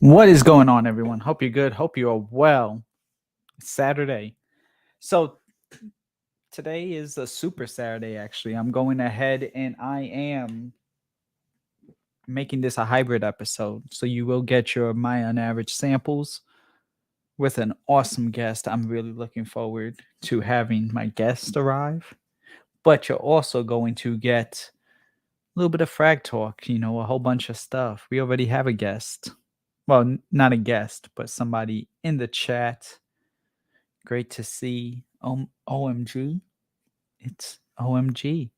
What is going on, everyone? Hope you're good. Hope you are well. It's Saturday. So today is a super Saturday, actually. I'm going ahead and I am making this a hybrid episode. So you will get your My unAVERAGE samples with an awesome guest. I'm really looking forward to having my guest arrive. But you're also going to get a little bit of Frag Talk, a whole bunch of stuff. We already have a guest. Well, not a guest, but somebody in the chat. Great to see. OMG. It's OMG.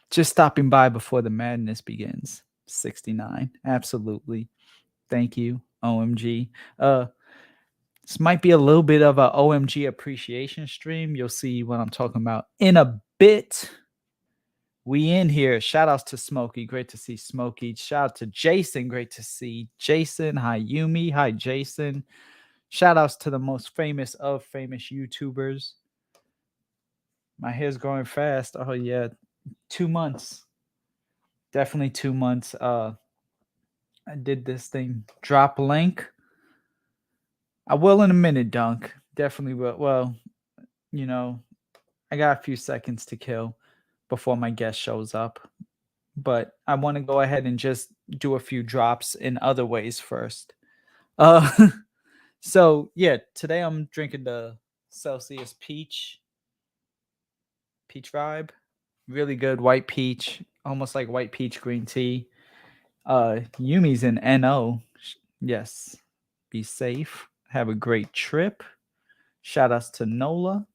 Just stopping by before the madness begins. 69. Absolutely. Thank you, OMG. This might be a little bit of a OMG appreciation stream. You'll see what I'm talking about in a bit. We in here. Shout outs to Smokey. Great to see Smokey. Shout out to Jason. Great to see Jason. Hi, Yumi. Hi, Jason. Shout outs to the most famous of famous YouTubers. My hair's growing fast. Oh, yeah. 2 months. Definitely 2 months. I did this thing. Drop link. I will in a minute, Dunk. Definitely will. Well, I got a few seconds to kill before my guest shows up. But I want to go ahead and just do a few drops in other ways first. So, yeah, today I'm drinking the Celsius Peach vibe. Really good white peach, almost like white peach green tea. Yumi's in NO. Yes. Be safe. Have a great trip. Shout outs to Nola.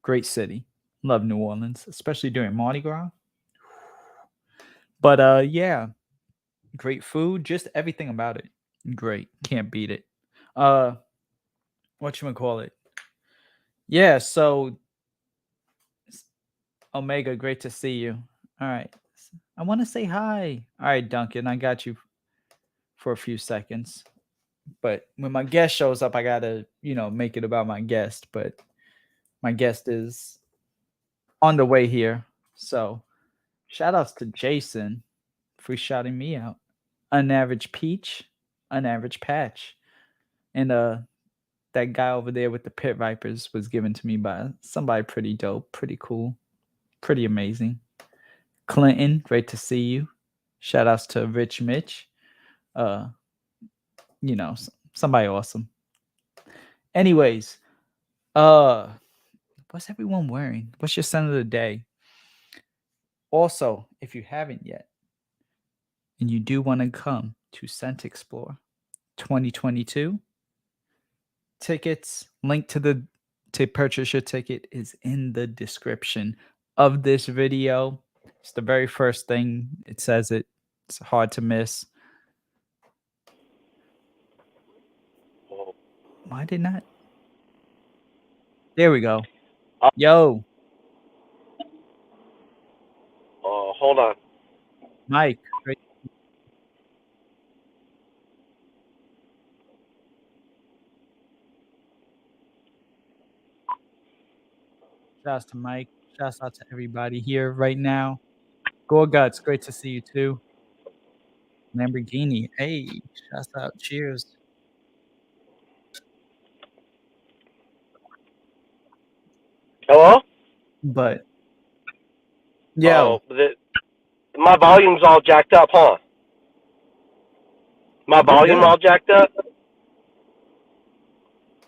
Great city. Love New Orleans, especially during Mardi Gras. But yeah, great food, just everything about it. Great. Can't beat it. Whatchamacallit? Yeah, so Omega, great to see you. All right. I want to say hi. All right, Duncan, I got you for a few seconds. But when my guest shows up, I gotta, make it about my guest. But my guest is on the way here. So shout outs to Jason for shouting me out. unAVERAGE Peach, unAVERAGE Patch. And that guy over there with the pit vipers was given to me by somebody pretty dope, pretty cool, pretty amazing. Clinton, great to see you. Shout outs to Rich Mitch. Somebody awesome. Anyways, what's everyone wearing? What's your scent of the day? Also, if you haven't yet, and you do want to come to Scent Explore 2022, tickets, link to purchase your ticket is in the description of this video. It's the very first thing. It says it. It's hard to miss. Why did not? There we go. Yo. Hold on. Mike. Great. Shouts to Mike. Shouts out to everybody here right now. Gorguts, great to see you too. Lamborghini. Hey, shouts out. Cheers. Hello? But yo, My volume's all jacked up, huh? My you're volume good. all jacked up?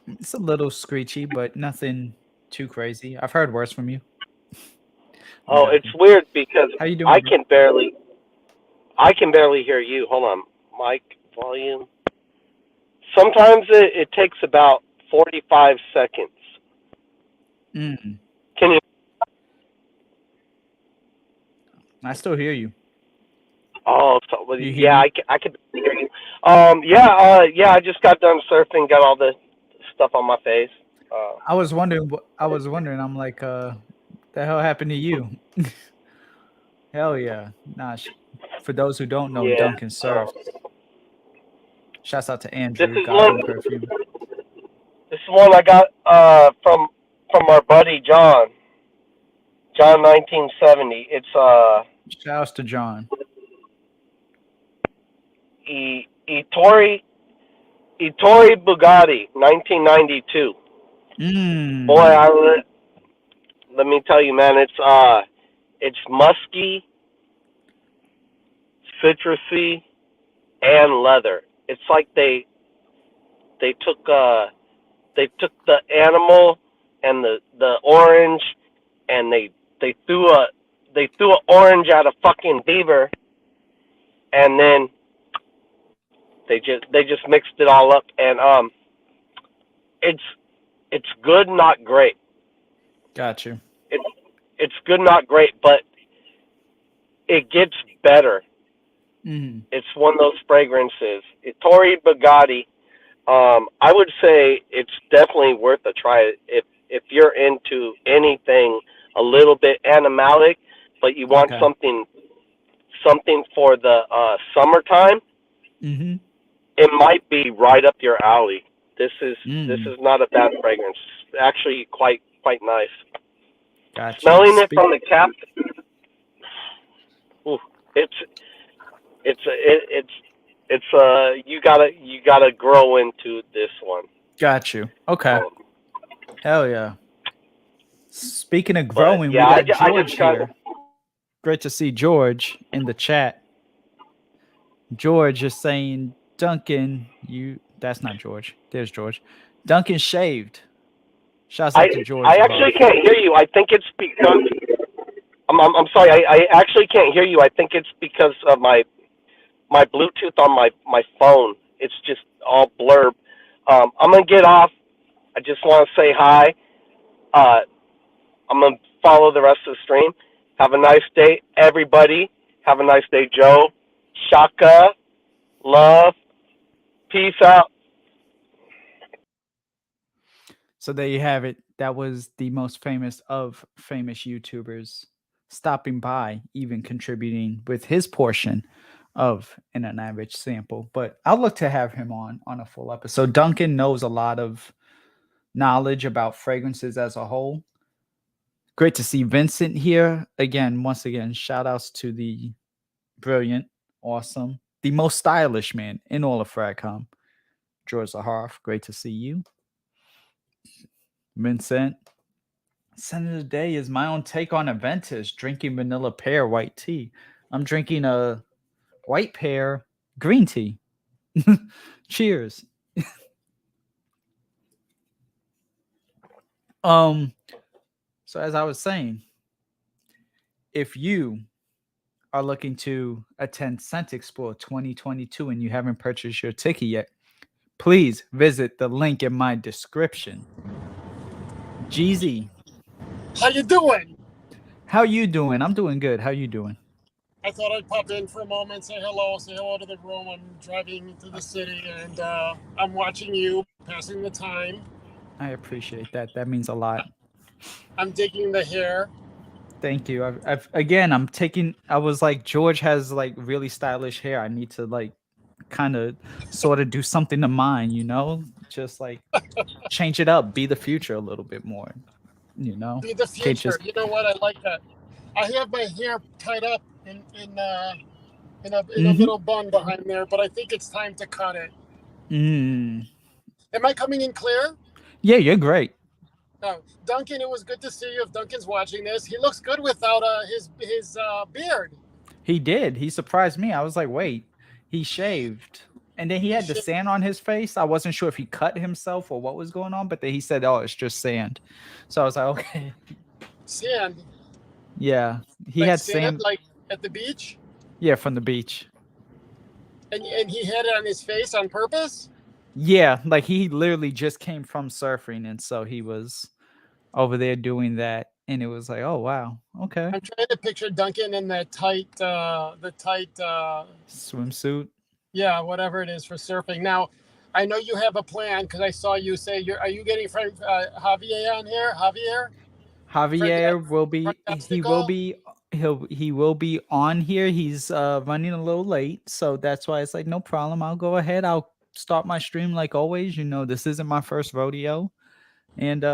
It's a little screechy, but nothing too crazy. I've heard worse from you. Oh, it's weird because How you doing? I can barely hear you. Hold on. Mic volume. Sometimes it takes about 45 seconds. Mm. Can you? I still hear you. Oh, so, well, You hear yeah, me? I can hear you. Yeah, I just got done surfing, got all the stuff on my face. I was wondering. I'm like, the hell happened to you? Hell yeah. Nah. For those who don't know, Yeah. Duncan surfs. Shouts out to This Andrew, is one. Goblin Perfume. This is one I got from our buddy John. John 1970. It's Shouts to John. Ettore Bugatti, 1992. Boy, let me tell you, man, it's musky, citrusy, and leather. It's like they took the animal and the orange, and they threw an orange at a fucking beaver, and then they just mixed it all up, and it's good, not great. Got you. It's good, not great, but it gets better. Mm. It's one of those fragrances. Ettore Bugatti. I would say it's definitely worth a try if you're into anything a little bit animalic, but you want something for the summertime. Mm-hmm. It might be right up your alley. This is not a bad fragrance. Actually, quite nice. Gotcha. Smelling it from the cap, you gotta grow into this one. Got you. Okay. Hell yeah. Speaking of growing, yeah, we got George here. Great to see George in the chat. George is saying, Duncan, that's not George. There's George. Duncan shaved. Shouts out to George. I actually can't hear you. I think it's because I'm sorry. I actually can't hear you. I think it's because of my Bluetooth on my phone. It's just all blurb. I'm gonna get off. I just want to say hi. I'm gonna follow the rest of the stream. Have a nice day, everybody. Have a nice day, Joe. Shaka, love, peace out. So there you have it. That was the most famous of famous YouTubers stopping by, even contributing with his portion of an unAVERAGE sample. But I'll look to have him on a full episode. Duncan knows a lot of knowledge about fragrances as a whole. Great to see Vincent here again. Once again, shout outs to the brilliant, awesome, the most stylish man in all of Fragcomm, George ZAHAROFF. Great to see you. Vincent. Scent of the day is my own take on Aventus, drinking vanilla pear white tea. I'm drinking a white pear green tea. Cheers. So as I was saying, if you are looking to attend Scent Explore 2022 and you haven't purchased your ticket yet, please visit the link in my description. Jeezy, how you doing? How you doing? I'm doing good. How you doing? I thought I'd pop in for a moment, say hello to the room. I'm driving to the city, and I'm watching you, passing the time. I appreciate that. That means a lot. I'm digging the hair. Thank you. I was like, George has like really stylish hair. I need to like kind of sort of do something to mine, just like change it up, be the future a little bit more, Be the future. You know what? I like that. I have my hair tied up in a little bun behind there, but I think it's time to cut it. Am I coming in clear? Yeah, you're great. No, Duncan, it was good to see you. If Duncan's watching this, he looks good without his beard. He did. He surprised me. I was like, wait, he shaved. And then he had the sand on his face. I wasn't sure if he cut himself or what was going on, but then he said, oh, it's just sand. So I was like, okay. Sand? Yeah. He had sand. Like at the beach? Yeah, from the beach. And he had it on his face on purpose? Yeah, like he literally just came from surfing, and so he was over there doing that, and it was like, oh wow, okay. I'm trying to picture Duncan in that tight swimsuit. Yeah, whatever it is for surfing. Now, I know you have a plan because I saw you say are you getting Javier on here? Javier will be. He will be on here. He's running a little late, so that's why it's like no problem. I'll go ahead. I'll start my stream like always. This isn't my first rodeo, and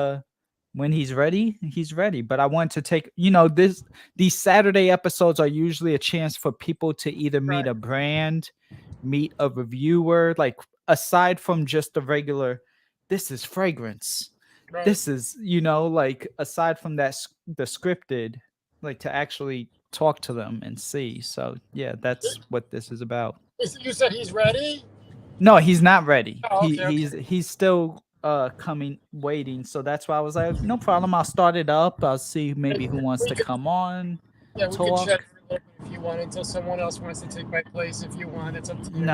when he's ready, he's ready. But I want to take these Saturday episodes are usually a chance for people to either meet a brand, meet a reviewer, like aside from just the regular, this is fragrance. Right. This is, you know, like aside from that, the scripted, like to actually talk to them and see. So yeah, that's what this is about. You said he's ready? No, he's not ready. Oh, okay, He's still coming, waiting. So that's why I was like, no problem. I'll start it up. I'll see maybe who wants to come on. Yeah, we talk. can chat for a little bit if you want until someone else wants to take my place. If you want, it's up to you.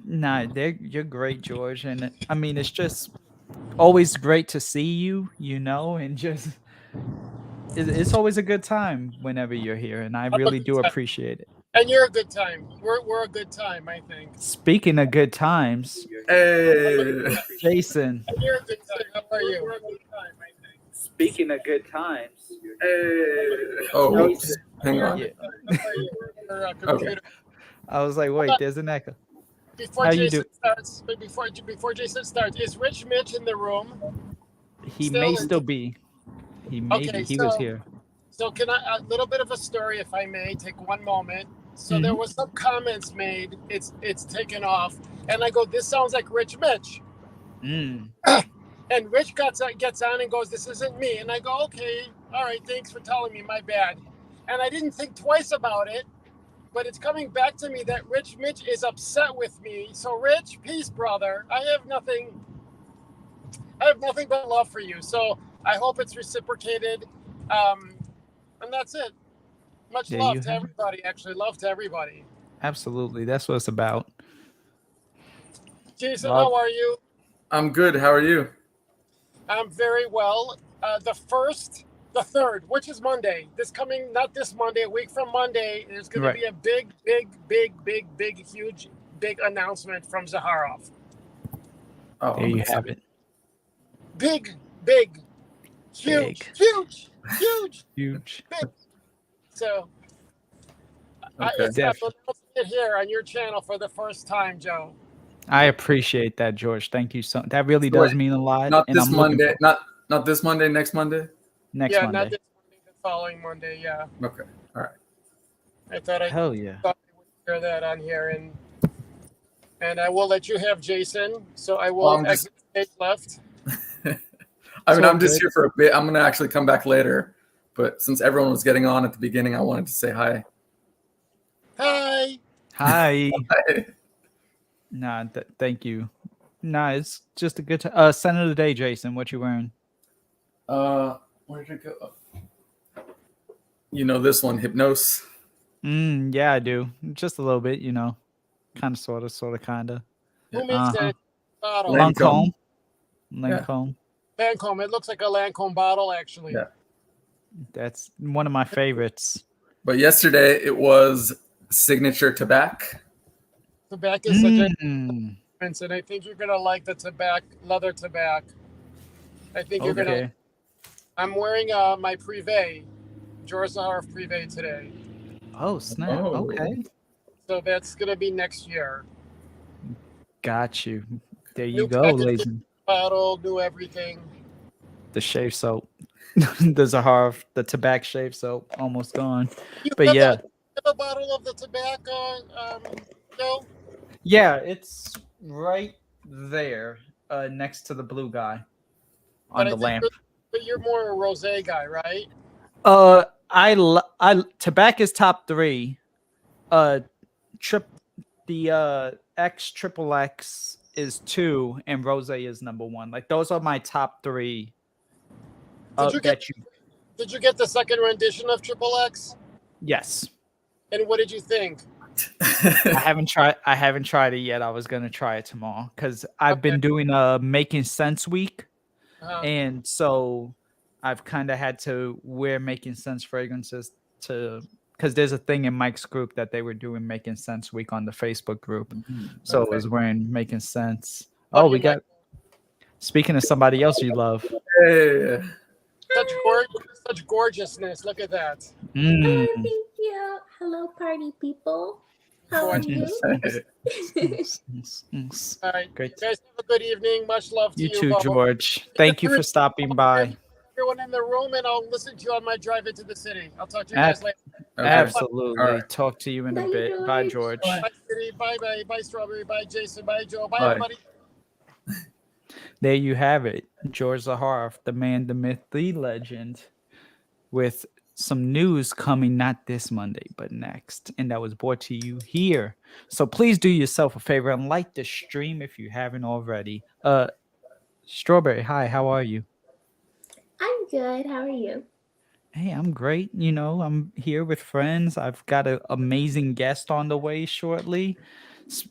Nah, you're great, George. And I mean, it's just always great to see you, you know, and just it's always a good time whenever you're here, and I really do appreciate it. And you're a good time. We're a good time, I think. Speaking of good times, Hey, Jason. And you're a good time. How are you? We're a good time, I think. Speaking of good times, hey. Oh, oops. Hang on. yeah. How are you? We're, computer. I was like, wait, there's an echo. Before How you Jason do? starts, before Jason starts, is Rich Mitch in the room? He may still be. He may Okay, be. He was here. So can I a little bit of a story, if I may, take 1 moment. So there was some comments made. It's taken off, and I go, this sounds like Rich Mitch. And Rich gets on and goes, this isn't me. And I go, okay, all right, thanks for telling me, my bad. And I didn't think twice about it, but it's coming back to me that Rich Mitch is upset with me. So Rich, peace, brother. I have nothing but love for you. So I hope it's reciprocated. And that's it. Much love to everybody, actually. Love to everybody. Absolutely. That's what it's about. Jason, how are you? I'm good. How are you? I'm very well. The third, which is Monday. Not this Monday, a week from Monday, there's going to be a big, huge announcement from ZAHAROFF. Oh, there you have it. Big, huge. Big. So, I'm announcing it here on your channel for the first time, Joe. I appreciate that, George. Thank you so. That really does mean a lot. Not this Monday. Not this Monday. Next Monday. Next Monday. Not this Monday. The following Monday. Yeah. Okay. All right. I thought Hell I would hear that on here, and I will let you have Jason. So I will exit stage left. I mean, I'm just here for a bit. I'm gonna actually come back later, but since everyone was getting on at the beginning, I wanted to say hi. Hi. Hi. Hi. Nah, thank you. Nah, it's just a good time. Scent of the day, Jason. What you wearing? Where did it go? You know this one, Hypnose. Yeah, I do. Just a little bit, you know. Kind of, sort of, kind of. Who makes that bottle? Lancome. Lancome. It looks like a Lancome bottle, actually. Yeah. That's one of my favorites. But yesterday it was Signature Tobacco. Tobacco is such a difference, and I think you're gonna like the leather tobacco. I think you're gonna. I'm wearing my Privé, Jaason Privé today. Oh snap! Oh. Okay. So that's gonna be next year. Got you. There you go, ladies. Bottle, new everything. The shave soap, the ZAHAROFF, the tobacco shave soap, almost gone. But yeah. Have a bottle of the tobacco, no? Yeah, it's right there, next to the blue guy on the lamp. But you're more a rosé guy, right? Tobacco is top 3. The XXX is 2, and rosé is number 1. Like those are my top 3. Did you get the second rendition of XXX? Yes. And what did you think? I haven't tried it yet. I was gonna try it tomorrow because I've been doing a Making Sense week, and so I've kind of had to wear Making Sense fragrances because there's a thing in Mike's group that they were doing Making Sense week on the Facebook group, so it was wearing Making Sense. Oh, we got. Speaking of somebody else you love. Hey. Such gorgeousness. Look at that. Oh, thank you. Hello, party people. How are you? All right. Great. Guys, have a good evening. Much love to you. You too, George. Thank you for stopping by. everyone in the room, and I'll listen to you on my drive into the city. I'll talk to you guys later. Okay. Absolutely. All right. Talk to you in a Bye, bit. Bye, George. George. Bye, City. Bye, bye, Strawberry. Bye, Jason. Bye, Joe. Bye, Bye. everybody. There you have it. George ZAHAROFF, the man, the myth, the legend, with some news coming not this Monday, but next. And that was brought to you here. So please do yourself a favor and like the stream if you haven't already. Strawberry, hi, how are you? I'm good. How are you? Hey, I'm great. You know, I'm here with friends. I've got an amazing guest on the way shortly.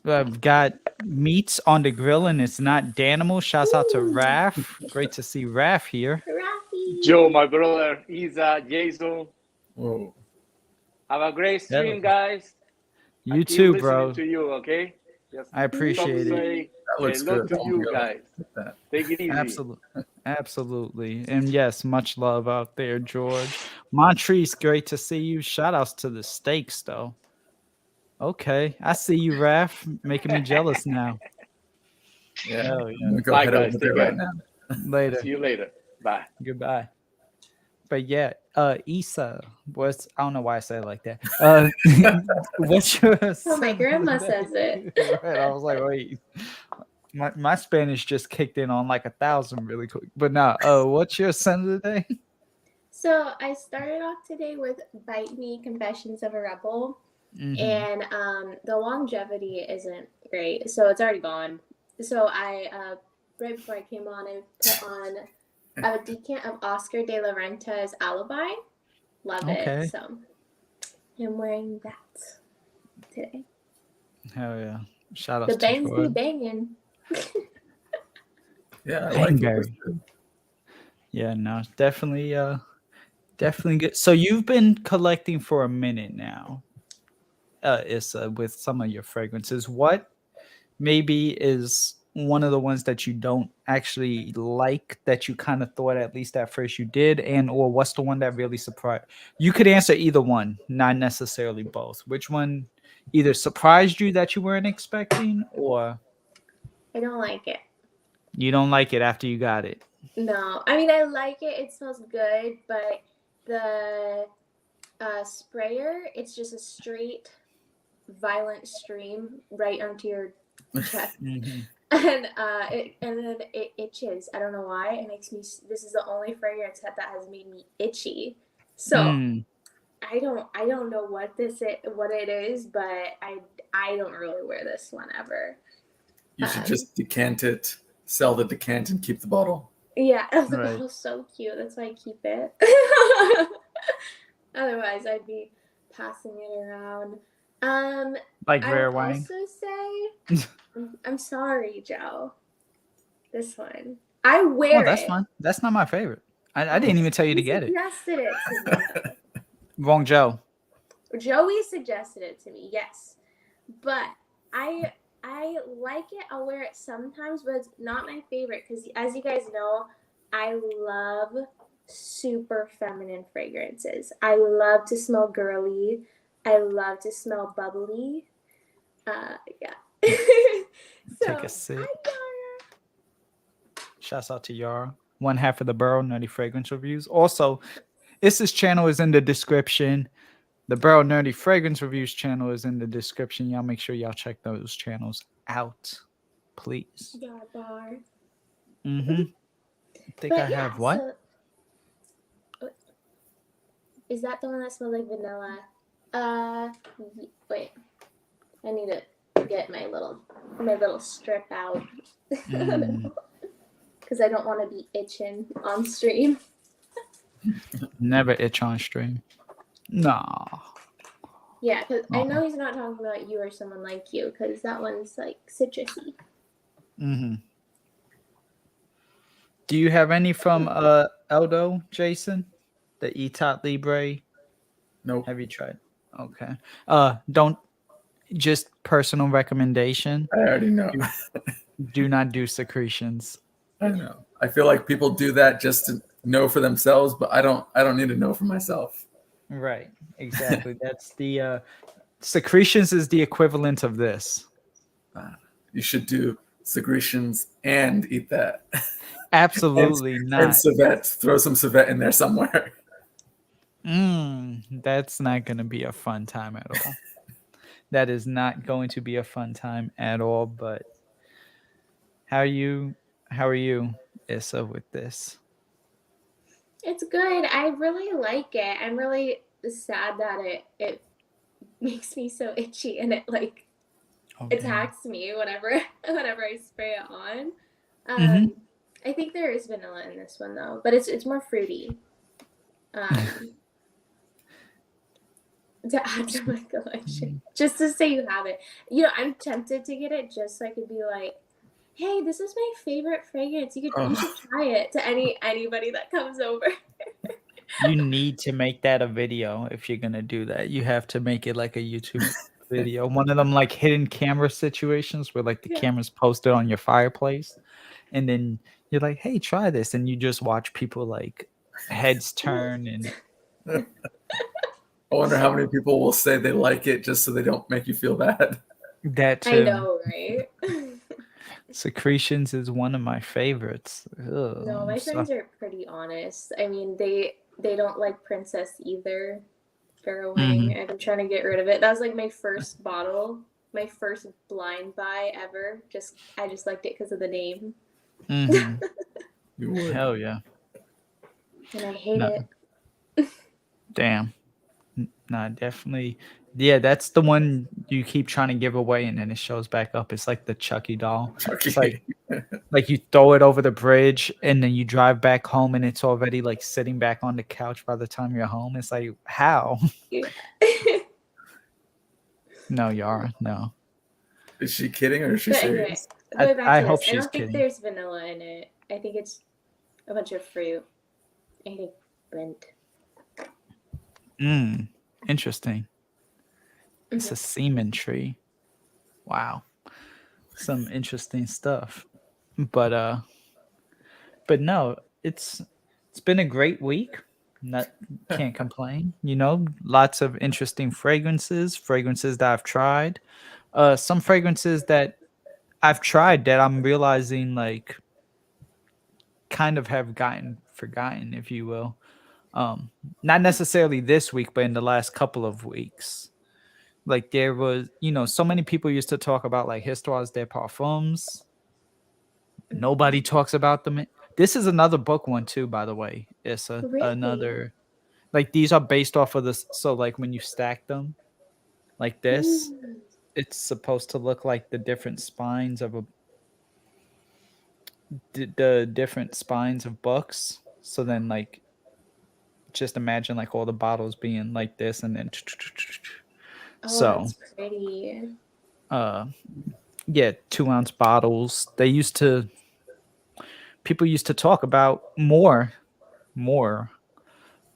I've got meats on the grill, and it's not Danimal. Shouts out to Ooh. Raph. Great to see Raph here. Rafi. Joe, my brother, Isa, Jaason. Whoa. Have a great stream, guys. You I keep too, listening bro. To you, okay? Just I appreciate it. say That looks love good. to you guys. That. Take it easy. Absolutely. Absolutely. And yes, much love out there, George. Montrese, great to see you. Shout outs to the steaks, though. Okay. I see you, Raph, making me jealous now. Yeah. Hell I'm yeah. gonna go Bye, head guys. over Take there care. right now. Later. See you later. Bye. Goodbye. But yeah, Issa, what's I don't know why I said it like that. What's your Oh, my grandma says it. Right, I was like, wait. My Spanish just kicked in on like 1,000 really quick. But now, what's your scent of the day? So I started off today with Bite Me Confessions of a Rebel. Mhm. And the longevity isn't great, so it's already gone. So I right before I came on, I put on a decant of Oscar de la Renta's Alibi. Love Okay. it. So I'm wearing that today. Hell yeah. Shout out The to bangs be Jordan. banging. Yeah, I like it. Bangberry. Yeah, no, definitely good. So you've been collecting for a minute now. Issa, with some of your fragrances. What maybe is one of the ones that you don't actually like that you kind of thought at least at first you did, and or what's the one that really surprised you? Could answer either one, not necessarily both. Which one either surprised you that you weren't expecting, or I don't like it. you don't like it after you got it? No, I mean I like it. It smells good, but the sprayer, it's just a straight, violent stream right onto your chest, Mhm. and then it itches. I don't know why. It makes me. This is the only fragrance that has made me itchy. So Mm. I don't know what it is, but I don't really wear this one ever. You should just decant it, sell the decant, and keep the bottle. Yeah, the Right. bottle's so cute. That's why I keep it. Otherwise, I'd be passing it around. Like I rare would wine. also say, I'm sorry, Joe. This one, I wear Oh, that's it. fine. That's not my favorite. I didn't even tell you to He get it. suggested it to Wrong Joe. me. Joey suggested it to me. Yes, but I like it. I'll wear it sometimes, but it's not my favorite because, as you guys know, I love super feminine fragrances. I love to smell girly. I love to smell bubbly. Yeah. So, Take a sip. hi, Yara. Shouts out to Yara, one half of the Burrow Nerdy Fragrance Reviews. Also, Issa's channel is in the description. The Burrow Nerdy Fragrance Reviews channel is in the description. Y'all make sure y'all check those channels out, please. Yara bar. Mm-hmm. I think But I have what? So, is that the one that smells like vanilla? Wait. I need to get my little strip out. Mm. Because I don't want to be itching on stream. Never itch on stream. Nah. Yeah, because I know he's not talking about you or someone like you, because that one's like citrusy. Mm-hmm. Do you have any from Eldo, Jason? The Etot Libre? Nope. Have you tried? Okay. Don't just personal recommendation. I already know. Do not do secretions. I know. I feel like people do that just to know for themselves, but I don't need to know for myself. Right. Exactly. That's the secretions is the equivalent of this. You should do secretions and eat that. Absolutely and not. civet. Throw some civet in there somewhere. That's not going to be a fun time at all. That is not going to be a fun time at all. But how are you, Issa, with this? It's good. I really like it. I'm really sad that it makes me so itchy and it like attacks me whenever I spray it on. I think there is vanilla in this one though, but it's more fruity. To add to my collection, just to say you have it. You know, I'm tempted to get it just so I could be like, hey, this is my favorite fragrance. You should try it to anybody that comes over. You need to make that a video if you're gonna do that. You have to make it like a YouTube video. One of them like hidden camera situations where like the camera's posted on your fireplace, and then you're like, hey, try this, and you just watch people like heads turn and. I wonder how many people will say they like it just so they don't make you feel bad. That too. I know, right? Secretions is one of my favorites. Ugh, no, my friends are pretty honest. I mean, they don't like Princess either. Farrah Wang. I've been trying to get rid of it. That was like my first bottle, my first blind buy ever. I just liked it because of the name. Hell yeah. And I hate it. Damn. Nah, definitely. Yeah, that's the one you keep trying to give away and then it shows back up. It's like the Chucky doll. It's like you throw it over the bridge and then you drive back home and it's already like sitting back on the couch by the time you're home. It's like, how? No, Yara, no. Is she kidding or is she serious? Anyway, I hope she's I don't kidding. think there's vanilla in it. I think it's a bunch of fruit. I think Brent. Interesting. It's a semen tree. Wow. Some interesting stuff. But no, it's been a great week. Can't complain. You know, lots of interesting fragrances that I've tried. Some fragrances that I've tried that I'm realizing like kind of have gotten forgotten, if you will. Not necessarily this week, but in the last couple of weeks. Like there was, you know, so many people used to talk about like Histoires De Parfums. Nobody talks about them. This is another book one too, by the way. It's another, like these are based off of this. So like when you stack them like this, it's supposed to look like the different spines of the different spines of books. So then like, just imagine like all the bottles being like this and then that's pretty. Yeah, 2-ounce bottles. People used to talk about more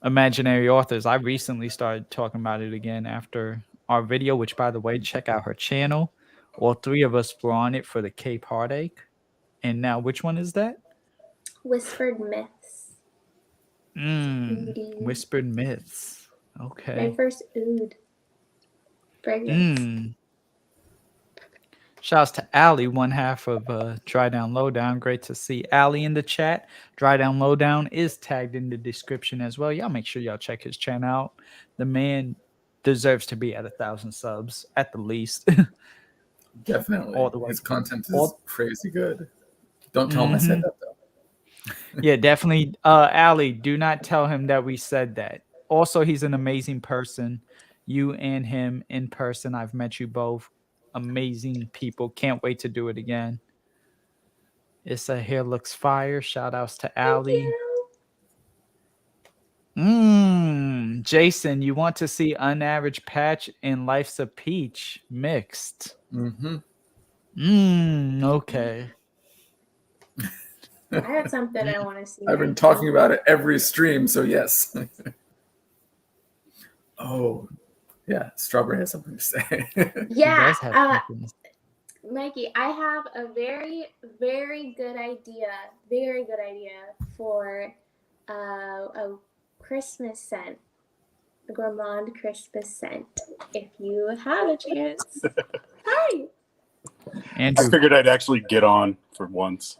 imaginary authors. I recently started talking about it again after our video, which by the way, check out her channel. All three of us were on it for the Cape Heartache. And now which one is that? Whispered Myths. Whispered Myths. Okay. My first oud fragrance. Shouts to Allie, one half of Dry Down Lowdown. Great to see Allie in the chat. Dry Down Lowdown is tagged in the description as well. Y'all make sure y'all check his channel out. The man deserves to be at 1,000 subs at the least. Definitely. All the way. His content is crazy good. Don't tell him I said that though. Yeah, definitely. Allie, do not tell him that we said that. Also, he's an amazing person. You and him in person. I've met you both. Amazing people. Can't wait to do it again. Issa hair looks fire. Shout outs to Allie. Jason, you want to see unAVERAGE Patch and Life's a Peach mixed. Okay. I have something I want to see. I've been talking about it every stream, so yes. Oh, yeah. Strawberry has something to say. Yeah. Mikey, I have a very, very good idea. Very good idea for a Christmas scent. A gourmand Christmas scent. If you have a chance. Hi. Andrew, figured I'd actually get on for once.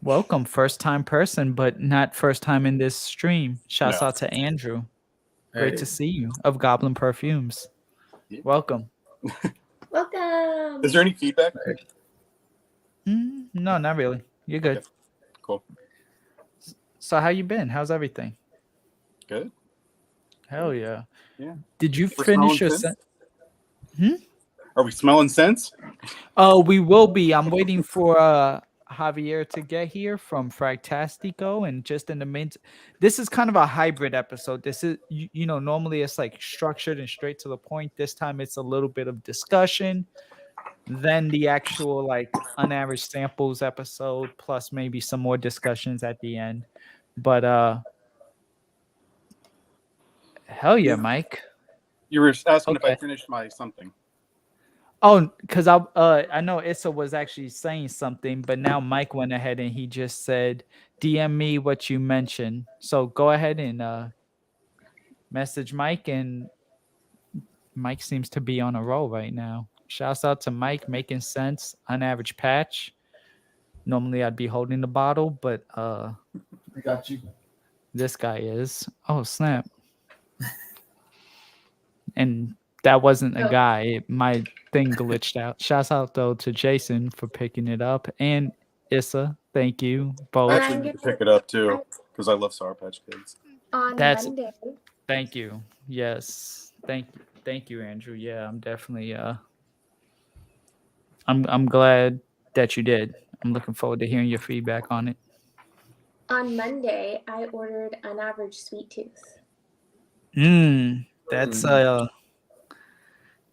welcome. First time person, but not first time in this stream. Shouts No. out to Andrew. Great Hey. to see you of Goblin Perfumes. Yeah. Welcome. Welcome. Is there any feedback? No, not really. You're good. Okay. Cool. So how you been? How's everything? Good. Hell yeah. Yeah. Did you We're finish your smelling scent? Are we smelling scents? Oh, we will be. I'm waiting for Javier to get here from Fragtastico, and just in the this is kind of a hybrid episode. This is you know, normally it's like structured and straight to the point. This time it's a little bit of discussion, then the actual like unAVERAGE samples episode, plus maybe some more discussions at the end. But hell yeah, Mike. You were asking if Okay. I finished my something. Oh, because I know Issa was actually saying something, but now Mike went ahead and he just said, DM me what you mentioned. So go ahead and message Mike, and Mike seems to be on a roll right now. Shouts out to Mike, making sense. unAVERAGE patch. Normally I'd be holding the bottle, but I got you. this guy is. Oh snap. And that wasn't a guy. My thing glitched out. Shouts out though to Jason for picking it up, and Issa. Thank you I both. actually need to pick it up too because I love Sour Patch Kids. On That's- Monday. Thank you. Yes. Thank you, Andrew. Yeah, I'm definitely I'm glad that you did. I'm looking forward to hearing your feedback on it. On Monday, I ordered unAVERAGE Sweet Tooth. That's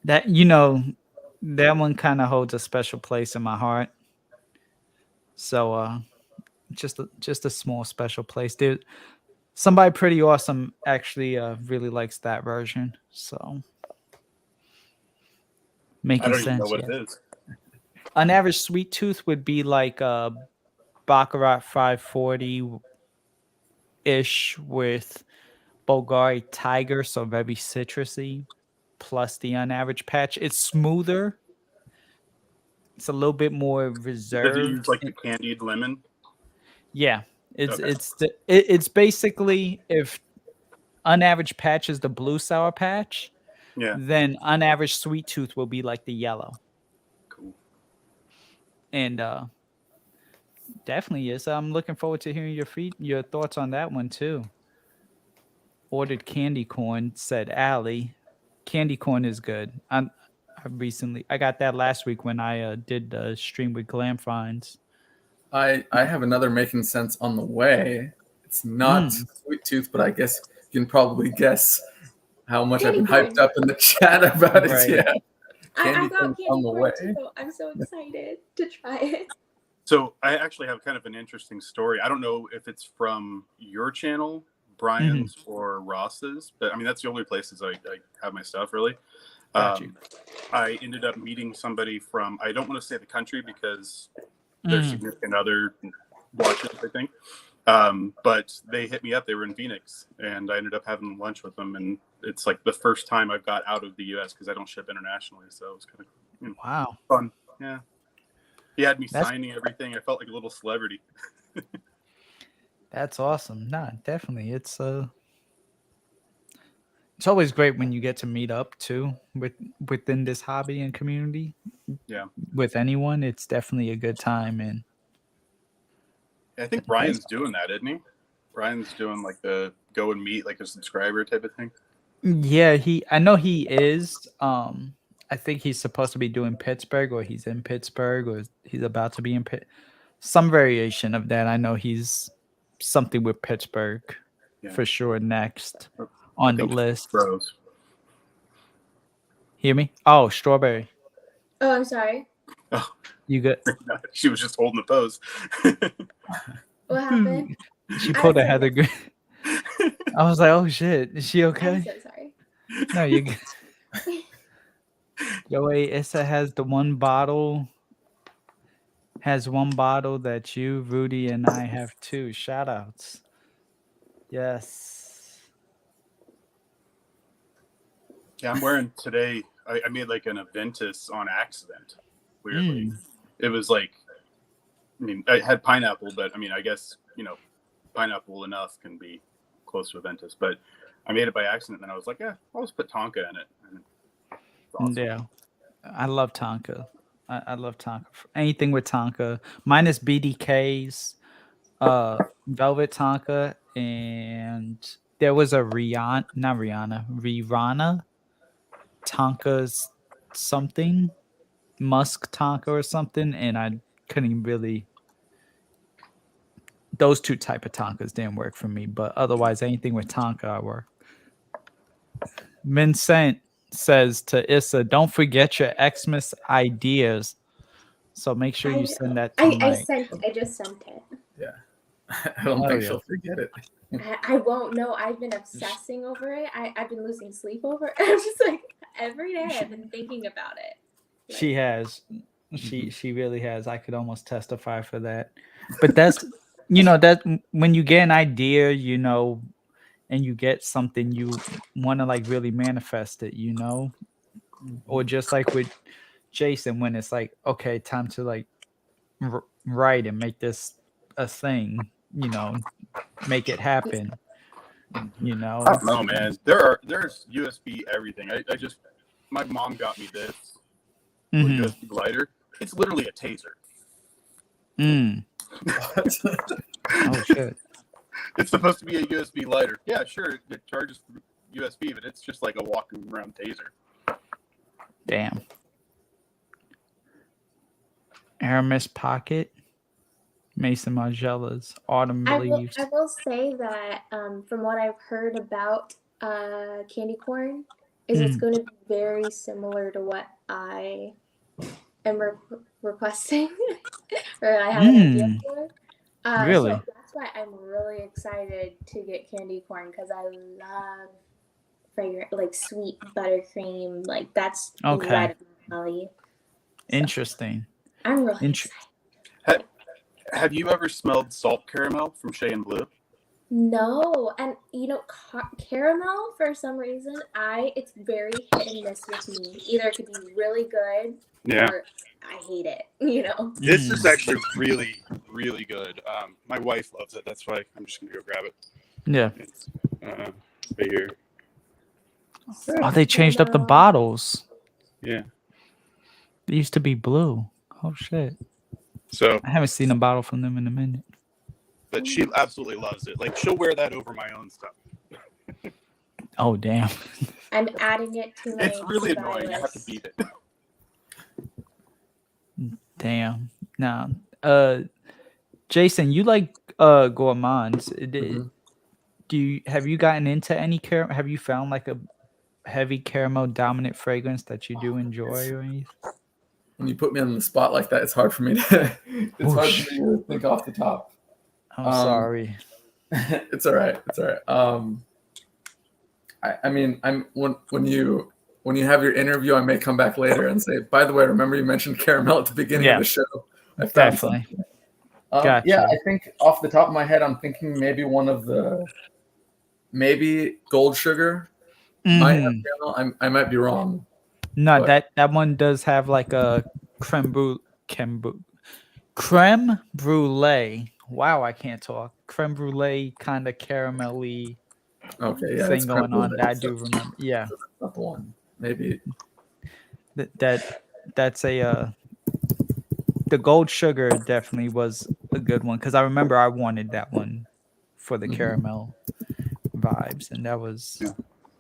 that, you know, that one kind of holds a special place in my heart. So just a small special place. There, somebody pretty awesome actually really likes that version. So I making don't even know sense. what Yeah. it is. unAVERAGE Sweet Tooth would be like Baccarat 540 ish with Bulgari Tiger, so very citrusy, plus the unAVERAGE patch. It's smoother. It's a little bit more Does reserved. it use like the candied lemon? Yeah, it's Okay. it's basically if unAVERAGE patch is the blue sour patch, Yeah. then unAVERAGE Sweet Tooth will be like the yellow. Cool. And definitely is. I'm looking forward to hearing your thoughts on that one too. Ordered candy corn, said Allie. Candy corn is good. I got that last week when I did the stream with Glam Finds. I have another making sense on the way. It's not Sweet Tooth, but I guess you can probably guess how much I've been hyped up in the chat about it. Right. Yeah. I got corn's candy corn too. I'm so excited to try it. So I actually have kind of an interesting story. I don't know if it's from your channel, Brian's, or Ross's, but I mean, that's the only places I have my stuff really. Got you. I ended up meeting somebody from, I don't want to say the country because their significant other watches, I think. But they hit me up. They were in Phoenix, and I ended up having lunch with them. And it's like the first time I've got out of the U.S. because I don't ship internationally. So it was kind of Wow, fun. Yeah. He had me signing everything. I felt like a little celebrity. that's awesome. Nah, definitely. It's always great when you get to meet up too within this hobby and community. Yeah. With anyone, it's definitely a good time. And I think Brian's doing that, isn't he? Brian's doing like the go and meet like a subscriber type of thing. yeah, I know he is. I think he's supposed to be doing Pittsburgh, or he's in Pittsburgh, or he's about to be in some variation of that. I know he's something with Pittsburgh for sure next on the list. Bros. Hear me? Oh, Strawberry. Oh, I'm sorry. Oh, you good? She was just holding the pose. What happened? She pulled a Heather. I was like, oh shit, is she okay? I'm so sorry. No, you good. Yo, wait, Issa has one bottle that you, Rudy, and I have two. Shout outs. Yes. Yeah, I'm wearing today. I made like an Aventus on accident. Weirdly. it was like, I mean, I had pineapple, but I mean, I guess, you know, pineapple enough can be close to a Ventus, but I made it by accident, and I was like, yeah, I'll just put Tonka in it. And it's awesome. Yeah, I love Tonka. I love Tonka. Anything with Tonka, minus BDKs, Velvet Tonka, and there was a Rihanna Tonka's something, Musk Tonka or something, and I couldn't really. Those two type of Tonkas didn't work for me, but otherwise anything with Tonka I work. Vincent says to Issa, don't forget your Xmas ideas. So make sure you send that tonight. I just sent it. Yeah. I don't think she'll forget it. I won't know. I've been obsessing over it. I've been losing sleep over it. I'm just like every day I've been thinking about it. Like, she has. She really has. I could almost testify for that. But that's that when you get an idea, and you get something, you want to like really manifest it, or just like with Jason, when it's like, okay, time to like write and make this a thing, make it happen. I don't know, man. There's USB everything. I just, my mom got me this USB lighter. It's literally a taser. Oh shit. It's supposed to be a USB lighter. Yeah, sure, it charges USB, but it's just like a walking around taser. Damn. Aramis Pocket, Mason Margiela's Autumn Leaves. I will say that from what I've heard about candy corn, is it's going to be very similar to what I am requesting, or I have an idea for. Really? So that's why I'm really excited to get candy corn, because I love fragrant, like sweet buttercream. Like that's right up my alley. So, interesting. I'm really excited. Have you ever smelled salt caramel from Shea and Blue? No, and caramel, for some reason, it's very hit and miss with me. Either it could be really good, or I hate it. This is actually really, really good. My wife loves it. That's why I'm just gonna go grab it. Yeah. It's right here. Oh, they changed up the bottles. Yeah. They used to be blue. Oh shit. So I haven't seen a bottle from them in a minute. But she absolutely loves it. Like, she'll wear that over my own stuff. Oh damn. I'm adding it to my. It's really annoying. I have to beat it. Damn. Nah. Jason, you like gourmands. Have you gotten into any caramel? Have you found like a heavy caramel dominant fragrance that you do enjoy or anything? When you put me on the spot like that, it's hard for me to think off the top. I'm sorry. It's all right. It's all right. I mean, when you have your interview, I may come back later and say, by the way, remember you mentioned caramel at the beginning of the show. Definitely. Gotcha. Yeah, I think off the top of my head, I'm thinking maybe maybe Gold Sugar. Might have caramel. I might be wrong. No, but that one does have like a creme brulee. Wow, I can't talk. Creme brulee kind of caramelly thing going on. That I do remember. Yeah, that's not the one. Maybe that's a the Gold Sugar definitely was a good one, because I remember I wanted that one for the caramel vibes, and that was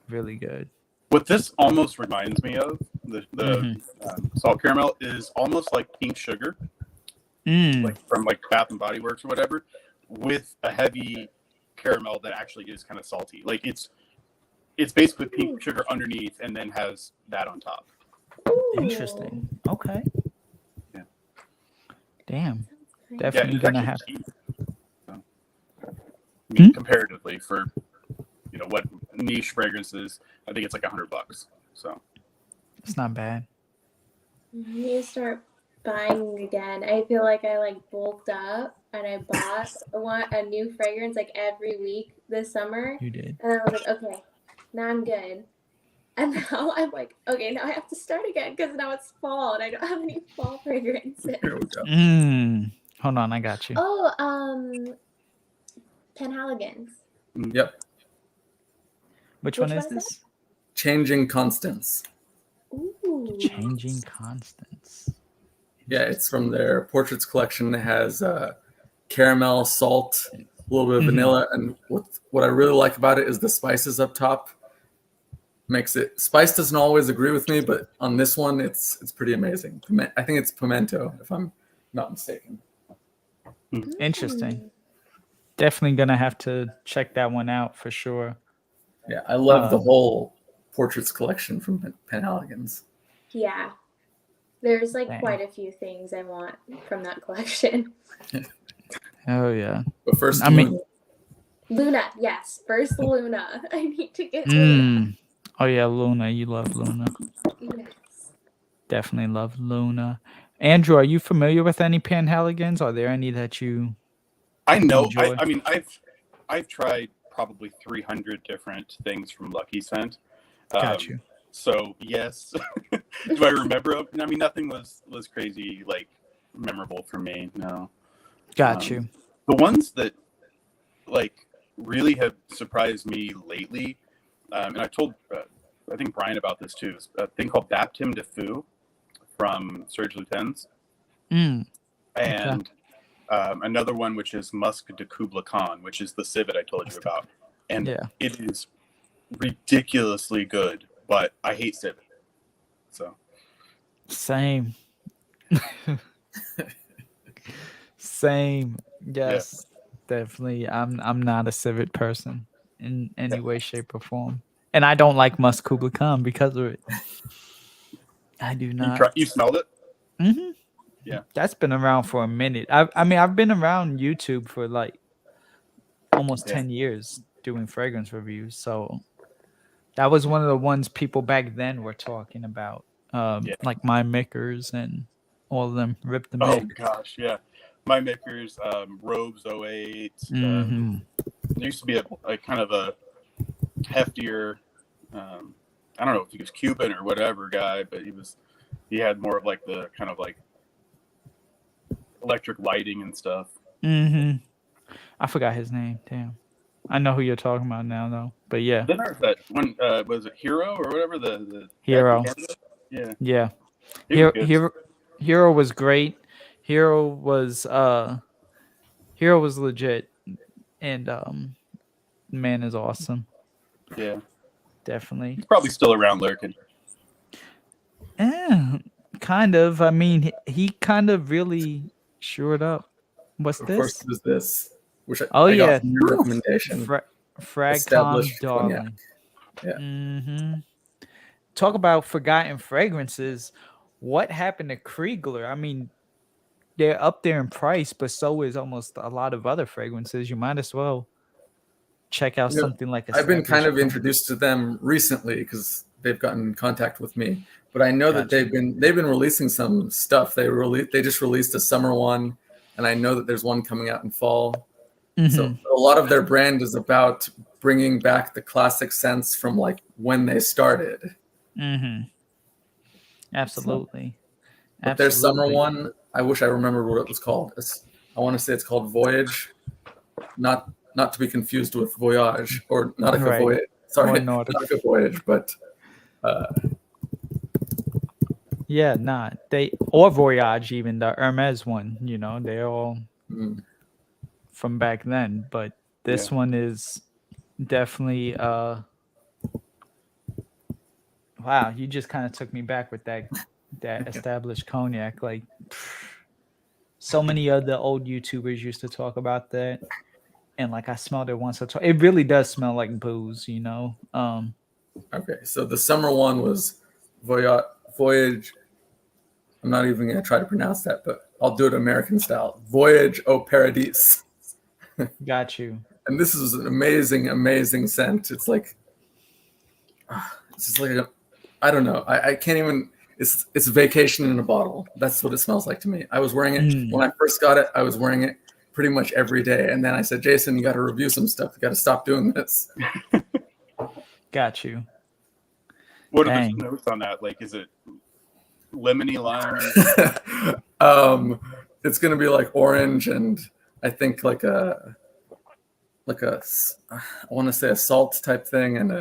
really good. What this almost reminds me of, the salt caramel, is almost like pink sugar, like from like Bath and Body Works or whatever, with a heavy caramel that actually is kind of salty. Like it's basically pink sugar underneath and then has that on top. Interesting. Okay. Yeah. Damn. Definitely gonna have. So, I mean, comparatively for what niche fragrances, I think it's like $100. So it's not bad. I need to start buying again. I feel like I like bulked up and I bought a new fragrance like every week this summer. You did. And I was like, okay, now I'm good. And now I'm like, okay, now I have to start again because now it's fall and I don't have any fall fragrances. Here we go. Hold on, I got you. Oh, Penhaligon's. Yep. Which one is this? Changing Constants. Ooh. Changing Constants. Yeah, it's from their Portraits collection. It has caramel, salt, a little bit of vanilla, and what I really like about it is the spices up top. Makes it spice doesn't always agree with me, but on this one, it's pretty amazing. I think it's pimento, if I'm not mistaken. Interesting. Definitely gonna have to check that one out for sure. Yeah, I love the whole Portraits collection from Penhaligon's. Yeah. There's like Dang. quite a few things I want from that collection. Oh yeah. But first, I mean, Luna, yes. First Luna. I need to get Luna. Oh yeah, Luna. You love Luna. Yes. Definitely love Luna. Andrew, are you familiar with any Penhaligons? Are there any that you I know. enjoy? I mean, I've tried probably 300 different things from Lucky Scent. Got you. So yes, do I remember? I mean, nothing was crazy like memorable for me. No. Got you. The ones that like really have surprised me lately, and I told I think Brian about this too. Is a thing called Baptême de Feu from Serge Lutens, and another one which is Musc de Kubla Khan, which is the civet I told you about, and it is ridiculously good. But I hate civet, so Same. Same. Yes, definitely. I'm not a civet person in any way, shape, or form, and I don't like Musc Kubla Khan because of it. I do not. You smelled it? Mm-hmm. Yeah, that's been around for a minute. I mean, I've been around YouTube for like almost 10 years doing fragrance reviews, so that was one of the ones people back then were talking about, like My Makers and all of them. Rip the Mix. Oh gosh, yeah. My Makers, Robes 08. There used to be a kind of a heftier, I don't know if he was Cuban or whatever guy, but he had more of like the kind of like electric lighting and stuff. I forgot his name. Damn. I know who you're talking about now, though. But yeah. Then there's that one, was it Hero or whatever? The Hero. Yeah. Yeah. Hero was great. Hero was legit. And man is awesome. Yeah. Definitely. He's probably still around lurking. Kind of. I mean, he kind of really shored up. What's this? Of course, there's this. Which I got from your recommendation. Fragtastico, darling. Yeah. Talk about forgotten fragrances. What happened to Kriegler? I mean, they're up there in price, but so is almost a lot of other fragrances. You might as well check out something like. I've been kind of introduced to them recently because they've gotten in contact with me. But I know that they've been releasing some stuff. They just released a summer one, and I know that there's one coming out in fall. So a lot of their brand is about bringing back the classic scents from like when they started. Absolutely. But their summer one, I wish I remembered what it was called. I want to say it's called Voyage, not to be confused with Voyage or not a Voyage. Sorry, not a Voyage, but yeah, they or Voyage, even the Hermes one. You know, they're all from back then, but this one is definitely wow, you just kind of took me back with that established cognac. Like so many of the old YouTubers used to talk about that, and like I smelled it once or twice. It really does smell like booze, you know. Okay, so the summer one was Voyage. I'm not even gonna try to pronounce that, but I'll do it American style. Voyage au Paradis. Got you. And this is an amazing, amazing scent. It's like, it's just like, I don't know. I can't even, it's vacation in a bottle. That's what it smells like to me. I was wearing it when I first got it. I was wearing it pretty much every day. And then I said, Jaason, you got to review some stuff. You got to stop doing this. Got you. What are Dang. the notes on that? Like, is it lemony lime? It's gonna be like orange and I think like a I want to say a salt type thing and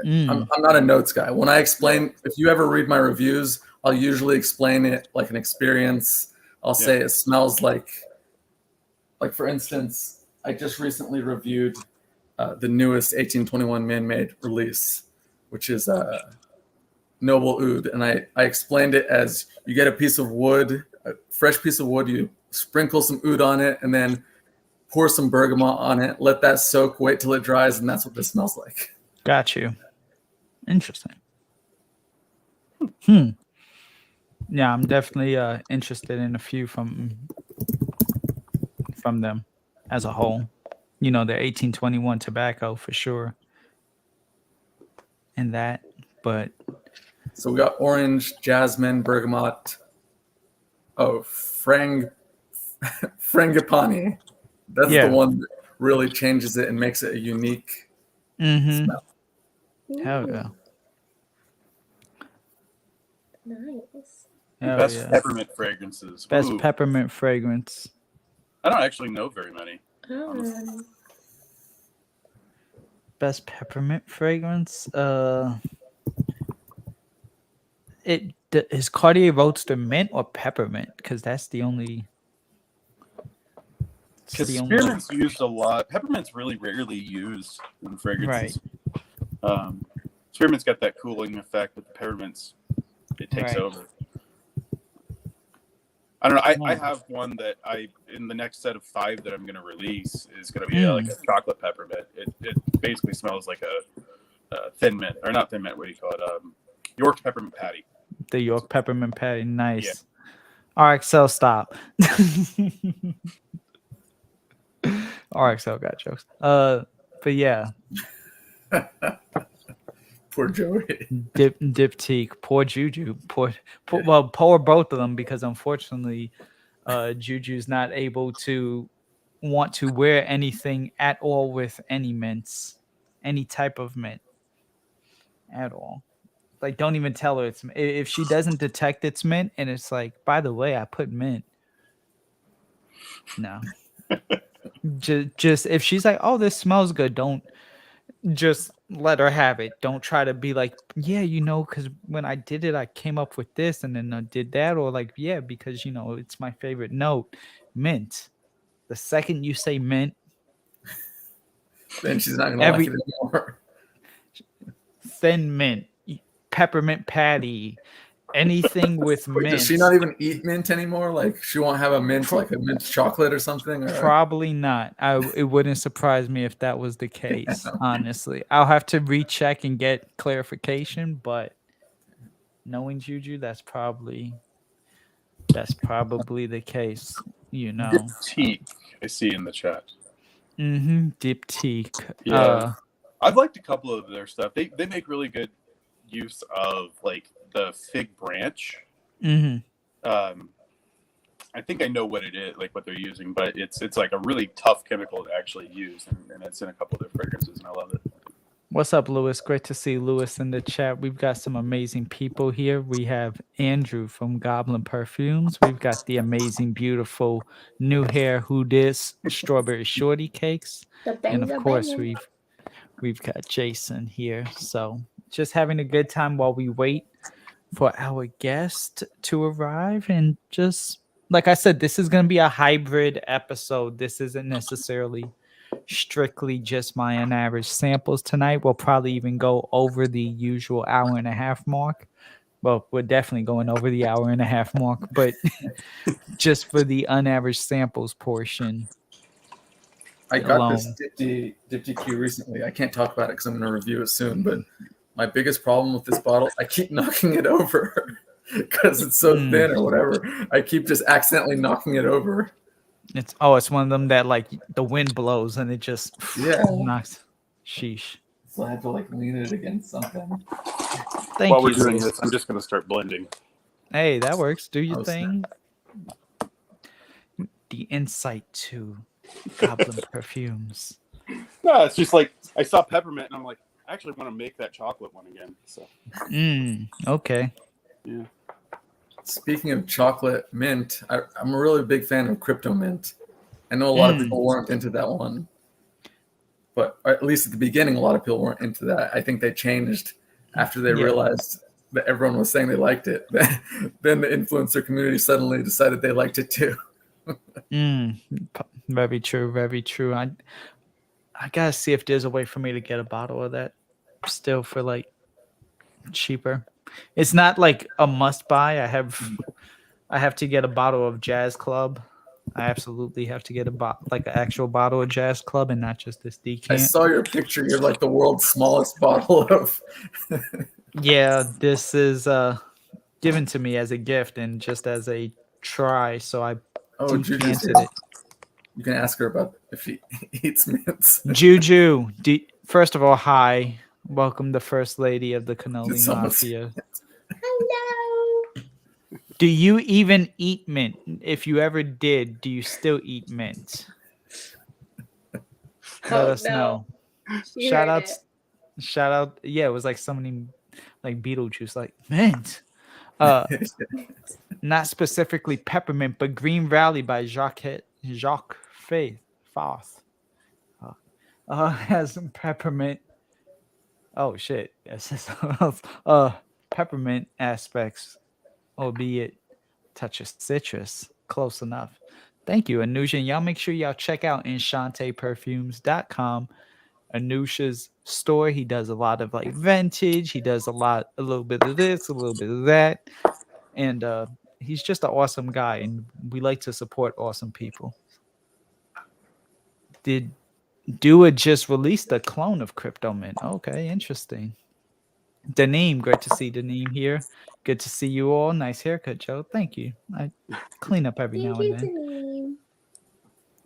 I'm not a notes guy. When I explain, if you ever read my reviews, I'll usually explain it like an experience. I'll say it smells like for instance, I just recently reviewed the newest 1821 man-made release, which is Noble Oud, and I explained it as you get a piece of wood, a fresh piece of wood, you sprinkle some oud on it, and then pour some bergamot on it, let that soak, wait till it dries, and that's what this smells like. Got you. Interesting. Yeah, I'm definitely interested in a few from them as a whole. You know, the 1821 tobacco for sure. And that, but so we got orange, jasmine, bergamot. Oh, frangipani. That's the one that really changes it and makes it a unique smell. Hell yeah. Nice. Best peppermint fragrances. Best peppermint fragrance. I don't actually know very many. Best peppermint fragrance. Is Cartier Roadster mint or peppermint? Because that's the only. Because spearmint's used a lot. Peppermint's really rarely used in fragrances. Right. Spearmint's got that cooling effect, but the peppermint's it takes over. I don't know. I have one that in the next set of 5 that I'm going to release is going to be like a chocolate peppermint. It basically smells like a thin mint, or not thin mint. What do you call it? York peppermint patty. The York peppermint patty, nice. Yeah. RXL, stop. RXL got jokes. But yeah. Poor Joey. Diptyque. Poor Juju. Poor both of them, because unfortunately, Juju's not able to want to wear anything at all with any mints, any type of mint at all. Like, don't even tell her it's if she doesn't detect it's mint, and it's like, by the way, I put mint. No. just if she's like, oh, this smells good, don't just let her have it. Don't try to be like, yeah, you know, because when I did it, I came up with this, and then I did that, or like, yeah, because you know it's my favorite note, mint. The second you say mint, then she's not gonna like it anymore. Thin mint, peppermint patty, anything with mint. Does she not even eat mint anymore? Like, she won't have a mint, like a mint chocolate or something? Or... Probably not. It wouldn't surprise me if that was the case, honestly. I'll have to recheck and get clarification, but knowing Juju, that's probably the case, you know. Diptyque, I see in the chat. Diptyque. Yeah. I've liked a couple of their stuff. They make really good use of like the fig branch. I think I know what it is, like what they're using, but it's like a really tough chemical to actually use, and it's in a couple of their fragrances, and I love it. What's up, Lewis? Great to see Lewis in the chat. We've got some amazing people here. We have Andrew from Goblin Perfumes. We've got the amazing, beautiful new hair Who Dis StrawberrieShortyCakes, and of course we've got Jaason here. So just having a good time while we wait for our guest to arrive. And just like I said, this is going to be a hybrid episode. This isn't necessarily strictly just my unAVERAGE samples tonight. We'll probably even go over the usual hour and a half mark. Well, we're definitely going over the hour and a half mark, but just for the unAVERAGE samples portion. I got this Diptyque recently. I can't talk about it because I'm going to review it soon, but my biggest problem with this bottle, I keep knocking it over because it's so thin or whatever. I keep just accidentally knocking it over. It's one of them that like the wind blows and it just knocks. Sheesh. So I have to like lean it against something. While we're doing this, I'm just going to start blending. Hey, that works. Do your thing. The insight to Goblin Perfumes. No, it's just like I saw peppermint and I'm like, I actually want to make that chocolate one again. So. Okay. Yeah. Speaking of chocolate mint, I'm a really big fan of Crypto Mint. I know a lot of people weren't into that one, but at least at the beginning, a lot of people weren't into that. I think they changed after they realized that everyone was saying they liked it. Then the influencer community suddenly decided they liked it too. Very true. Very true. I gotta see if there's a way for me to get a bottle of that still for like cheaper. It's not like a must buy. I have to get a bottle of Jazz Club. I absolutely have to get like an actual bottle of Jazz Club and not just this decant. I saw your picture. You're like the world's smallest bottle of. Yeah, this is given to me as a gift and just as a try. So I decanted it. You can ask her about if she eats mints. Juju, first of all, hi. Welcome the First Lady of the Cannoli Mafia. Hello. Do you even eat mint? If you ever did, do you still eat mint? Let us know. Shout out. Yeah, it was like somebody like Beetlejuice, like mint. Not specifically peppermint, but Green Valley by Jacques Fath. Has some peppermint. Oh shit! Peppermint aspects, albeit touch of citrus. Close enough. Thank you, Anusha. Y'all make sure y'all check out EnchantePerfumes.com. Anusha's store. He does a lot of like vintage. He does a little bit of this, a little bit of that, and he's just an awesome guy. And we like to support awesome people. Did Dua just released a clone of Crypto Mint? Okay, interesting. Daneem, great to see Daneem here. Good to see you all. Nice haircut, Joe. Thank you. I clean up every now and then. Daneem.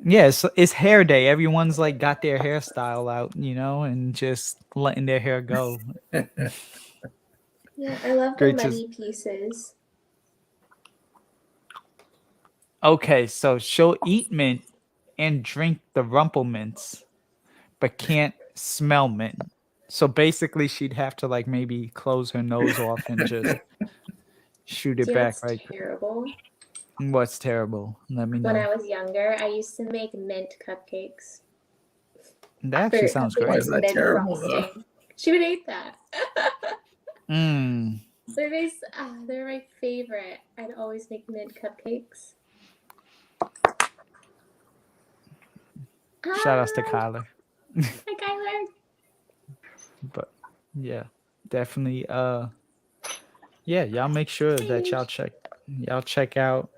Yeah, it's hair day. Everyone's like got their hairstyle out, and just letting their hair go. Yeah, I love the money pieces. Okay, so she'll eat mint and drink the rumple mints, but can't smell mint. So basically, she'd have to like maybe close her nose off and just shoot it back. Right? Terrible. What's terrible? Let me know. When I was younger, I used to make mint cupcakes. That actually sounds great. Why is that terrible though? She would eat that. Mmm. They're my favorite. I'd always make mint cupcakes. Shout outs to Kyler. Hi, Kyler. But yeah, definitely. Yeah, y'all make sure that y'all check out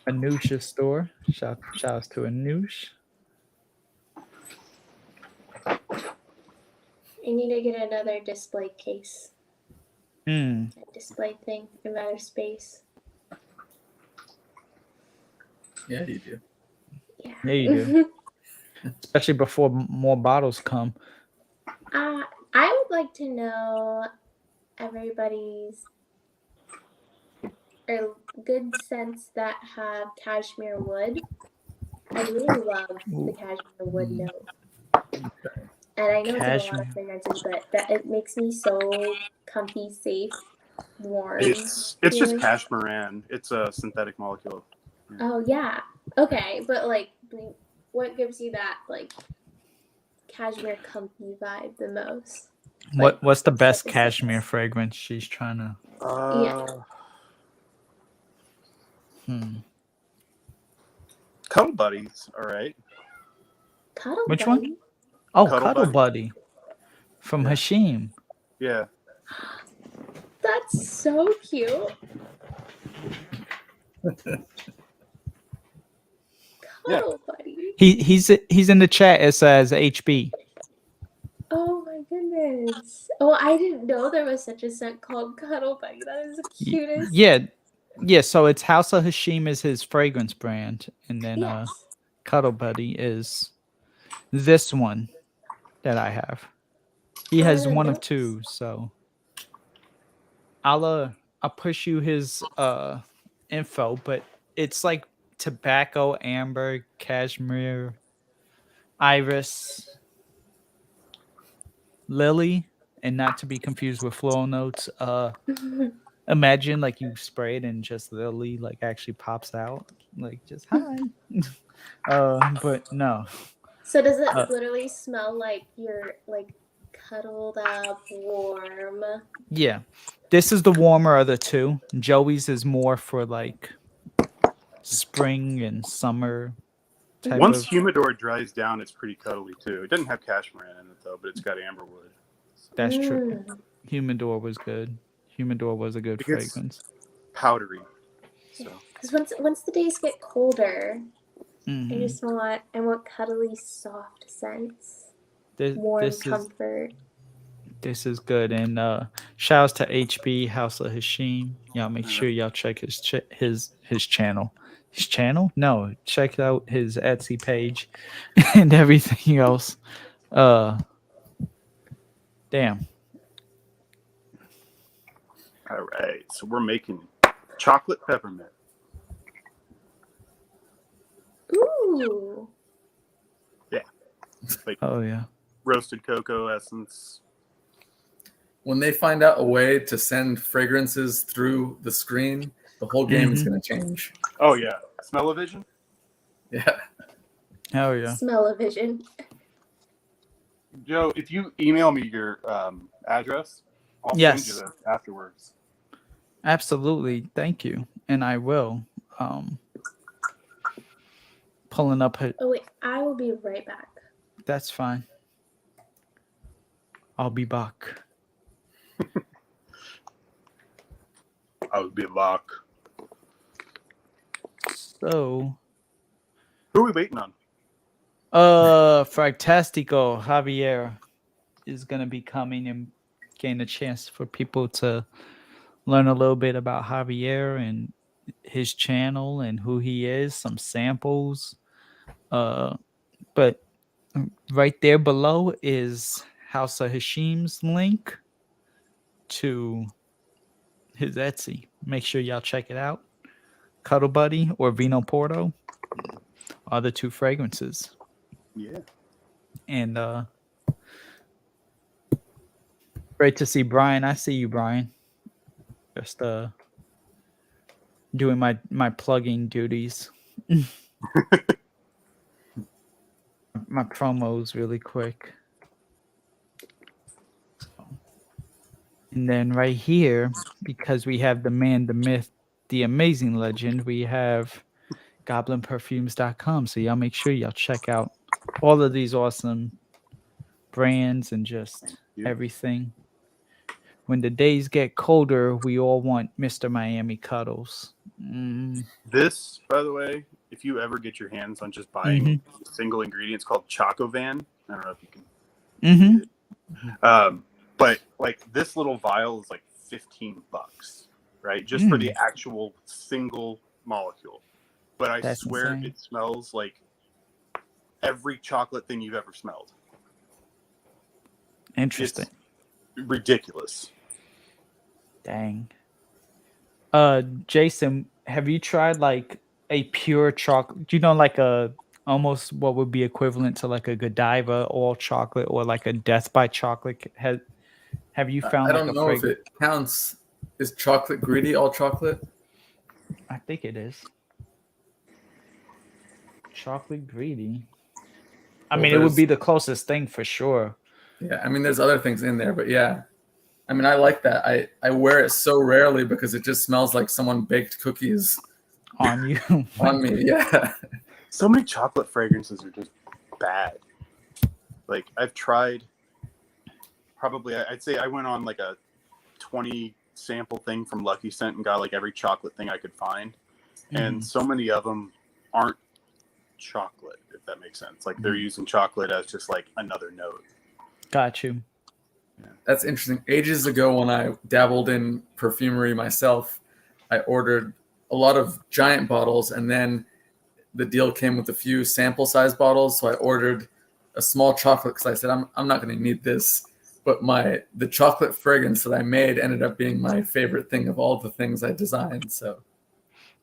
Anusha's store. Shout outs to Anush. I need to get another display case. A display thing in outer space. Yeah, you do. Yeah, you do. Especially before more bottles come. I would like to know everybody's good scents that have cashmere wood. I really love the cashmere wood note. And I know it's a lot of fragrances, but it makes me so comfy, safe, warm. It's just cashmeran. It's a synthetic molecule. Yeah. Oh yeah. Okay, but like, what gives you that like cashmere comfy vibe the most? What's the best cashmere fragrance she's trying to? Cuddle Buddies, all right. Cuddle Which Buddy? one? Oh, Cuddle Buddy from Hashim. Yeah. That's so cute. Cuddle Buddy. He's in the chat. It says HB. Oh my goodness. Oh, I didn't know there was such a scent called Cuddle Buddy. That is the cutest. Yeah. So it's House of Hashim is his fragrance brand, and then Cuddle Buddy is this one that I have. He has one of two, so I'll push you his info, but it's like tobacco, amber, cashmere, iris. lily, and not to be confused with floral notes. Imagine like you spray it and just lily like actually pops out, like just hi. But no. So does it literally smell like you're like cuddled up, warm? Yeah, this is the warmer of the two. Joey's is more for like spring and summer type Once of. humidor dries down, it's pretty cuddly too. It doesn't have cashmere in it though, but it's got amberwood. That's true. Humidor was good. Humidor was a good It gets fragrance. powdery. So Because once the days get colder, I Mhm. just want cuddly, soft scents, This, warm this is comfort. this is good. And shouts to HB House of Hashim. Y'all make sure y'all check his channel. His channel? No, check out his Etsy page and everything else. Damn. all right, so we're making chocolate peppermint. Ooh. Like Oh yeah. roasted cocoa essence. When they find out a way to send fragrances through the screen, the whole game is going to change. Oh yeah, smell-o-vision. Yeah. Oh yeah. Smell-o-vision. Joe, if you email me your address, I'll Yes. send you this afterwards. Absolutely. Thank you. And I will. Pulling up her. Oh wait, I will be right back. That's fine. I'll be back. I'll be back. So Who are we waiting on? FRAGTASTICO Javier is gonna be coming and gain a chance for people to learn a little bit about Javier and his channel and who he is, some samples. But right there below is House of Hashim's link to his Etsy. Make sure y'all check it out. Cuddle Buddy or Vino Porto are the two fragrances. Yeah. And great to see Brian. I see you, Brian. Just doing my plugging duties. My promos really quick. And then right here, because we have the man, the myth, the amazing legend, we have goblinperfumes.com. So y'all make sure y'all check out all of these awesome brands and just everything. When the days get colder, we all want Mr. Miami Cuddles. This, by the way, if you ever get your hands on just buying a single ingredient, it's called Chocovan. I don't know if you can. But like this little vial is like $15, right? Just for the actual single molecule. But I swear insane. it smells like every chocolate thing you've ever smelled. Interesting. It's ridiculous. Dang. Jason, have you tried like a pure chocolate? Do you know like a almost what would be equivalent to like a Godiva all chocolate or like a Death by Chocolate? Have you found? I don't know if it counts. Is chocolate greedy all chocolate? I think it is. Chocolate greedy. I mean, it would be the closest thing for sure. Yeah, I mean, there's other things in there, but yeah. I mean, I like that. I wear it so rarely because it just smells like someone baked cookies on you. On me, yeah. So many chocolate fragrances are just bad. Like I've tried probably, I'd say I went on like a 20 sample thing from Lucky Scent and got like every chocolate thing I could find. And so many of them aren't chocolate, if that makes sense. Like they're using chocolate as just like another note. Got you. Yeah, that's interesting. Ages ago when I dabbled in perfumery myself, I ordered a lot of giant bottles and then the deal came with a few sample size bottles. So I ordered a small chocolate because I said, I'm not going to need this. But the chocolate fragrance that I made ended up being my favorite thing of all the things I designed. So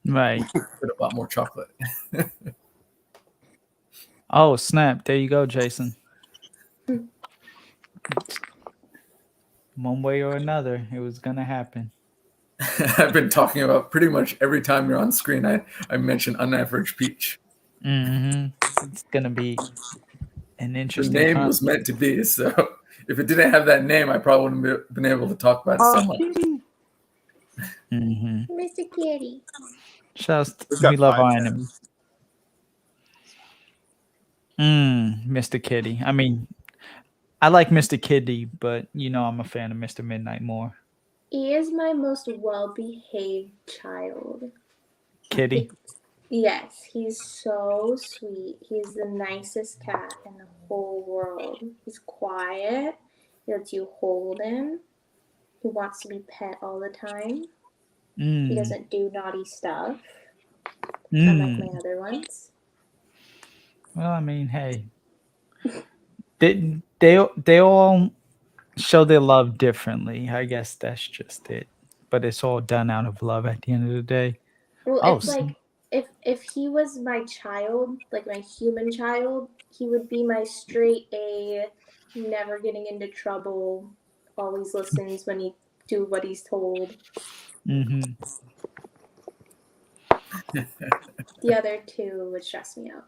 right. I could have bought more chocolate. Oh, snap. There you go, Jason. One way or another, it was gonna happen. I've been talking about pretty much every time you're on screen. I mention unaverage peach. It's gonna be an The interesting. name was meant to be. So if it didn't have that name, I probably wouldn't have been able to talk about it so much. Mr. Kitty. Just We've got we love 5 our cents. enemies. Mr. Kitty. I mean, I like Mr. Kitty, but you know I'm a fan of Mr. Midnight more. He is my most well-behaved child. Kitty. Yes, he's so sweet. He's the nicest cat in the whole world. He's quiet. He lets you hold him. He wants to be pet all the time. He doesn't do naughty stuff. Unlike my other ones. Well, I mean, hey, they all show their love differently. I guess that's just it. But it's all done out of love at the end of the day. Well, it's like if he was my child, like my human child, he would be my straight A, never getting into trouble, always listens when he do what he's told. The other two would stress me out.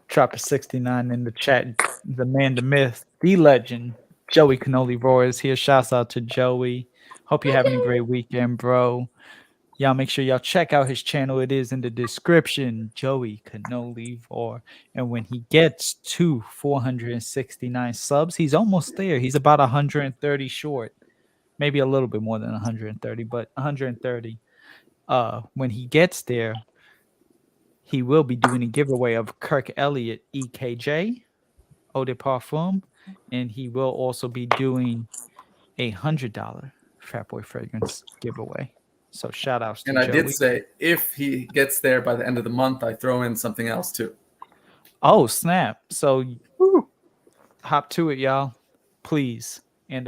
Drop a 69 in the chat. The man, the myth, the legend, Joey Cannoli Roar is here. Shouts out to Joey. Hope you're having a great weekend, bro. Y'all make sure y'all check out his channel. It is in the description. Joey Cannoli Roar. And when he gets to 469 subs, he's almost there. He's about 130 short. Maybe a little bit more than 130, but 130. When he gets there, he will be doing a giveaway of Kirk Elliott EKJ Eau de Parfum, and he will also be doing a $100 Fat Boy Fragrance giveaway. So shout outs to And I Joey. did say if he gets there by the end of the month, I throw in something else too. Oh snap! So hop to it, y'all, please. And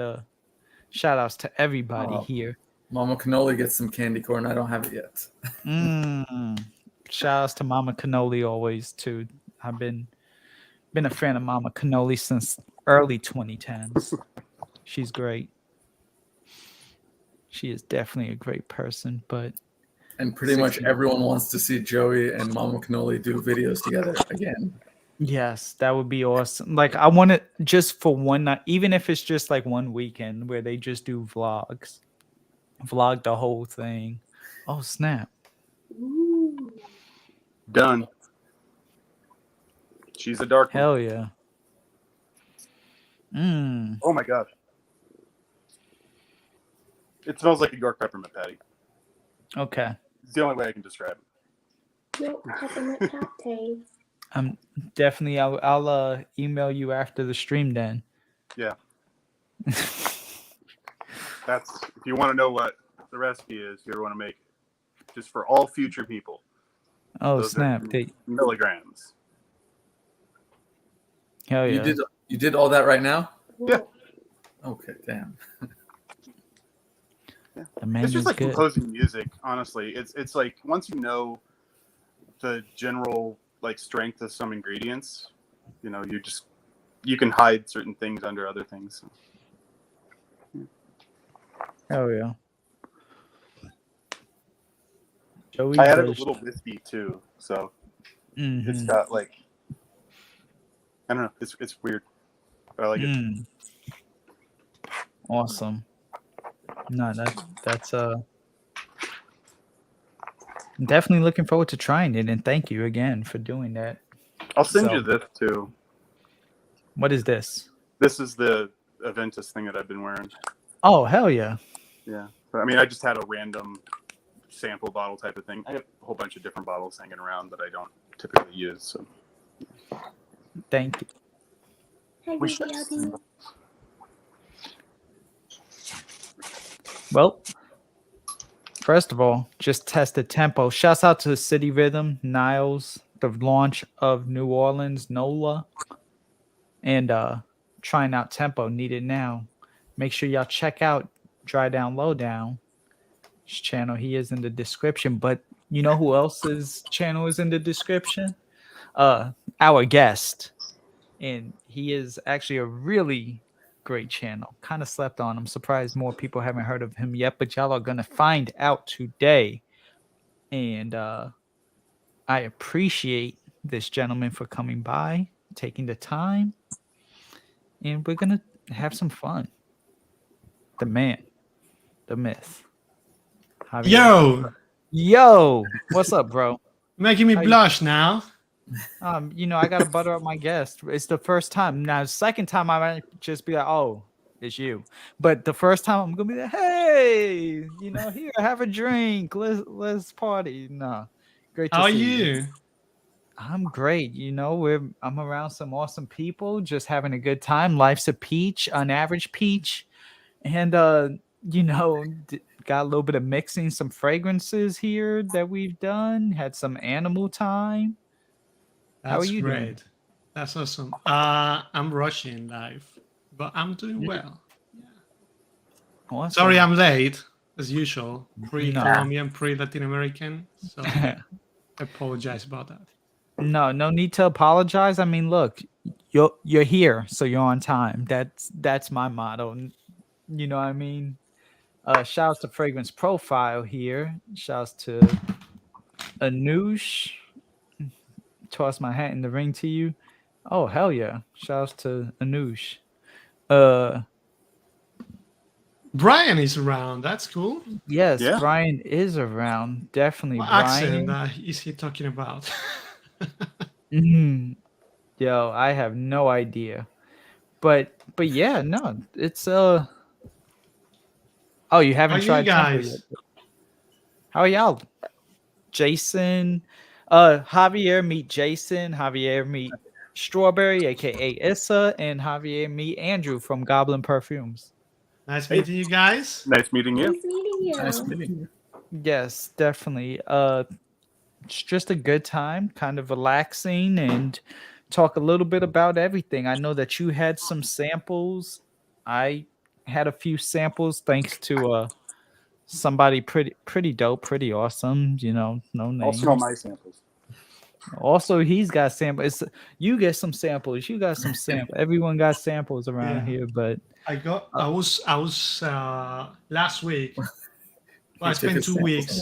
shout outs to everybody here. Mama Cannoli gets some candy corn. I don't have it yet. Shout outs to Mama Cannoli always too. I've been a fan of Mama Cannoli since early 2010s. She's great. She is definitely a great person, but and pretty much everyone wants to see Joey and Mama Cannoli do videos together again. Yes, that would be awesome. Like I want it just for one night, even if it's just like one weekend where they just do vlog the whole thing. Oh snap! Done. She's a dark one. Hell yeah! Oh my god! It smells like a York peppermint patty. Okay. It's the only way I can describe it. York peppermint patty. Definitely. I'll email you after the stream then. Yeah. That's if you want to know what the recipe is. You ever want to make it, just for all future people. Oh Those snap! Milligrams. Hell yeah! You did all that right now? Yeah. Okay, damn. Yeah. The It's just like good. composing music. Honestly, it's like once you know the general like strength of some ingredients, you know, you can hide certain things under other things. Hell yeah! Joey I added a little whiskey too, so Mm-hmm. it's got like I don't know. It's weird. But I like it. Awesome. No, that's definitely looking forward to trying it, and thank you again for doing that. I'll send you this too. What is this? This is the Aventus thing that I've been wearing. Oh, hell yeah. Yeah. But, I mean, I just had a random sample bottle type of thing. I have a whole bunch of different bottles hanging around that I don't typically use. So thank you. Hi, baby. Well, first of all, just tested tempo. Shouts out to City Rhythm, Niles, the launch of New Orleans, Nola, and trying out tempo needed now. Make sure y'all check out Dry Down Low Down. His channel, he is in the description. But you know who else's channel is in the description? Our guest, and he is actually a really Great channel. Kind of slept on. I'm surprised more people haven't heard of him yet, but y'all are gonna find out today. And I appreciate this gentleman for coming by, taking the time, and we're gonna have some fun. The man, the myth. Javier. Yo, what's up, bro? Making me blush now. You know, I gotta butter up my guest. It's the first time. Now, the second time I might just be like, "Oh, it's you," but the first time I'm gonna be like, "Hey, you know, here, have a drink. Let's party." No, great to How are see you? I'm great. You know, I'm around some awesome people, just having a good time. Life's a peach, an average peach, and you know, got a little bit of mixing some fragrances here that we've done. Had some animal time. How are you doing? That's awesome. I'm rushing life, but I'm doing well. Yeah. Awesome. Sorry, I'm late as usual. Pre-Colombian, pre-Latin American. So I apologize about that. No need to apologize. I mean, look, you're here, so you're on time. That's my motto. You know what I mean? Shouts to Fragrance Profile here. Shouts to Anoush. Toss my hat in the ring to you. Oh, hell yeah. Shouts to Anoush. Brian is around. That's cool. Yes, yeah. Brian is around. Definitely. What Brian. accent is he talking about? Yo, I have no idea. But yeah, no, it's Oh, you haven't tried guys yet. How are y'all? Jason, Javier meet Jason, Javier meet Strawberry, aka Issa, and Javier meet Andrew from Goblin Perfumes. Nice meeting you guys. Nice meeting you. Nice meeting you. Nice meeting you. Yes, definitely. It's just a good time, kind of relaxing, and talk a little bit about everything. I know that you had some samples. I had a few samples thanks to somebody pretty dope, pretty awesome, you know, no names. Also my samples. Also, he's got samples. You get some samples. You got some samples. Everyone got samples around here, but I was last week. Well, I spent 2 weeks.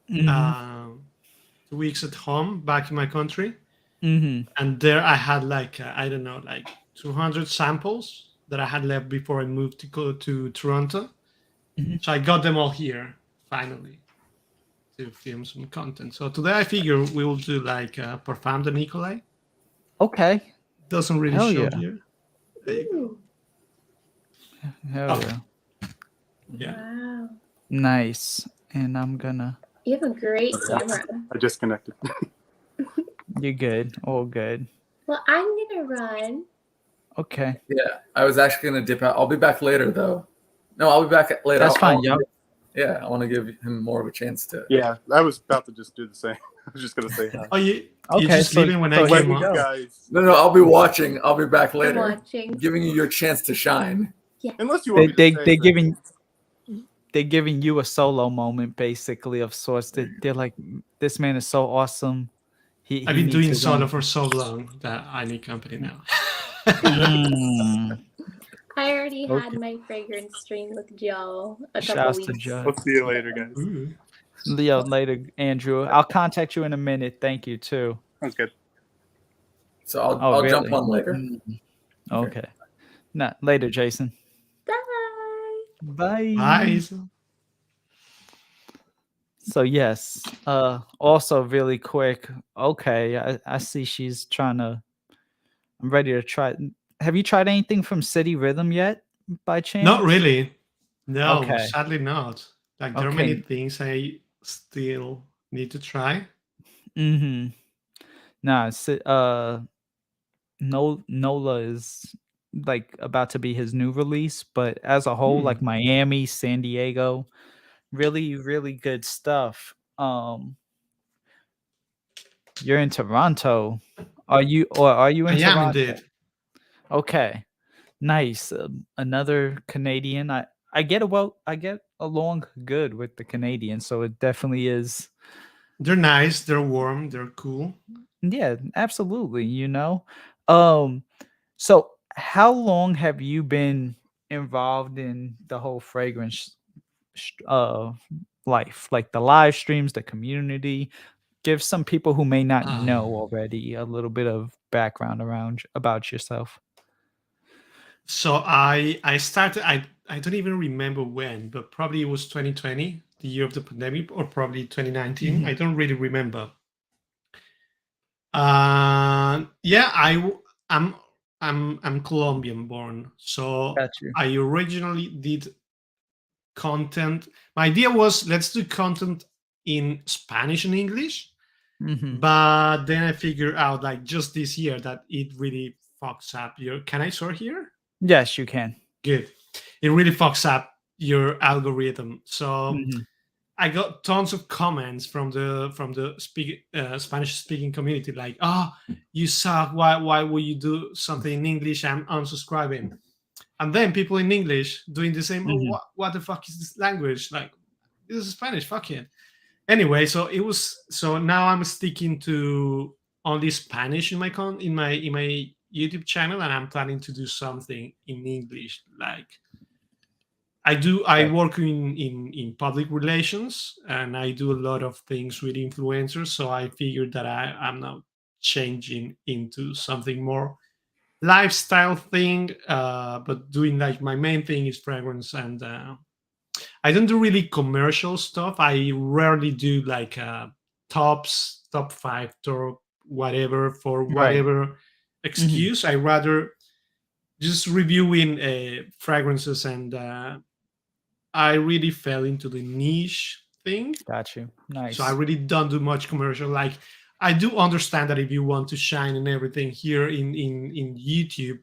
2 weeks at home back in my country, and there I had like I don't know, like 200 samples that I had left before I moved to go to Toronto. So I got them all here finally to film some content. So today I figure we will do like Parfum de Nicolai. Okay. Doesn't really show here. There you go. Hell yeah. Yeah. Wow. Nice. And I'm gonna. You have a great camera. I just connected. You're good. All good. Well, I'm gonna run. Okay. Yeah, I was actually gonna dip out. I'll be back later though. No, I'll be back later. That's fine, yo. Yeah, I want to give him more of a chance to. Yeah, I was about to just do the same. I was just gonna say hi. Oh, you're just leaving when I came on. Guys. No, I'll be watching. I'll be back later. Watching. Giving you your chance to shine. Yeah. Unless you want they're giving you a solo moment, basically, of sorts. They're like, this man is so awesome. I've been doing solo for so long that I need company now. I already had my fragrance stream with Joe a couple Shouts weeks. to Joe. We'll see you later, guys. Leo, later, Andrew. I'll contact you in a minute. Thank you, too. Sounds good. So I'll really? jump on later. Okay. Nah, later, Jason. Bye. Bye. So yes, also really quick. Okay, I see she's trying to. I'm ready to try. Have you tried anything from City Rhythm yet, by chance? Not really. No, Okay. sadly not. Like there are many things I still need to try. Nah, Nola is like about to be his new release, but as a whole, like Miami, San Diego, really, really good stuff. You're in Toronto. Are you in Toronto? I am indeed. Okay. Nice. Another Canadian. I get along good with the Canadians, so it definitely is. They're nice, they're warm, they're cool. Yeah, absolutely, you know. So how long have you been involved in the whole fragrance life, like the live streams, the community? Give some people who may not know already a little bit of background around about yourself. So I started. I don't even remember when, but probably it was 2020, the year of the pandemic, or probably 2019. I don't really remember. Yeah, I'm Colombian born, so I originally did content. My idea was, let's do content in Spanish and English, but then I figured out, like, just this year, that it really fucks up your. Can I swear here? Yes, you can. Good. It really fucks up your algorithm. So I got tons of comments from the Spanish speaking community, like, "Oh, you suck. Why would you do something in English? I'm unsubscribing." And then people in English doing the same. Oh, what the fuck is this language? Like, this is Spanish. Fuck it. Anyway, so now I'm sticking to only Spanish in my YouTube channel, and I'm planning to do something in English. Like, I work in public relations, and I do a lot of things with influencers. So I figured that I'm now changing into something more lifestyle thing, but doing, like, my main thing is fragrance, and I don't do really commercial stuff. I rarely do, like, top 5 or whatever for whatever excuse. I rather just reviewing fragrances, and I really fell into the niche thing. Got you. Nice. So I really don't do much commercial. Like, I do understand that if you want to shine and everything here in YouTube,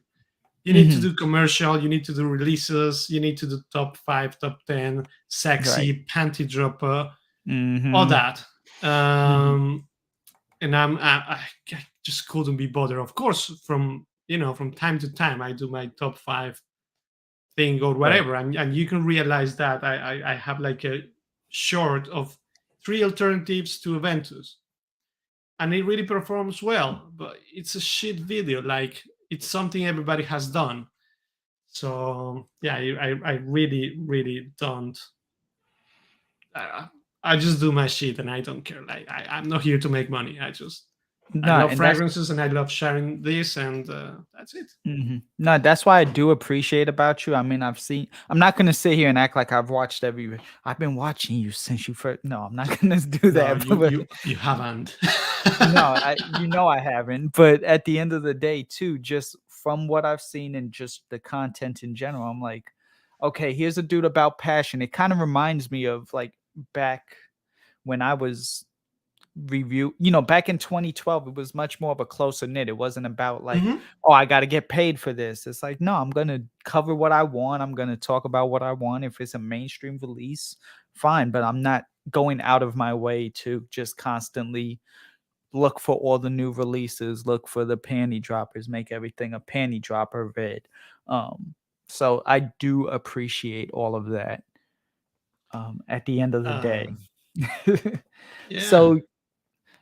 you need to do commercial, you need to do releases, you need to do top 5, top 10, sexy, panty dropper, all that. And I just couldn't be bothered. Of course, from time to time, I do my top 5 thing or whatever, and you can realize that I have, like, a short of 3 alternatives to Aventus, and it really performs well, but it's a shit video. Like, it's something everybody has done. So yeah, I really, really don't. I just do my shit, and I don't care. Like, I'm not here to make money. I love fragrances, and I love sharing this, and that's it. No, that's why I do appreciate about you. I mean, I'm not gonna sit here and act like I've watched I've been watching you since you first. No, I'm not gonna do that. No, you haven't. No, I haven't. But at the end of the day, too, just from what I've seen and just the content in general, I'm like, okay, here's a dude about passion. It kind of reminds me of, like, back when I was back in 2012, it was much more of a closer knit. It wasn't about, like, oh, I got to get paid for this. It's like, no, I'm going to cover what I want. I'm going to talk about what I want. If it's a mainstream release, fine. But I'm not going out of my way to just constantly look for all the new releases, look for the panty droppers, make everything a panty dropper vid. So I do appreciate all of that at the end of the day. Yeah.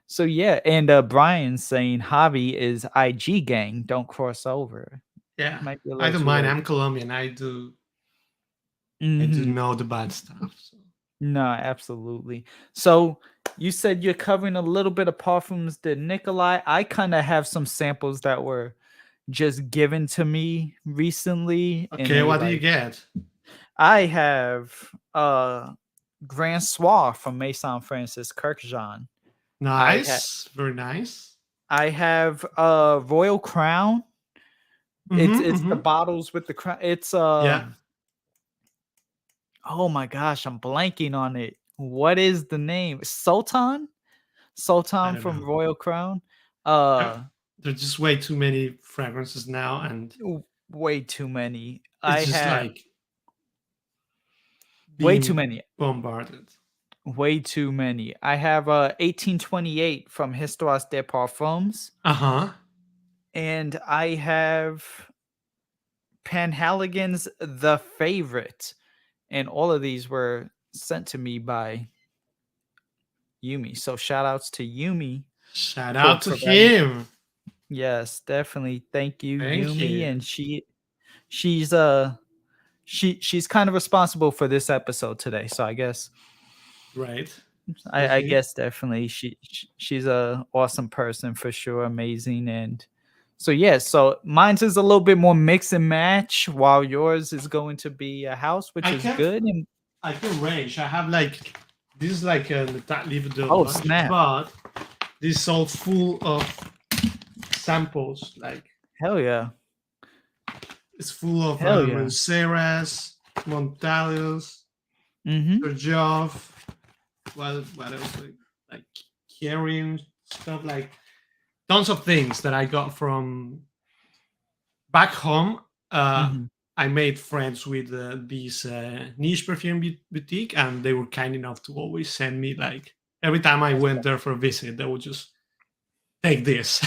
So yeah, and Brian's saying Javi is IG gang, don't cross over. Yeah, I don't mind. I'm Colombian. I do know the bad stuff. So. No, absolutely. So you said you're covering a little bit of Parfums de Nicolai. I kind of have some samples that were just given to me recently. Okay, what do you get? I have Grand Soir from MaisonFrancisKurkdjian. Nice, very nice. I have Royal Crown. It's the bottles with the crown. It's yeah. Oh my gosh, I'm blanking on it. What is the name? Sultan from know. Royal Crown. There's just way too many fragrances now, and way too many. It's just like way too many. Bombarded. Way too many. I have 1828 from Histoires De Parfums. And I have Panhaligon's The Favorite. And all of these were sent to me by Yumi. So shout outs to Yumi. Shout out to him. Yes, definitely. Thank you, Thank Yumi. you. And she's she's kind of responsible for this episode today. So I guess Right. I guess definitely she's a awesome person for sure, amazing. And so yeah, so mine's is a little bit more mix and match, while yours is going to be a house, which is good. And I can range. I have like this is like a leave the oh lunch, snap, but this is all full of samples. Like hell yeah, it's full of hell yeah, Monceras, Montalos, Joff. What else? Like carrying stuff, like tons of things that I got from back home. I made friends with this niche perfume boutique, and they were kind enough to always send me, like, every time I went there for a visit, they would just take this.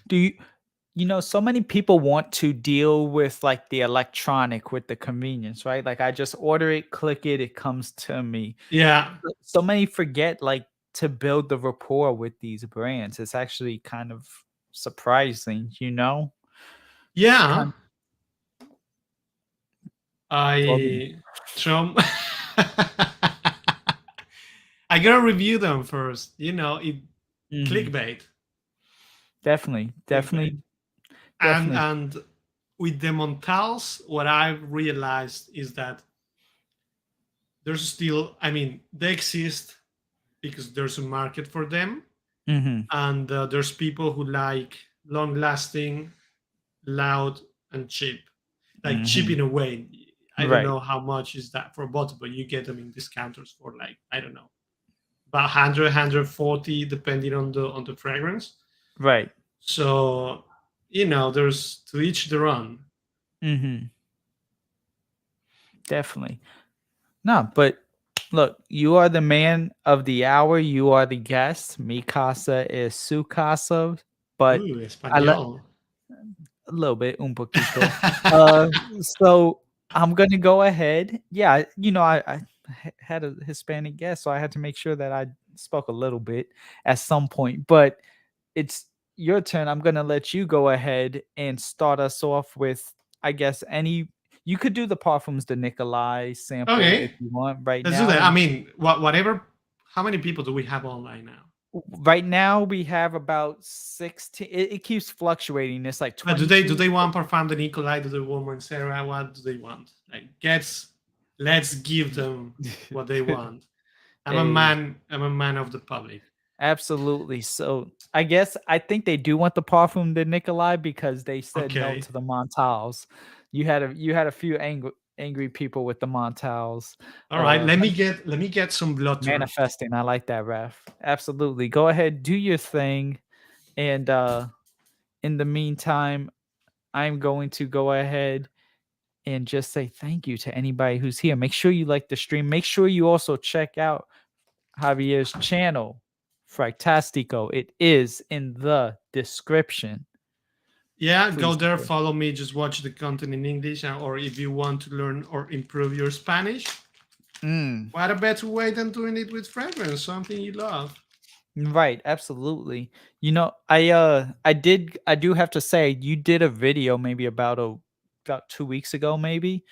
Do you know, so many people want to deal with like the electronic with the convenience, right? Like I just order it, click it, it comes to me. Yeah. So many forget like to build the rapport with these brands. It's actually kind of surprising, you know? Yeah. I gotta review them first. You know, clickbait. Definitely. And with the Montals, what I've realized is that there's still, I mean, they exist because there's a market for them. And there's people who like long-lasting, loud, and cheap. Like cheap in a way. I don't know how much is that for a bottle, but you get them in discounters for like, I don't know, about 100, 140, depending on the fragrance. Right. So, you know, there's to each their own. Definitely. No, but look, you are the man of the hour. You are the guest. Mi casa es su casa. But Español. A little bit, un poquito. So I'm gonna go ahead. Yeah, you know, I had a Hispanic guest, so I had to make sure that I spoke a little bit at some point. But it's your turn. I'm gonna let you go ahead and start us off with, I guess, you could do the Parfums de Nicolai sample if you want right now. Let's do that. I mean, whatever. How many people do we have online now? Right now we have about 16. It keeps fluctuating. It's like 20. Do they want Parfum de Nicolai? Do they want Montserrat? What do they want? Like, let's give them what they want. I'm a man of the public. Absolutely. So I think they do want the Parfum de Nicolai because they said no to the Montals. You had a few angry people with the Montals. All right, let me get some blood. Manifesting. I like that, Ref. Absolutely. Go ahead, do your thing. And in the meantime, I'm going to go ahead and just say thank you to anybody who's here. Make sure you like the stream. Make sure you also check out Javier's channel, FRAGTASTICO. It is in the description. Yeah, go there, follow me, just watch the content in English, or if you want to learn or improve your Spanish, what a better way than doing it with fragrance, something you love. Right, absolutely. You know, I do have to say, you did a video maybe about 2 weeks ago, maybe,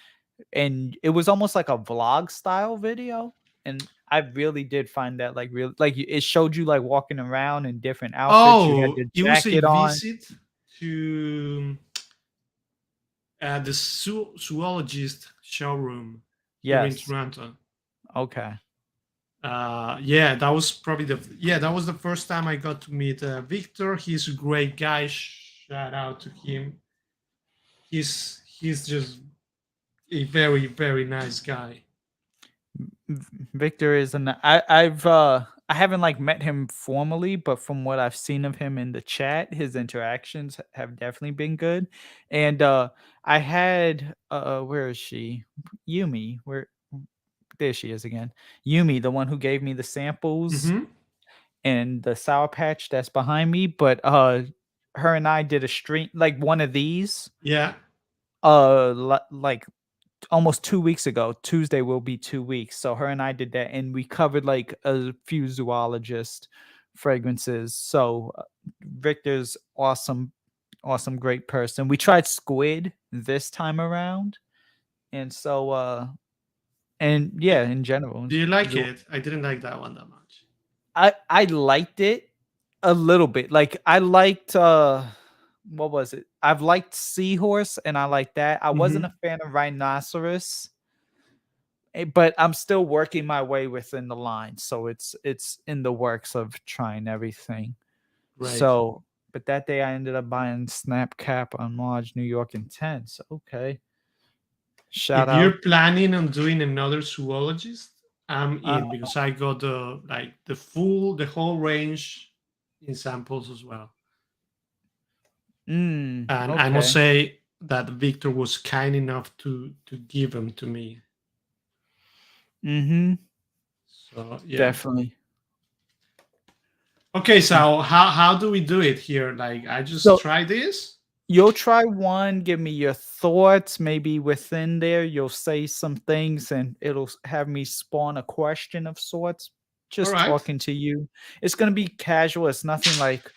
and it was almost like a vlog style video, and I really did find that like it showed you like walking around in different outfits. You had your jacket on. Visit to the zoologist showroom here in Toronto. Okay. That was probably that was the first time I got to meet Victor. He's a great guy. Shout out to him. He's just a very, very nice guy. Victor is I haven't like met him formally, but from what I've seen of him in the chat, his interactions have definitely been good. And I had where is she? Yumi. There she is again. Yumi, the one who gave me the samples and the Sour Patch that's behind me. But her and I did a stream, like one of these. Yeah. Like almost 2 weeks ago. Tuesday will be 2 weeks. So her and I did that, and we covered like a few zoologists fragrances. So Victor's awesome, great person. We tried squid this time around, and so and yeah, in general. Do you like it? I didn't like that one that much. I liked it a little bit. Like I liked what was it? I've liked seahorse and I like that. I wasn't a fan of rhinoceros, but I'm still working my way within the line. So it's in the works of trying everything. Right. So, but that day I ended up buying Snap Cap on Marge, New York Intense. Okay. Shout out. If you're planning on doing another zoologist, I'm in because I got the whole range in samples as well. And I must say that Victor was kind enough to give them to me. So yeah, definitely. Okay, so how do we do it here? Like I just try this. You'll try one, give me your thoughts. Maybe within there, you'll say some things and it'll have me spawn a question of sorts. Just talking to you. It's going to be casual. It's nothing like,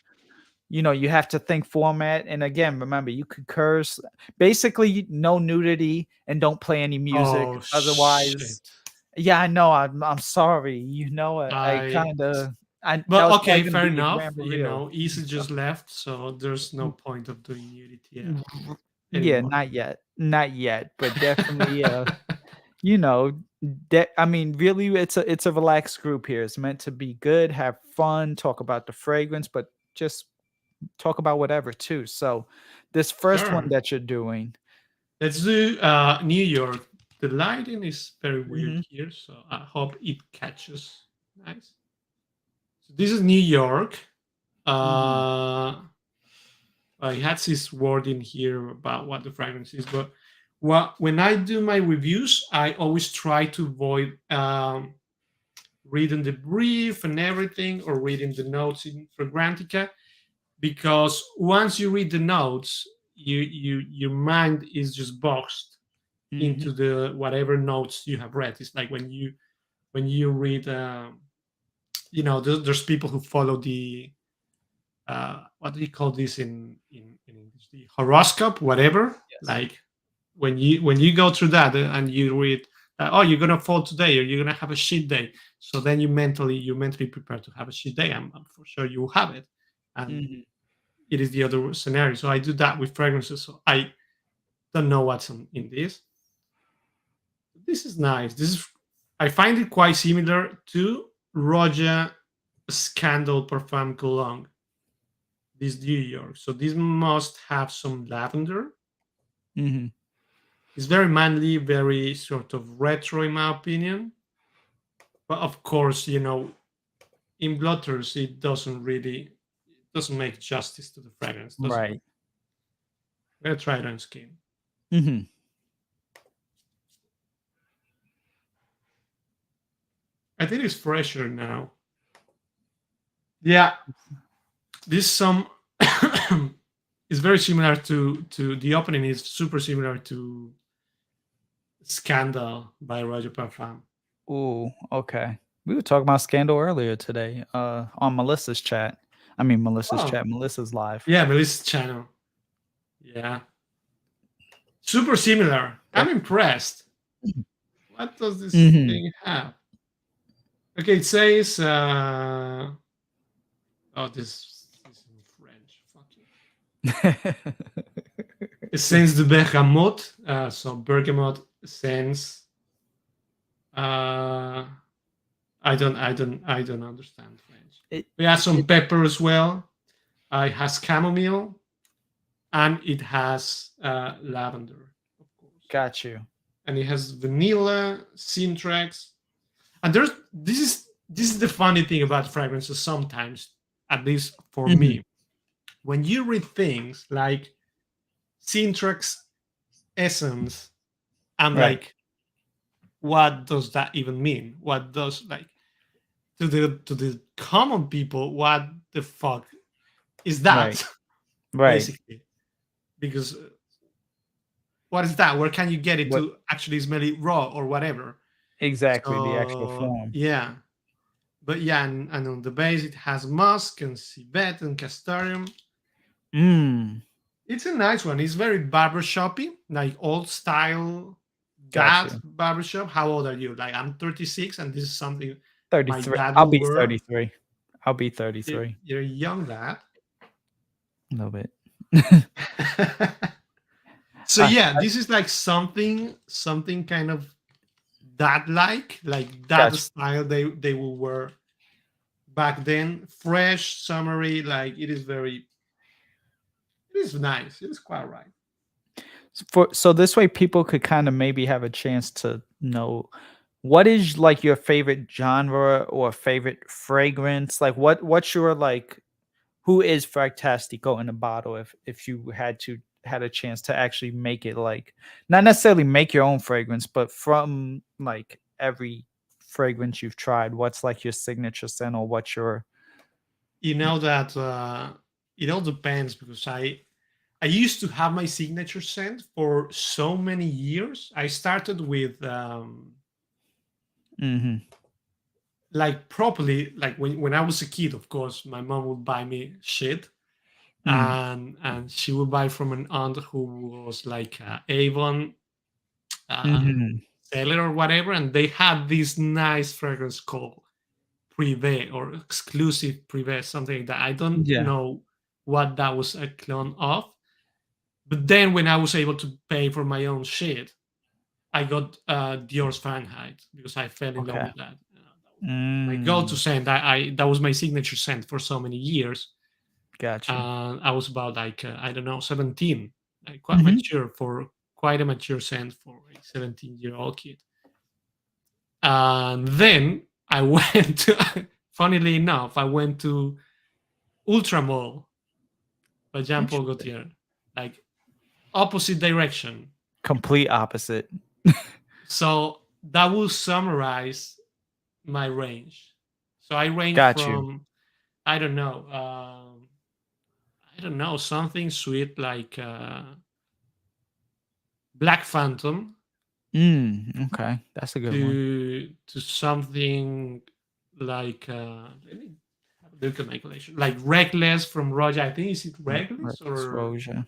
you have to think format. And again, remember, you could curse. Basically, no nudity and don't play any music. Oh, otherwise, shit. Yeah, I know. I'm sorry. I kind of. But okay, fair enough. Easy just left, so there's no point of doing nudity. Yeah, not yet, but definitely. I mean, really, it's a relaxed group here. It's meant to be good, have fun, talk about the fragrance, but just talk about whatever too. So, this first one that you're doing, let's do New York. The lighting is very weird here, so I hope it catches. Nice. This is New York. I had this word in here about what the fragrance is, but when I do my reviews, I always try to avoid reading the brief and everything or reading the notes in Fragrantica, because once you read the notes, your mind is just boxed into the whatever notes you have read. It's like when you read. There's people who follow the what do you call this in English? The horoscope, whatever. Yes. Like when you go through that and you read, you're gonna fall today, or you're gonna have a shit day. So then you're mentally prepared to have a shit day. I'm for sure you will have it, and it is the other scenario. So I do that with fragrances. So I don't know what's in this. This is nice. I find it quite similar to Roja Scandal Parfum Cologne. This New York. So this must have some lavender. It's very manly, very sort of retro in my opinion. But of course, in blotters, it doesn't make justice to the fragrance. Right. I'm gonna try it on skin. I think it's fresher now. Yeah, this is very similar to the opening. Is super similar to Scandal by Roger Parfum. Ooh, okay. We were talking about Scandal earlier today on Melissa's chat. I mean, Melissa's live. Yeah, Melissa's channel. Yeah, super similar. I'm impressed. What does this thing have? Okay, it says, this is in French. Fuck you. Essence de Bergamote. So Bergamot essence. I don't understand French. We have some pepper as well. It has chamomile, and it has lavender, of course. Got you. And it has vanilla, Syntrax. And this is the funny thing about fragrances sometimes, at least for me. When you read things like Syntrax essence, I'm like, what does that even mean? What does to the common people, what the fuck is that? Right. Basically. Because what is that? Where can you get it to actually smell it raw or whatever? Exactly, the actual form. Yeah. But yeah, and on the base it has musk and civet and castoreum. It's a nice one. It's very barbershoppy, like old style barbershop. How old are you? Like, I'm 36, and this is something 33. my dad I'll will be wear. 33. I'll be 33. You're a young lad. A little bit. So yeah, this is like something kind of that that style they will wear back then. Fresh, summery, like it is nice. It is quite right. So this way people could kind of maybe have a chance to know what is like your favorite genre or favorite fragrance. Like what's your like, who is Fragtastico in a bottle if you had a chance to actually make it, like not necessarily make your own fragrance, but from like every fragrance you've tried, what's like your signature scent, or what's your that it all depends, because I used to have my signature scent for so many years. I started with like properly, like when I was a kid, of course, my mom would buy me shit. And she would buy from an aunt who was like Avon seller or whatever, and they had this nice fragrance called Privé or Exclusive Privé, something like that. I don't know what that was a clone of. But then when I was able to pay for my own shit, I got Dior's Fahrenheit, because I fell in love with that. My go-to scent. That was my signature scent for so many years. Gotcha. I was about like I don't know, 17, like quite mature, for quite a mature scent for a 17-year-old kid. And then I went to, funnily enough, I went to Ultra Mall by Jean Paul Gaultier, like opposite direction, complete opposite. So that will summarize my range. So I range from I don't know, something sweet like Black Phantom. Okay, that's a good one. To something like let me have a look at my collection, like Reckless from Roja. I think, is it Reckless or Roja?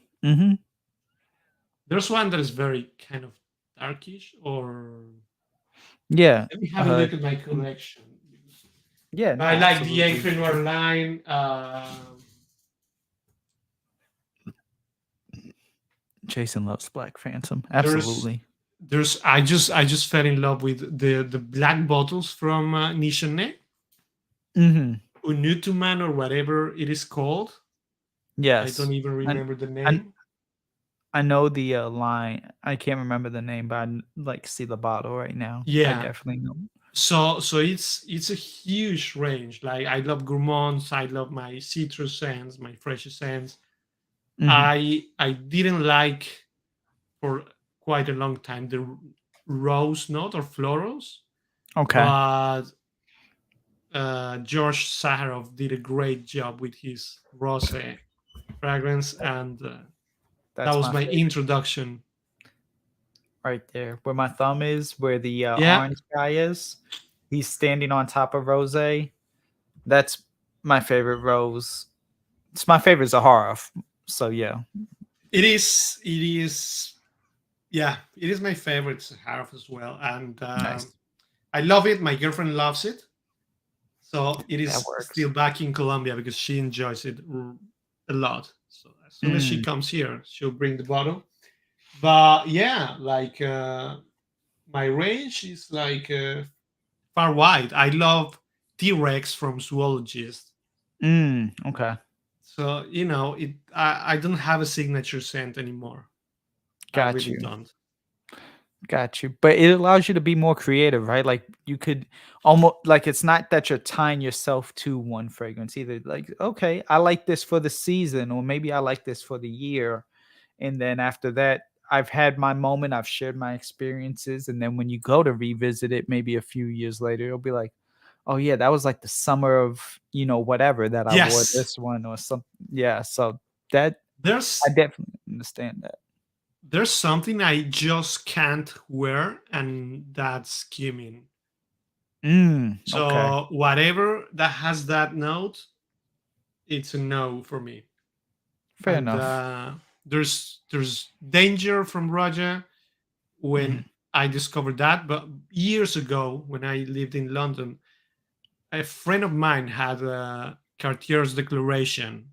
There's one that is very kind of darkish, or let me have a look at my collection. No, I like the Encre Noir line. Jason loves Black Phantom. Absolutely. I just fell in love with the black bottles from Nichonnet. Unutuman or whatever it is called. Yes. I don't even remember the name. I know the line. I can't remember the name, but I like see the bottle right now. Yeah, I definitely know. So it's a huge range. Like, I love gourmands. I love my citrus scents, my fresh scents. I didn't like for quite a long time the rose note or florals. Okay. But George ZAHAROFF did a great job with his rose fragrance, and that was my introduction. Right there, where my thumb is, where the orange guy is. He's standing on top of rose. That's my favorite rose. It's my favorite ZAHAROFF. So yeah, it is. Yeah, it is my favorite ZAHAROFF as well, and nice. I love it. My girlfriend loves it, so it is still back in Colombia because she enjoys it a lot. So as soon as she comes here, she'll bring the bottle. But yeah, like my range is like far wide. I love T-Rex from Zoologist. Okay. So I don't have a signature scent anymore. Got you. Got you. But it allows you to be more creative, right? Like, you could almost, like, it's not that you're tying yourself to one fragrance either. Like, okay, I like this for the season, or maybe I like this for the year. And then after that, I've had my moment, I've shared my experiences. And then when you go to revisit it, maybe a few years later, it'll be like, oh yeah, that was like the summer of, whatever that I wore this one or something. Yeah. So I definitely understand that. There's something I just can't wear, and that's cumin. Okay. So whatever that has that note, it's a no for me. Fair enough. There's danger from Raja when I discovered that, but years ago when I lived in London, a friend of mine had a Cartier's Declaration,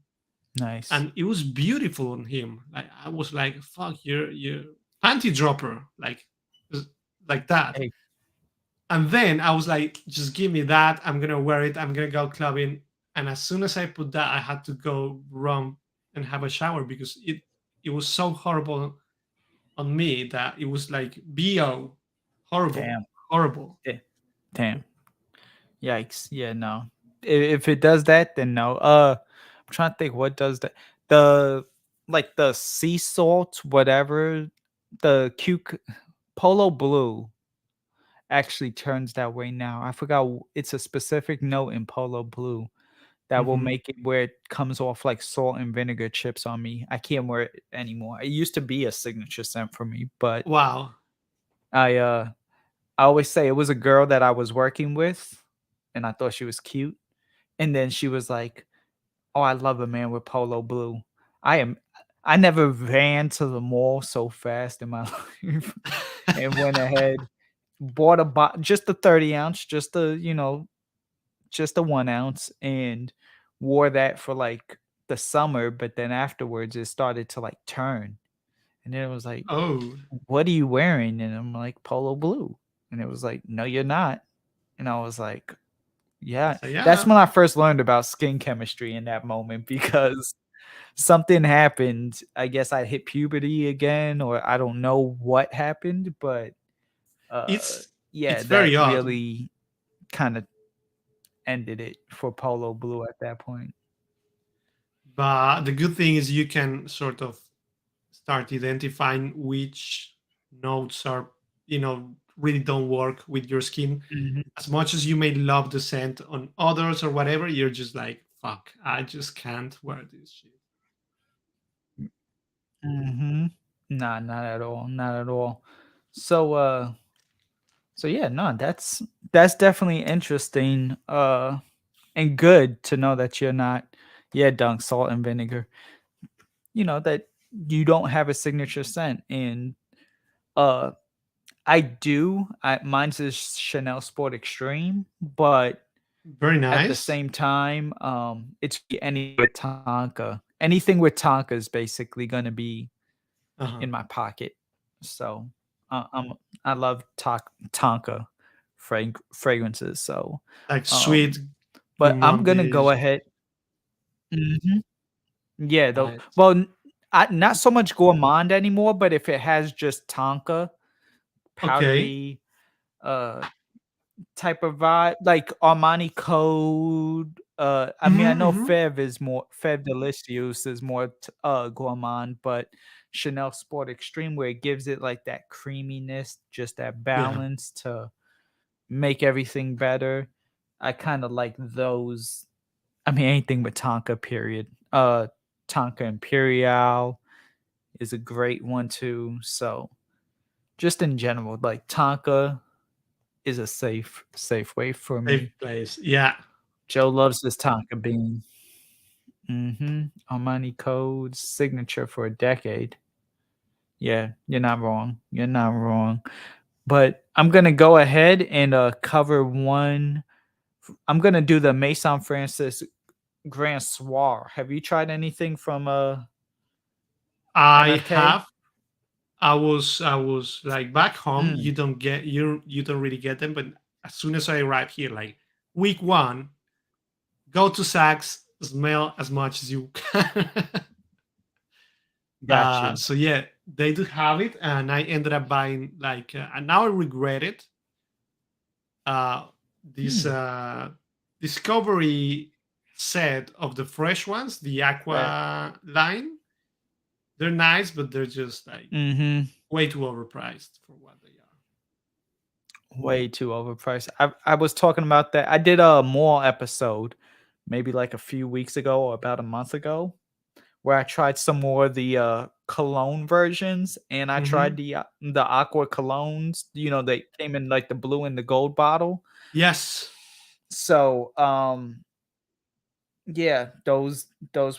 Nice. and it was beautiful on him. I was like, "Fuck, you're panty dropper," like that. Hey. And then I was like, "Just give me that. I'm gonna wear it. I'm gonna go clubbing." And as soon as I put that, I had to go run and have a shower because it was so horrible on me that it was like bo horrible. Damn. Horrible. Damn. Yikes. Yeah, no. If it does that, then no. I'm trying to think what does that. The sea salt, whatever, the polo blue actually turns that way now. I forgot it's a specific note in polo blue that will make it where it comes off like salt and vinegar chips on me. I can't wear it anymore. It used to be a signature scent for me, but wow. I always say it was a girl that I was working with and I thought she was cute. And then she was like, "Oh, I love a man with polo blue." I never ran to the mall so fast in my life and went ahead, bought just a 30 ounce, just a 1 ounce, and wore that for like the summer. But then afterwards, it started to like turn. And then it was like, Oh, "What are you wearing?" And I'm like, "Polo blue." And it was like, "No, you're not." And I was like, yeah, so yeah. that's when I first learned about skin chemistry in that moment because something happened. I guess I hit puberty again, or I don't know what happened, but It's yeah, very that odd. really kind of ended it for polo blue at that point. But the good thing is you can sort of start identifying which notes are, really don't work with your skin. As much as you may love the scent on others or whatever, you're just like, fuck, I just can't wear this shit. Nah, not at all. Not at all. So yeah, no, that's definitely interesting. And good to know that you're not, dunk salt and vinegar. That you don't have a signature scent. And I do. Mine's is Chanel Sport Extreme, but Very nice. at the same time, it's anything with Tonka. Anything with Tonka is basically gonna be in my pocket. So I love Tonka fragrances. So like sweet, but I'm gonna go gourmandish. ahead. Yeah, though. Right. Well, not so much gourmand anymore, but if it has just Tonka, powdery, type of vibe, like Armani Code. I mean, I know Fève Delicious is more gourmand, but Chanel Sport Extreme, where it gives it like that creaminess, just that balance to make everything better. I kind of like those. I mean, anything with Tonka, period. Tonka Imperial is a great one too. So just in general, like Tonka is a safe way for me. Safe place. Yeah. Joe loves this Tonka bean. Armani Code's signature for a decade. Yeah, you're not wrong. You're not wrong. But I'm gonna go ahead and cover one. I'm gonna do the Maison Francis Grand Soir. Have you tried anything from I MFK? have. I was like back home. You don't really get them, but as soon as I arrive here, like week 1, go to Saks, smell as much as you can. Gotcha. So yeah, they do have it, and I ended up buying like, and now I regret it. This Discovery set of the fresh ones, the Aqua line. They're nice, but they're just like way too overpriced for what they are. Way too overpriced. I was talking about that. I did a mall episode maybe like a few weeks ago or about a month ago where I tried some more of the cologne versions, and I tried the aqua colognes. You know, they came in like the blue and the gold bottle. Yes. So yeah, those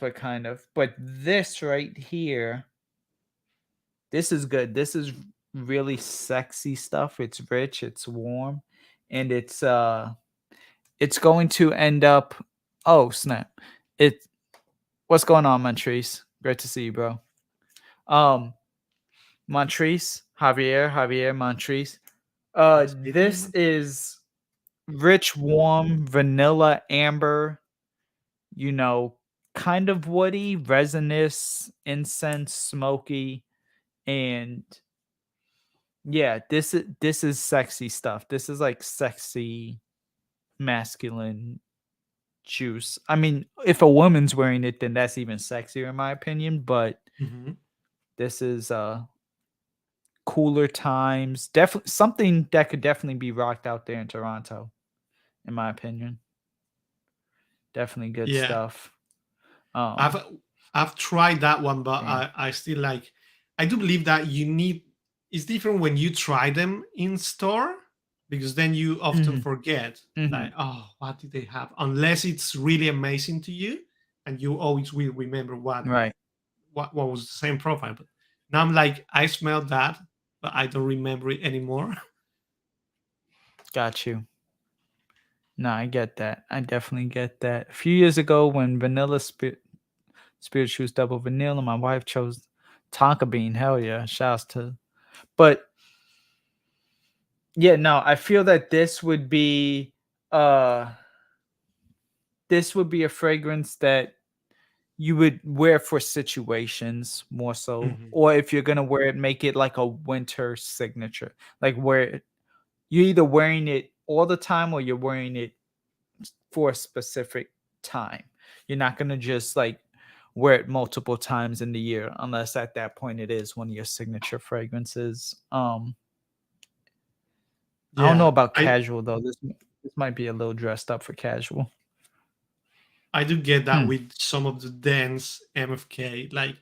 were kind of, but this right here, this is good. This is really sexy stuff. It's rich, it's warm, and it's going to end up, oh snap. What's going on, Montrese? Great to see you, bro. Montrese, Javier Montrese. This is rich, warm, vanilla, amber, you know, kind of woody, resinous, incense, smoky, and yeah, this is sexy stuff. This is like sexy masculine juice. I mean, if a woman's wearing it, then that's even sexier in my opinion, but this is cooler times. Definitely something that could definitely be rocked out there in Toronto, in my opinion. Definitely good stuff. I've tried that one, but I still like. I do believe that it's different when you try them in store, because then you often forget like, oh, what did they have? Unless it's really amazing to you, and you always will remember what was the same profile. But now I'm like, I smelled that, but I don't remember it anymore. Got you. No, I get that. I definitely get that. A few years ago, when Vanilla Spirit chose Double Vanilla, my wife chose Tonka Bean. Hell yeah. Shouts to. But yeah, no, I feel that this would be a fragrance that you would wear for situations more so. Or if you're gonna wear it, make it like a winter signature. Like where you're either wearing it all the time or you're wearing it for a specific time. You're not gonna just like wear it multiple times in the year, unless at that point it is one of your signature fragrances. I don't know about casual though. This might be a little dressed up for casual. I do get that with some of the dense MFK. Like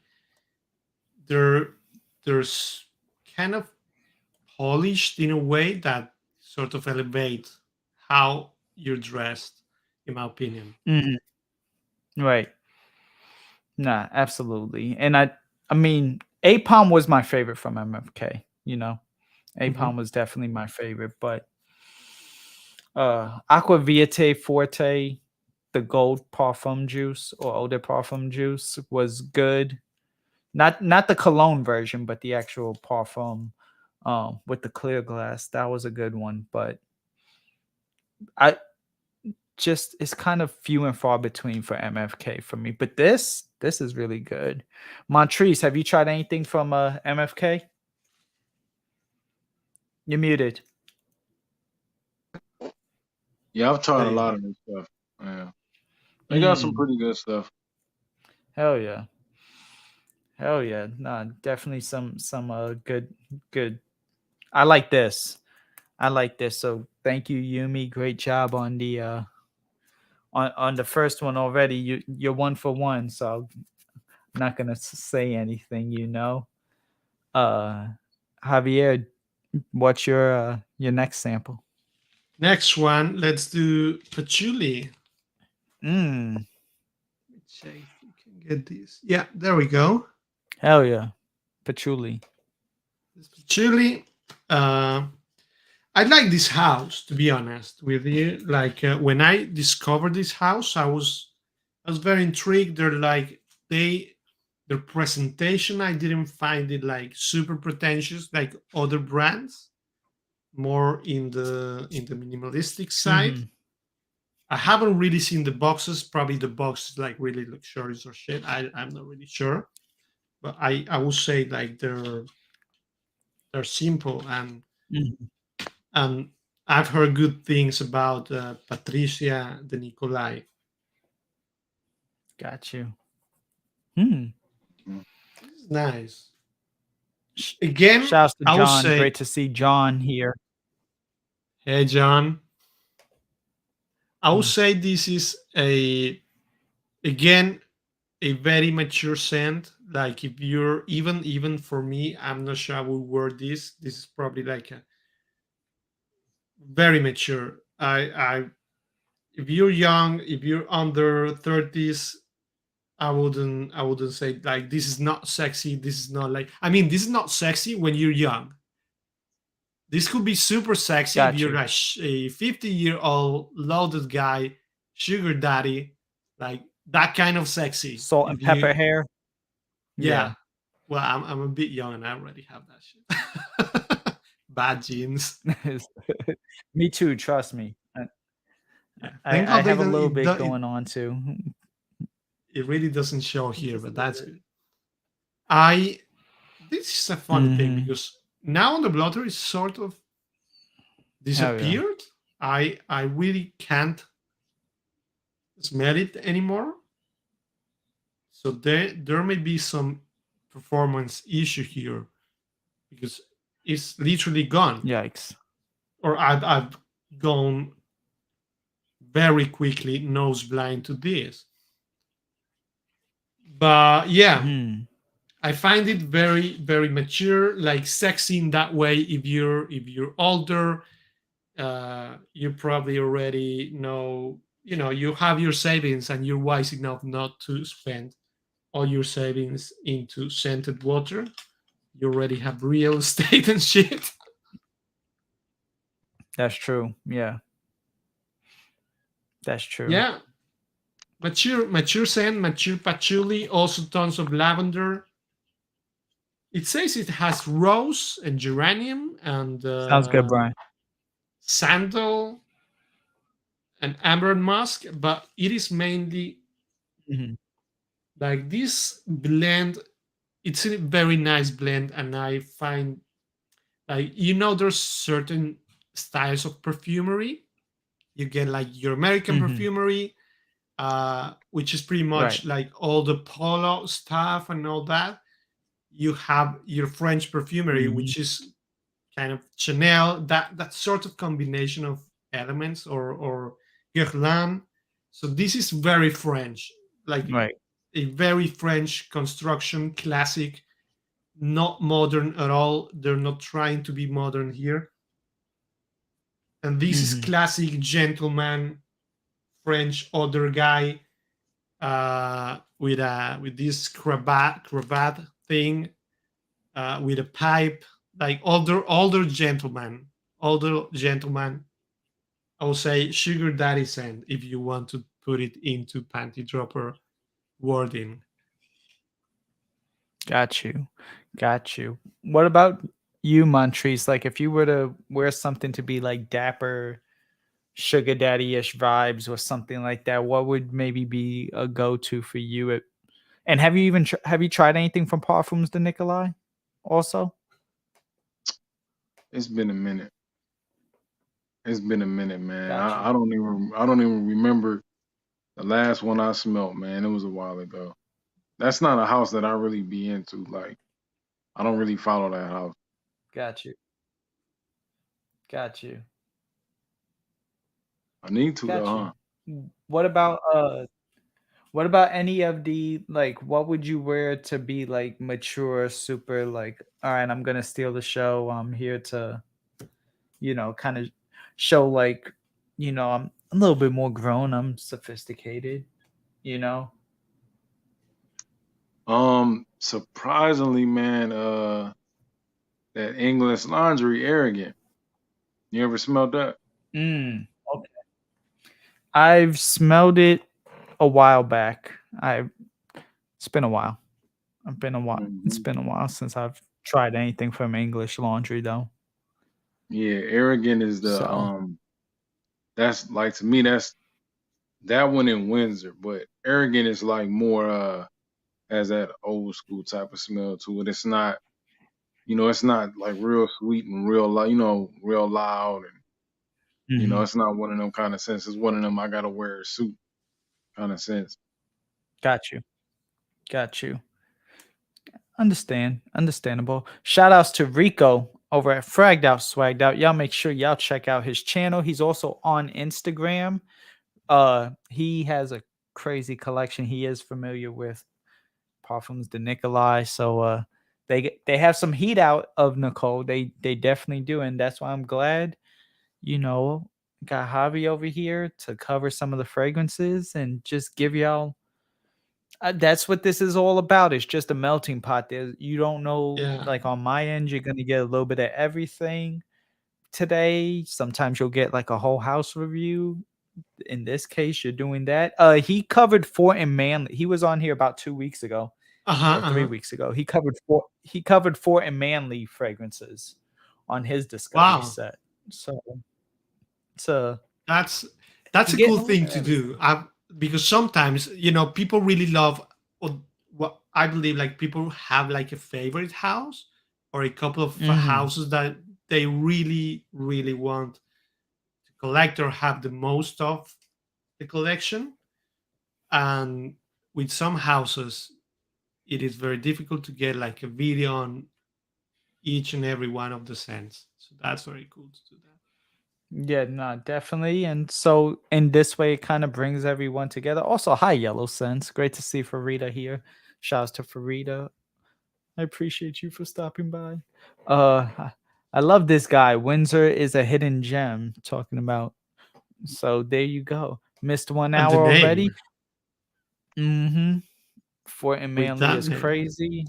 there's kind of polished in a way that sort of elevate how you're dressed, in my opinion. Right. Nah, absolutely. And I mean, Apom was my favorite from MFK, you know. Apom was definitely my favorite, but Aqua Vitae Forte, the gold parfum juice or eau de parfum juice was good. Not the cologne version, but the actual parfum with the clear glass. That was a good one, but it's kind of few and far between for MFK for me. But this is really good. Montrese, have you tried anything from MFK? You're muted. Yeah, I've tried a lot of this stuff. Yeah, they got some pretty good stuff. Hell yeah. Hell yeah. Nah, definitely some good. I like this. So thank you, Yumi. Great job on the on the first one already. You're 1 for 1, so I'm not gonna say anything, you know. Javier, what's your next sample? Next one, let's do Patchouli. Let's see if we can get this. Yeah, there we go. Hell yeah. Patchouli. Patchouli. I like this house, to be honest with you. Like when I discovered this house, I was very intrigued. Their presentation, I didn't find it like super pretentious like other brands, more in the minimalistic side. I haven't really seen the boxes. Probably the box is like really luxurious or shit. I'm not really sure, but I would say like they're simple and I've heard good things about Patricia de Nicolai. Got you. Nice. Again, shouts to John. Great to see John here. Hey, John. I would say this is again, a very mature scent. Like if you're even for me, I'm not sure I would word this. This is probably like a very mature. I if you're young, if you're under 30s, I wouldn't say like this is not sexy. This is not like, I mean, this is not sexy when you're young. This could be super sexy if you're a 50-year-old loaded guy, sugar daddy, like that kind of sexy. Salt and pepper hair. Yeah. Well, I'm a bit young and I already have that shit. Bad genes. Me too. Trust me. I Thank God have a little bit going on too. It really doesn't show here, but that's good. This is a funny thing because now on the blotter is sort of disappeared. I really can't smell it anymore. So there may be some performance issue here because it's literally gone. Yikes. Or I've gone very quickly nose blind to this. But yeah, I find it very, very mature, like sexy in that way. If you're older, you probably already know, you have your savings and you're wise enough not to spend all your savings into scented water. You already have real estate and shit. That's true. Yeah. That's true. Yeah. Mature scent, mature patchouli, also tons of lavender. It says it has rose and geranium and sounds good, Brian. Sandal and amber and musk, but it is mainly like this blend. It's a very nice blend, and I find like there's certain styles of perfumery. You get like your American perfumery, which is pretty much like all the polo stuff and all that. You have your French perfumery, which is kind of Chanel, that sort of combination of elements, or Guerlain. So this is very French, like a very French construction, classic, not modern at all. They're not trying to be modern here. And this is classic gentleman, French older guy with this cravat thing, with a pipe, like older gentleman. I would say sugar daddy scent if you want to put it into panty dropper wording. Got you. What about you, Montrese? Like if you were to wear something to be like dapper, sugar daddy-ish vibes or something like that, what would maybe be a go-to for you? And have you tried anything from Parfums de Nicolai also? It's been a minute. Man. I don't even remember the last one I smelled, man. It was a while ago. That's not a house that I really be into. Like, I don't really follow that house. Got you. I need to though, huh? What about any of the, like, what would you wear to be like mature, super like, all right, I'm gonna steal the show. I'm here to, kind of show like, I'm a little bit more grown, I'm sophisticated, Surprisingly, man, that English Laundry Arrogant. You ever smelled that? Okay. I've smelled it a while back. It's been a while. It's been a while since I've tried anything from English Laundry though. Yeah, Arrogant is that's like, to me, that's that one in Windsor, but Arrogant is like more has that old school type of smell to it. It's not, it's not like real sweet and real real loud, and it's not one of them kind of scents. It's one of them I gotta wear a suit kind of scents. Got you. Understandable. Shout outs to Rico over at Fragged Out Swagged Out. Y'all make sure y'all check out his channel. He's also on Instagram. He has a crazy collection. He is familiar with Parfums de Nicolai, so they have some heat out of Nicole. They definitely do, and that's why I'm glad, got Javi over here to cover some of the fragrances and just give y'all. That's what this is all about. It's just a melting pot. You don't know, like on my end, you're gonna get a little bit of everything today. Sometimes you'll get like a whole house review. In this case, you're doing that. He covered Fort and Manly. He was on here about 2 weeks ago, or 3 weeks ago. He covered Fort and Manly fragrances on his discovery set. So that's a cool thing to do. Because sometimes people really love, or what I believe, like people have like a favorite house or a couple of houses that they really want to collect or have the most of the collection. And with some houses, it is very difficult to get like a video on each and every one of the scents. So that's very cool to do that. Yeah, no, definitely. And so in this way, it kind of brings everyone together. Also, hi, Yellow Sense. Great to see Farida here. Shouts to Farida. I appreciate you for stopping by. I love this guy. Windsor is a hidden gem. Talking about. So there you go. Missed 1 hour already. Fort and Manly is crazy.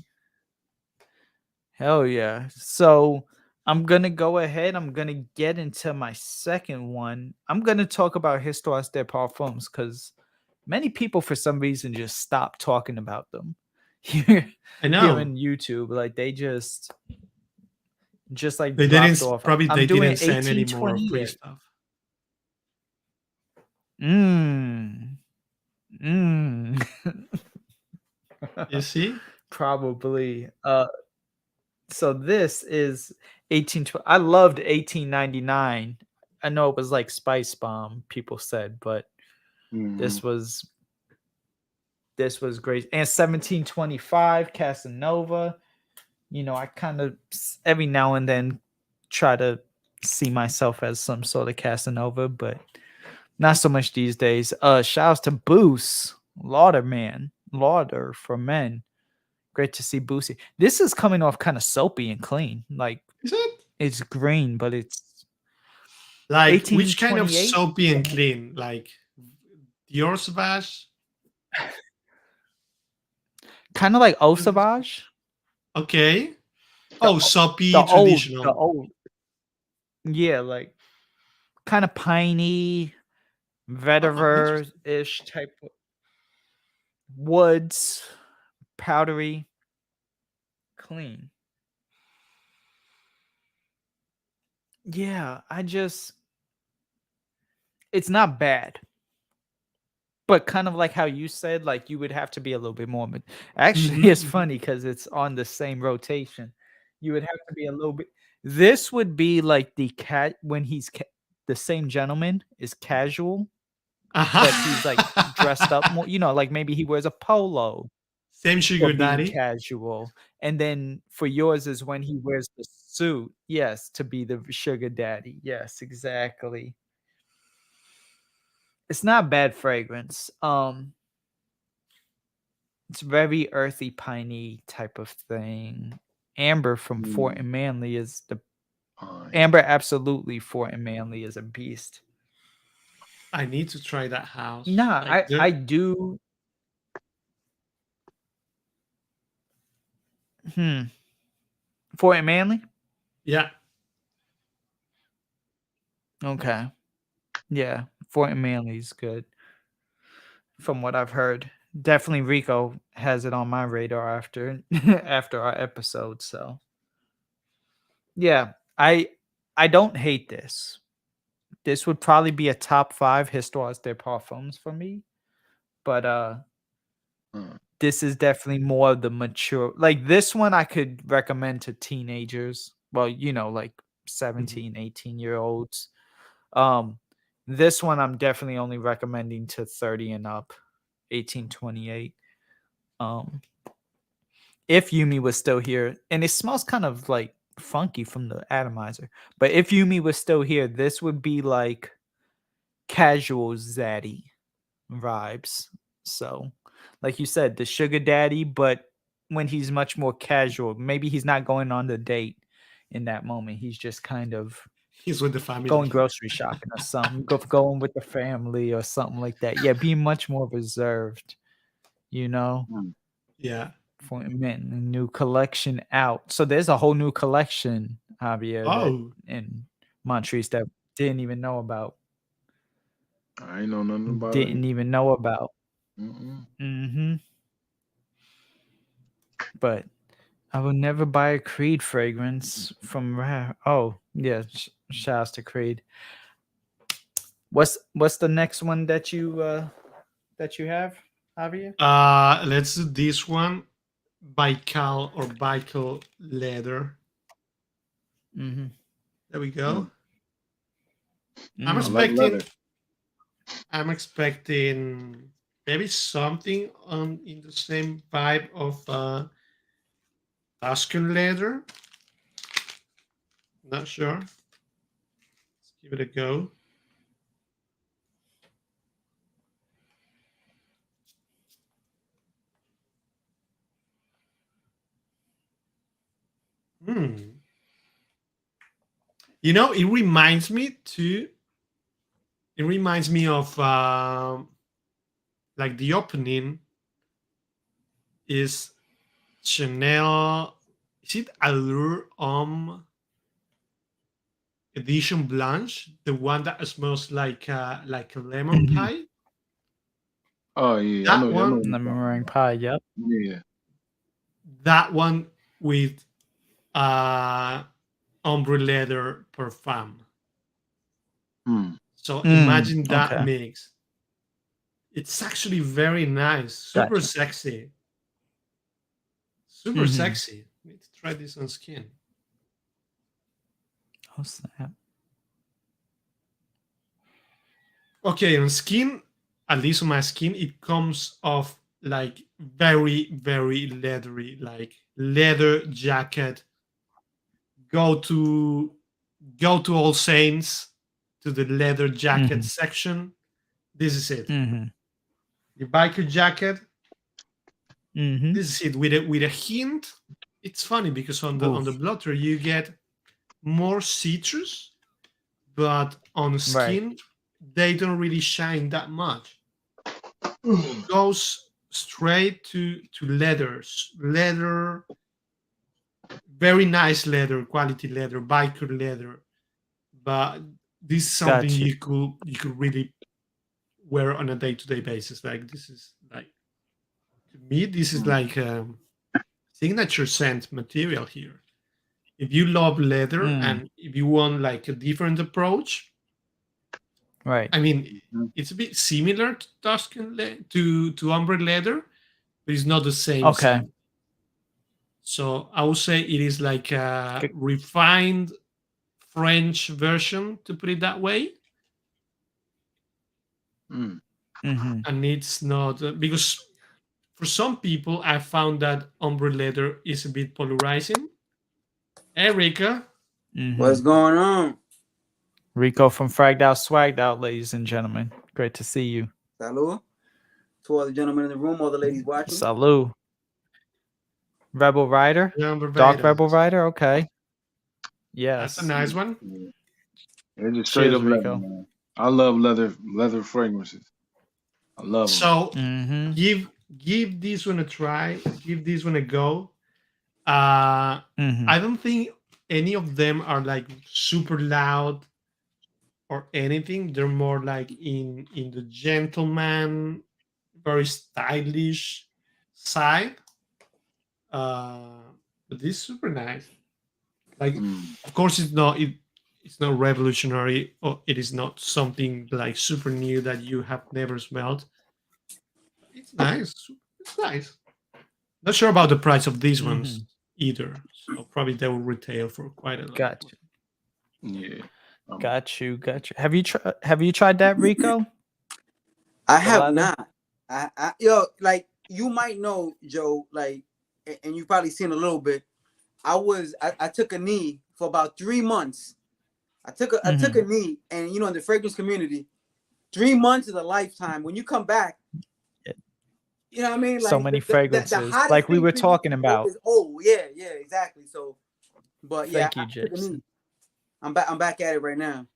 Hell yeah. So I'm going to go ahead. I'm going to get into my second one. I'm going to talk about Histoires De Parfums because many people, for some reason, just stop talking about them here on YouTube. Like they just like they dropped didn't off. Probably they didn't send any more free stuff. You see? Probably. So this is 1820. I loved 1899. I know it was like Spice Bomb, people said, but this was great. And 1725 Casanova. I kind of every now and then try to see myself as some sort of Casanova, but not so much these days. Shouts to Boost, Lauder for Men. Great to see Boosie. This is coming off kind of soapy and clean. Like, is it? It's green, but it's like which kind of soapy and clean? Like Dior Sauvage? Kind of like Eau Sauvage. Okay. Soapy, traditional. Yeah, like kind of piney, vetiver-ish type of woods, powdery, clean. Yeah, it's not bad. But kind of like how you said, like you would have to be a little bit more. Actually, it's funny because it's on the same rotation. You would have to be a little bit. This would be like the cat when he's the same gentleman is casual, but he's like dressed up more. Like maybe he wears a polo. Same sugar daddy. Casual, and then for yours is when he wears the suit. Yes, to be the sugar daddy. Yes, exactly. It's not bad fragrance. It's very earthy, piney type of thing. Amber from Fort and Manly is the Amber. Absolutely, Fort and Manly is a beast. I need to try that house. Nah, I do. Fort and Manly? Yeah. Okay. Yeah, Fort and Manly's good. From what I've heard. Definitely Rico has it on my radar after our episode. So yeah, I don't hate this. This would probably be a top 5 Histoires De Parfums for me. But this is definitely more of the mature. Like this one I could recommend to teenagers. Well, like 17, 18-year-olds. This one I'm definitely only recommending to 30 and up, 18, 28. If Yumi was still here, and it smells kind of like funky from the atomizer, but if Yumi was still here, this would be like casual zaddy vibes. So, like you said, the sugar daddy, but when he's much more casual, maybe he's not going on the date in that moment. He's just kind of He's with the family. going grocery shopping or something, going with the family or something like that. Yeah, being much more reserved, you know. Yeah. For a new collection out. So there's a whole new collection, Javier, in Montrese that didn't even know about. I ain't know nothing about Didn't it. even know about. But I will never buy a Creed fragrance from Rare. Oh, yeah. Shouts to Creed. What's the next one that you have, Javier? Let's do this one. Baikal or Baikal leather. There we go. I'm expecting maybe something in the same vibe of Tuscan leather. Not sure. Let's give it a go. You know, it reminds me of like the opening is Chanel. Is it Allure Edition Blanche, the one that smells like a lemon pie? Oh yeah, that I know. one. Lemon meringue pie. Yep. Yeah. That one with ombre leather perfume. So imagine that mix. It's actually very nice, super sexy. Super sexy. I need to try this on skin. Oh snap. Okay, on skin, at least on my skin, it comes off like very, very leathery, like leather jacket. Go to All Saints, to the leather jacket section. This is it. The biker jacket. This is it with a hint. It's funny because on the blotter you get more citrus, but on skin they don't really shine that much. It goes straight to leather, very nice leather, quality leather, biker leather. But this is something you could really wear on a day-to-day basis. Like this is like, to me, this is like a signature scent material here. If you love leather and if you want like a different approach, right? I mean, it's a bit similar to Tuscan to ombre leather, but it's not the same. Scent. So I would say it is like a refined French version, to put it that way. And it's not because for some people I found that ombre leather is a bit polarizing. Hey Rico, what's going on? Rico from Fragged Out, Swagged Out, ladies and gentlemen. Great to see you. Salud to all the gentlemen in the room, all the ladies watching. Salud. Rebel Rider, Dark Rebel Rider. Okay. Yes, that's a nice one. It's just straight up leather, man. I love leather fragrances. I love them. So give this one a try. Give this one a go. I don't think any of them are like super loud or anything. They're more like in the gentleman, very stylish side. But this is super nice. Like, of course, it's not revolutionary, or it is not something like super new that you have never smelled. It's nice. It's nice. Not sure about the price of these ones either. So probably they will retail for quite a lot. Gotcha. Yeah. Got you. Have you tried that, Rico? I have not. Yo, like you might know, Joe, like, and you've probably seen a little bit. I took a knee for about 3 months. I took a knee, and in the fragrance community, 3 months is a lifetime. When you come back, You know what I mean? So Like many the fragrances, hottest like we thing were for you talking about. is old. Yeah, exactly. So, but yeah, Thank you, Jason. I'm back at it right now.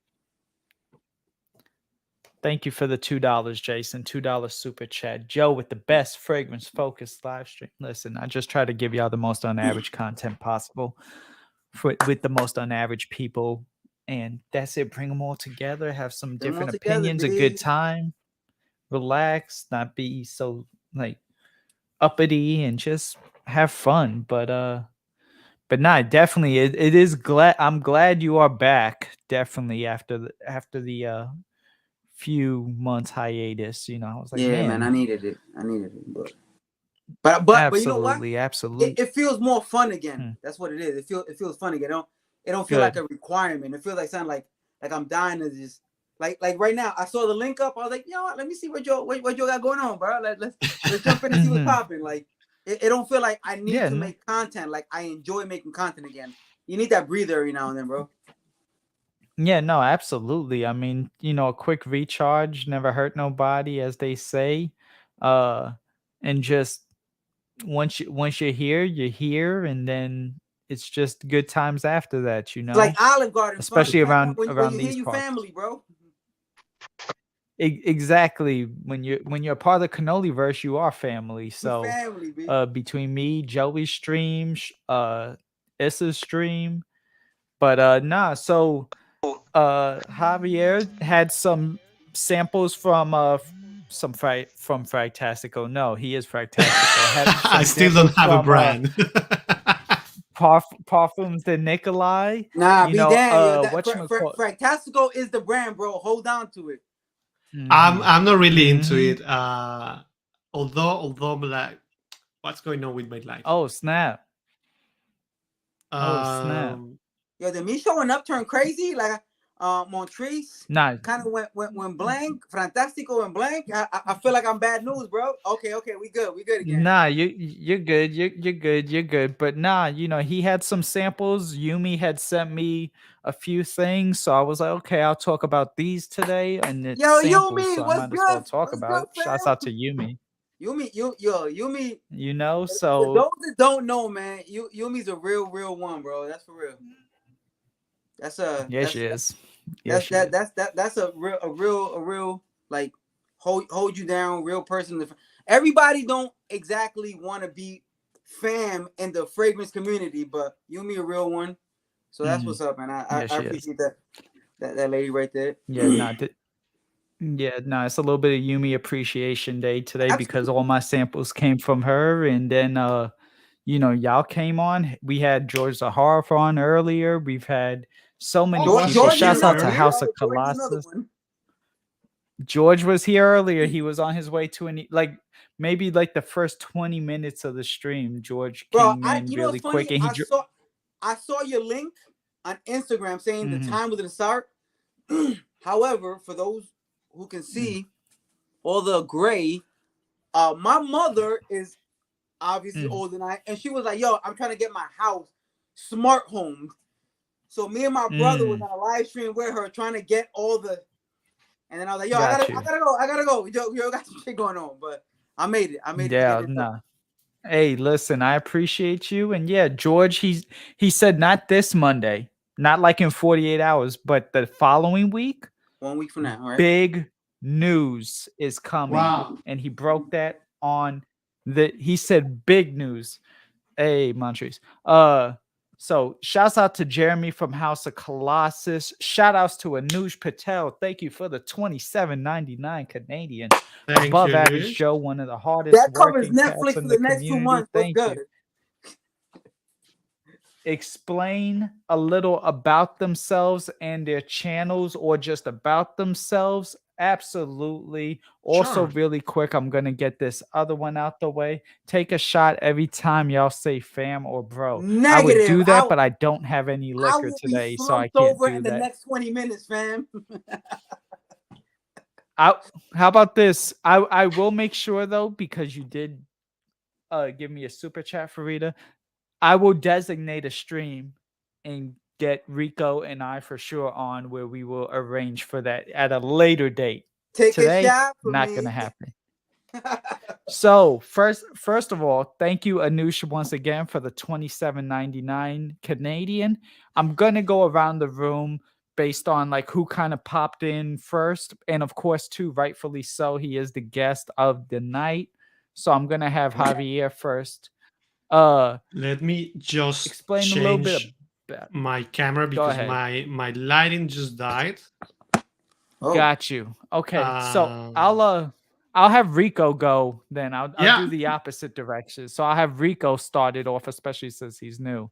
Thank you for the $2, Jason. $2 super chat. Joe with the best fragrance focused live stream. Listen, I just try to give y'all the most unaverage content possible with the most unaverage people. And that's it. Bring them all together. Have some different opinions, a good time. Relax, not be so like uppity, and just have fun. But nah, definitely it is glad. I'm glad you are back. Definitely after the few months hiatus, you know, I was like, yeah, man, I needed it, but you know what? Absolutely, it feels more fun again. That's what it is. It feels fun again. It don't feel like a requirement. It feels like something like I'm dying to just like right now. I saw the link up. I was like, you know what? Let me see what Joe got going on, bro. Let's jump in and see what's popping. Like it don't feel like I need to make content. Like I enjoy making content again. You need that breather every now and then, bro. Yeah, no, absolutely. I mean, you know, a quick recharge never hurt nobody, as they say. And just once you're here, you're here, and then it's just good times after that, you know. It's like Olive Garden, especially fun. around when you these hear your parts. family, bro. Exactly. When you're a part of the Cannoli verse, you are family. So family, between me, Joey's stream, Issa's stream, but nah. So Javier had some samples from Fragtastico. No, he is Fragtastico. I still don't have a brand. Parfums de Nicolai. Nah, you be know, damn. Fragtastico is the brand, bro. Hold on to it. I'm not really into it. Although like, what's going on with my life? Oh snap! Snap! Yo, did me showing up turn crazy? Like Montrese kind of went blank. Fantastico and blank. I feel like I'm bad news, bro. Okay, we good again. Nah, you're good. You're good. But nah, you know, he had some samples. Yumi had sent me a few things, so I was like, okay, I'll talk about these today. And it's samples, Yumi, so I might as well talk about it. Shouts out to Yumi. Yumi. You know, so for those that don't know, man, Yumi's a real one, bro. That's for real. That's she is. That's a real like hold you down, real person. Everybody don't exactly want to be fam in the fragrance community, but Yumi a real one. So that's what's up, man. I appreciate that lady right there. Yeah, it's a little bit of Yumi Appreciation Day today because all my samples came from her, and then you know, y'all came on. We had George ZAHAROFF on earlier. We've had so many people. Shouts out to House of Colossus. George was here earlier. He was on his way to maybe the first 20 minutes of the stream. George came in really quick, and I saw your link on Instagram saying the time was gonna start. However, for those who can see all the gray, my mother is obviously older than I, and she was like, "Yo, I'm trying to get my house smart home." So me and my brother was on a live stream with her trying to get all the, and then I was like, "Yo, I gotta go. Yo, got some shit going on," but I made it. Yeah, nah. Hey, listen, I appreciate you, and yeah, George, he said not this Monday, not like in 48 hours, but the following week. 1 week from now, right? Big news is coming. Wow. And he broke that on he said big news. Hey, Montrese. So shouts out to Jeremy from House of Colossus. Shout outs to Anuj Patel. Thank you for the $27.99 Canadian. Above Average Joe, one of the hardest that covers working Netflix for the next 2 months. Thank you. Explain a little about themselves and their channels, or just about themselves. Absolutely. Also, really quick, I'm gonna get this other one out the way. Take a shot every time y'all say fam or bro. Negative. I would do that, but I don't have any liquor today, so I can't do in that. The next 20 minutes, fam. How about this? I will make sure though, because you did give me a super chat, Farida. I will designate a stream and get Rico and I for sure on, where we will arrange for that at a later date. Take Today, a shot for not me. gonna happen. So first of all, thank you, Anush, once again for the $27.99 Canadian. I'm gonna go around the room based on like who kind of popped in first, and of course, too, rightfully so, he is the guest of the night. So I'm gonna have Javier first. Let me just Explain a little bit change about. my camera Go because ahead. my lighting just died. Oh, Got you. Okay, so I'll have Rico go then. I'll Yeah. do the opposite direction. So I'll have Rico start it off, especially since he's new.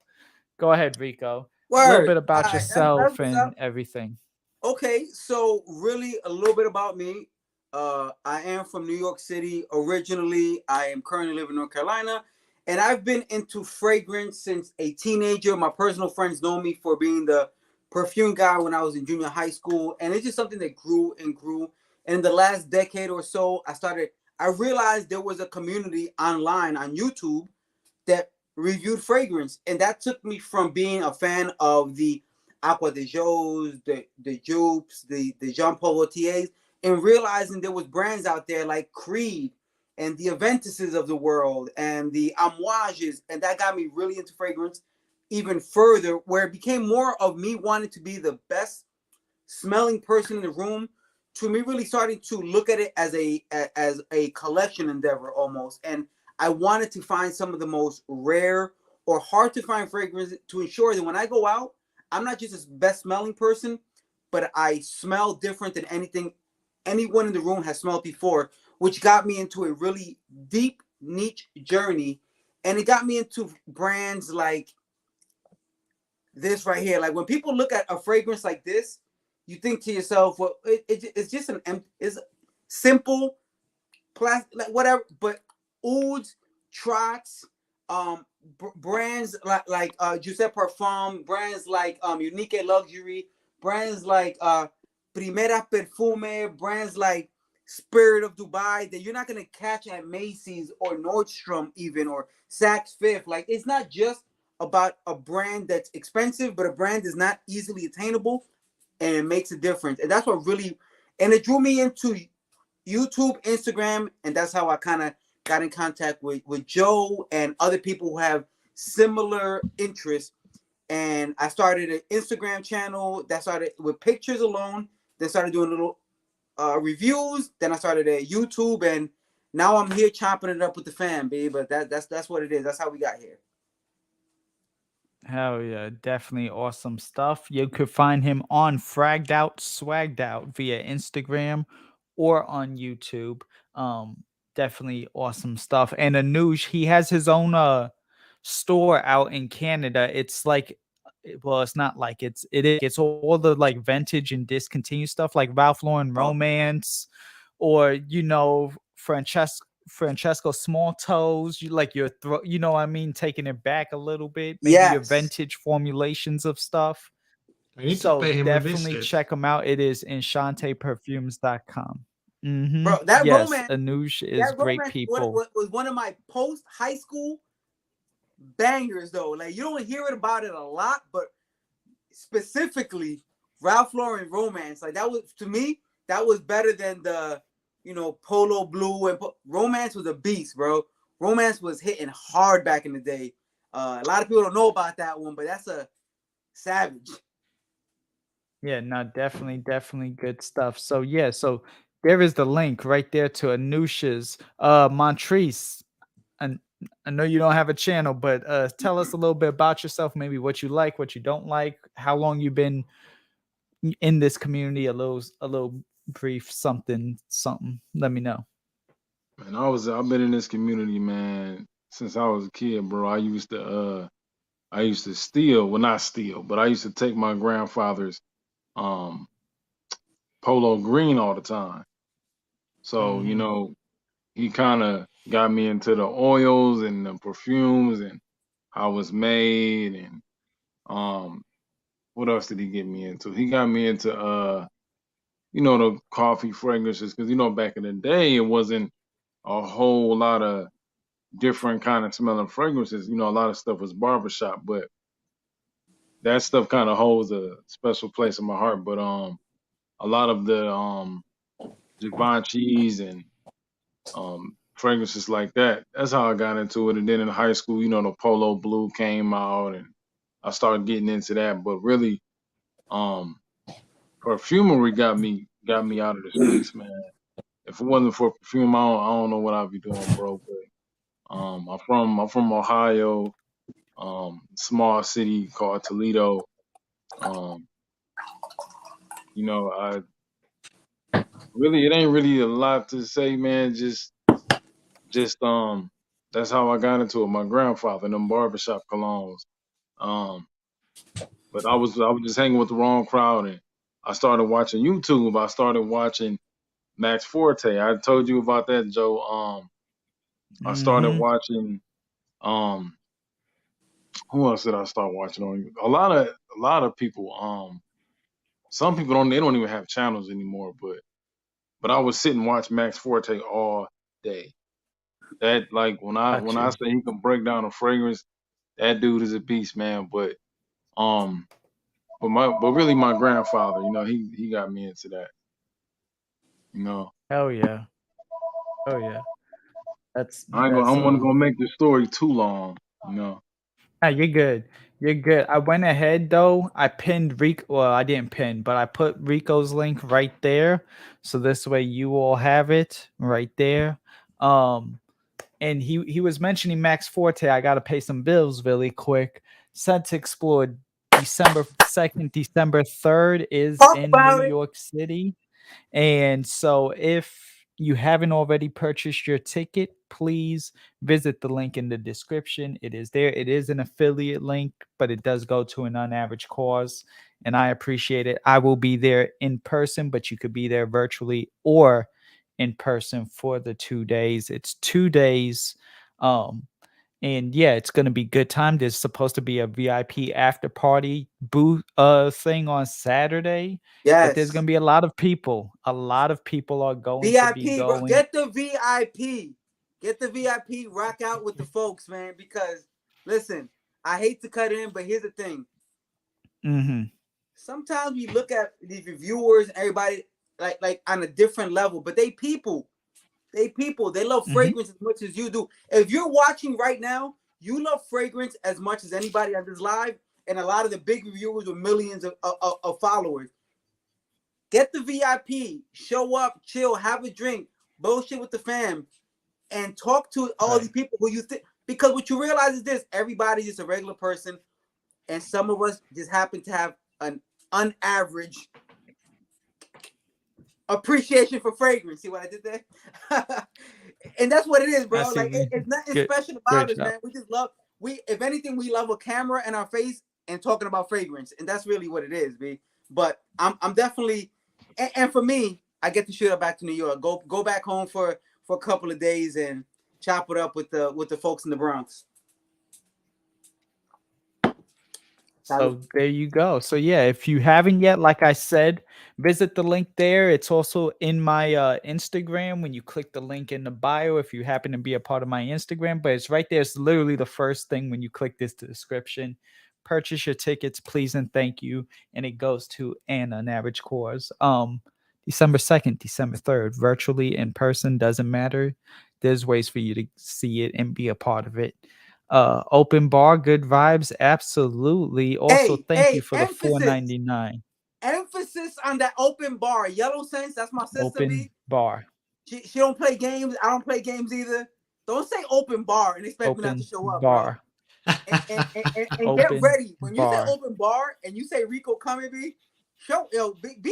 Go ahead, Rico. A little word. bit All about right, that's yourself what's up. and everything. Okay, so really a little bit about me. I am from New York City originally. I am currently living in North Carolina, and I've been into fragrance since a teenager. My personal friends know me for being the perfume guy when I was in junior high school, and it's just something that grew and grew. And in the last decade or so, I realized there was a community online on YouTube that reviewed fragrance, and that took me from being a fan of the Aqua de Joes, the Jupes, the Jean Paul Gaultiers, and realizing there was brands out there like Creed and the Aventuses of the world and the Amouages, and that got me really into fragrance even further, where it became more of me wanting to be the best smelling person in the room to me really starting to look at it as a collection endeavor almost. And I wanted to find some of the most rare or hard to find fragrances to ensure that when I go out, I'm not just the best smelling person, but I smell different than anyone in the room has smelled before, which got me into a really deep niche journey. And it got me into brands like this right here. Like when people look at a fragrance like this, you think to yourself, well, it's just it's simple plastic, like whatever, but ouds, trots, brands like Giuseppe Parfum, brands like Unique Luxury, brands like Primera Perfume, brands like Spirit of Dubai that you're not gonna catch at Macy's or Nordstrom even or Saks Fifth. Like it's not just about a brand that's expensive, but a brand that's not easily attainable, and it makes a difference. And that's what really, and it drew me into YouTube, Instagram, and that's how I kind of got in contact with Joe and other people who have similar interests. And I started an Instagram channel that started with pictures alone, then started doing little reviews, then I started a YouTube, and now I'm here chopping it up with the fam, baby. But that's what it is. That's how we got here. Hell yeah, definitely awesome stuff. You could find him on Fragged Out, Swagged Out via Instagram or on YouTube. Definitely awesome stuff. And Anuj, he has his own store out in Canada. It's like, well, it's not like it's all the like vintage and discontinued stuff like Ralph Lauren Romance, or Francesco Small Toes, you like your throat, you know what I mean, taking it back a little bit, maybe your vintage formulations of stuff. I need So to pay him definitely a visit. check them out. It is enchanteperfumes.com. Bro, that yes, romance, Anush is great people. was one of my post high school bangers though. Like you don't hear it about it a lot, but specifically Ralph Lauren Romance, like that was, to me, that was better than the Polo Blue, and Romance was a beast, bro. Romance was hitting hard back in the day. A lot of people don't know about that one, but that's a savage. Yeah, no, definitely good stuff. So yeah, so there is the link right there to Anusha's Montrese. And I know you don't have a channel, but tell us a little bit about yourself, maybe what you like, what you don't like, how long you've been in this community, a little brief something. Let me know. Man, I've been in this community, man, since I was a kid, bro. I used to steal, well not steal, but I used to take my grandfather's polo green all the time. So, he kind of got me into the oils and the perfumes and how it's made, and what else did he get me into? He got me into the coffee fragrances, because back in the day it wasn't a whole lot of different kind of smelling fragrances. A lot of stuff was barbershop, but that stuff kind of holds a special place in my heart. But a lot of the Givenchy's and fragrances like that. That's how I got into it. And then in high school, you know, the Polo Blue came out, and I started getting into that. But really, perfumery got me out of the streets, man. If it wasn't for perfume, I don't know what I'd be doing, bro. But I'm from Ohio, small city called Toledo. You know, I really it ain't really a lot to say, man. Just that's how I got into it. My grandfather, them barbershop colognes. Um, but I was just hanging with the wrong crowd, and I started watching YouTube. I started watching Max Forte. I told you about that, Joe. I started watching who else did I start watching on? A lot of people. Some people don't even have channels anymore, but I would sit and watch Max Forte all day. That like when I say he can break down a fragrance, that dude is a beast, man. But really my grandfather, you know, he got me into that. You know. Hell yeah. Oh yeah. I don't want to go make the story too long, you know. Nah, you're good. You're good. I went ahead though. I pinned Rico. Well, I didn't pin, but I put Rico's link right there, so this way you all have it right there. And he was mentioning Max Forte. I gotta pay some bills really quick. Set to Explore December 2nd, December 3rd is in New York City. And so if you haven't already purchased your ticket, please visit the link in the description. It is there. It is an affiliate link, but it does go to an unaverage cause, and I appreciate it. I will be there in person, but you could be there virtually or in person for the 2 days. It's 2 days. And yeah, it's gonna be good time. There's supposed to be a VIP after party booth thing on Saturday. Yes. But there's gonna be a lot of people. A lot of people are going VIP, to be going. bro. Get the VIP. Get the VIP. Rock out with the folks, man. Because listen, I hate to cut in, but here's the thing. Sometimes we look at these reviewers, everybody like on a different level, but they people. They love fragrance as much as you do. If you're watching right now, you love fragrance as much as anybody on this live, and a lot of the big reviewers with millions of followers. Get the VIP, show up, chill, have a drink, bullshit with the fam, and talk to all these people who you think. Because what you realize is this: everybody's just a regular person, and some of us just happen to have an unaverage appreciation for fragrance. See what I did there? And that's what it is, bro. Like it's nothing special about us, man. We just love. If anything, we love a camera in our face and talking about fragrance, and that's really what it is, B. But I'm definitely, and for me, I get to shoot up back to New York. Go back home for a couple of days and chop it up with the folks in the Bronx. So there you go. So yeah, if you haven't yet, like I said, visit the link there. It's also in my Instagram when you click the link in the bio if you happen to be a part of my Instagram, but it's right there. It's literally the first thing when you click this description. Purchase your tickets, please and thank you. And it goes to an unaverage cause. December 2nd, December 3rd, virtually, in person, doesn't matter. There's ways for you to see it and be a part of it. Open bar, good vibes, absolutely. Also, thank you for the $4.99. Emphasis on that open bar. Yellow Sense, that's my sister. Open bar. She don't play games. I don't play games either. Don't say open bar and expect me not to show up, bar. Bro. And get ready. When you say open bar and you say Rico coming, be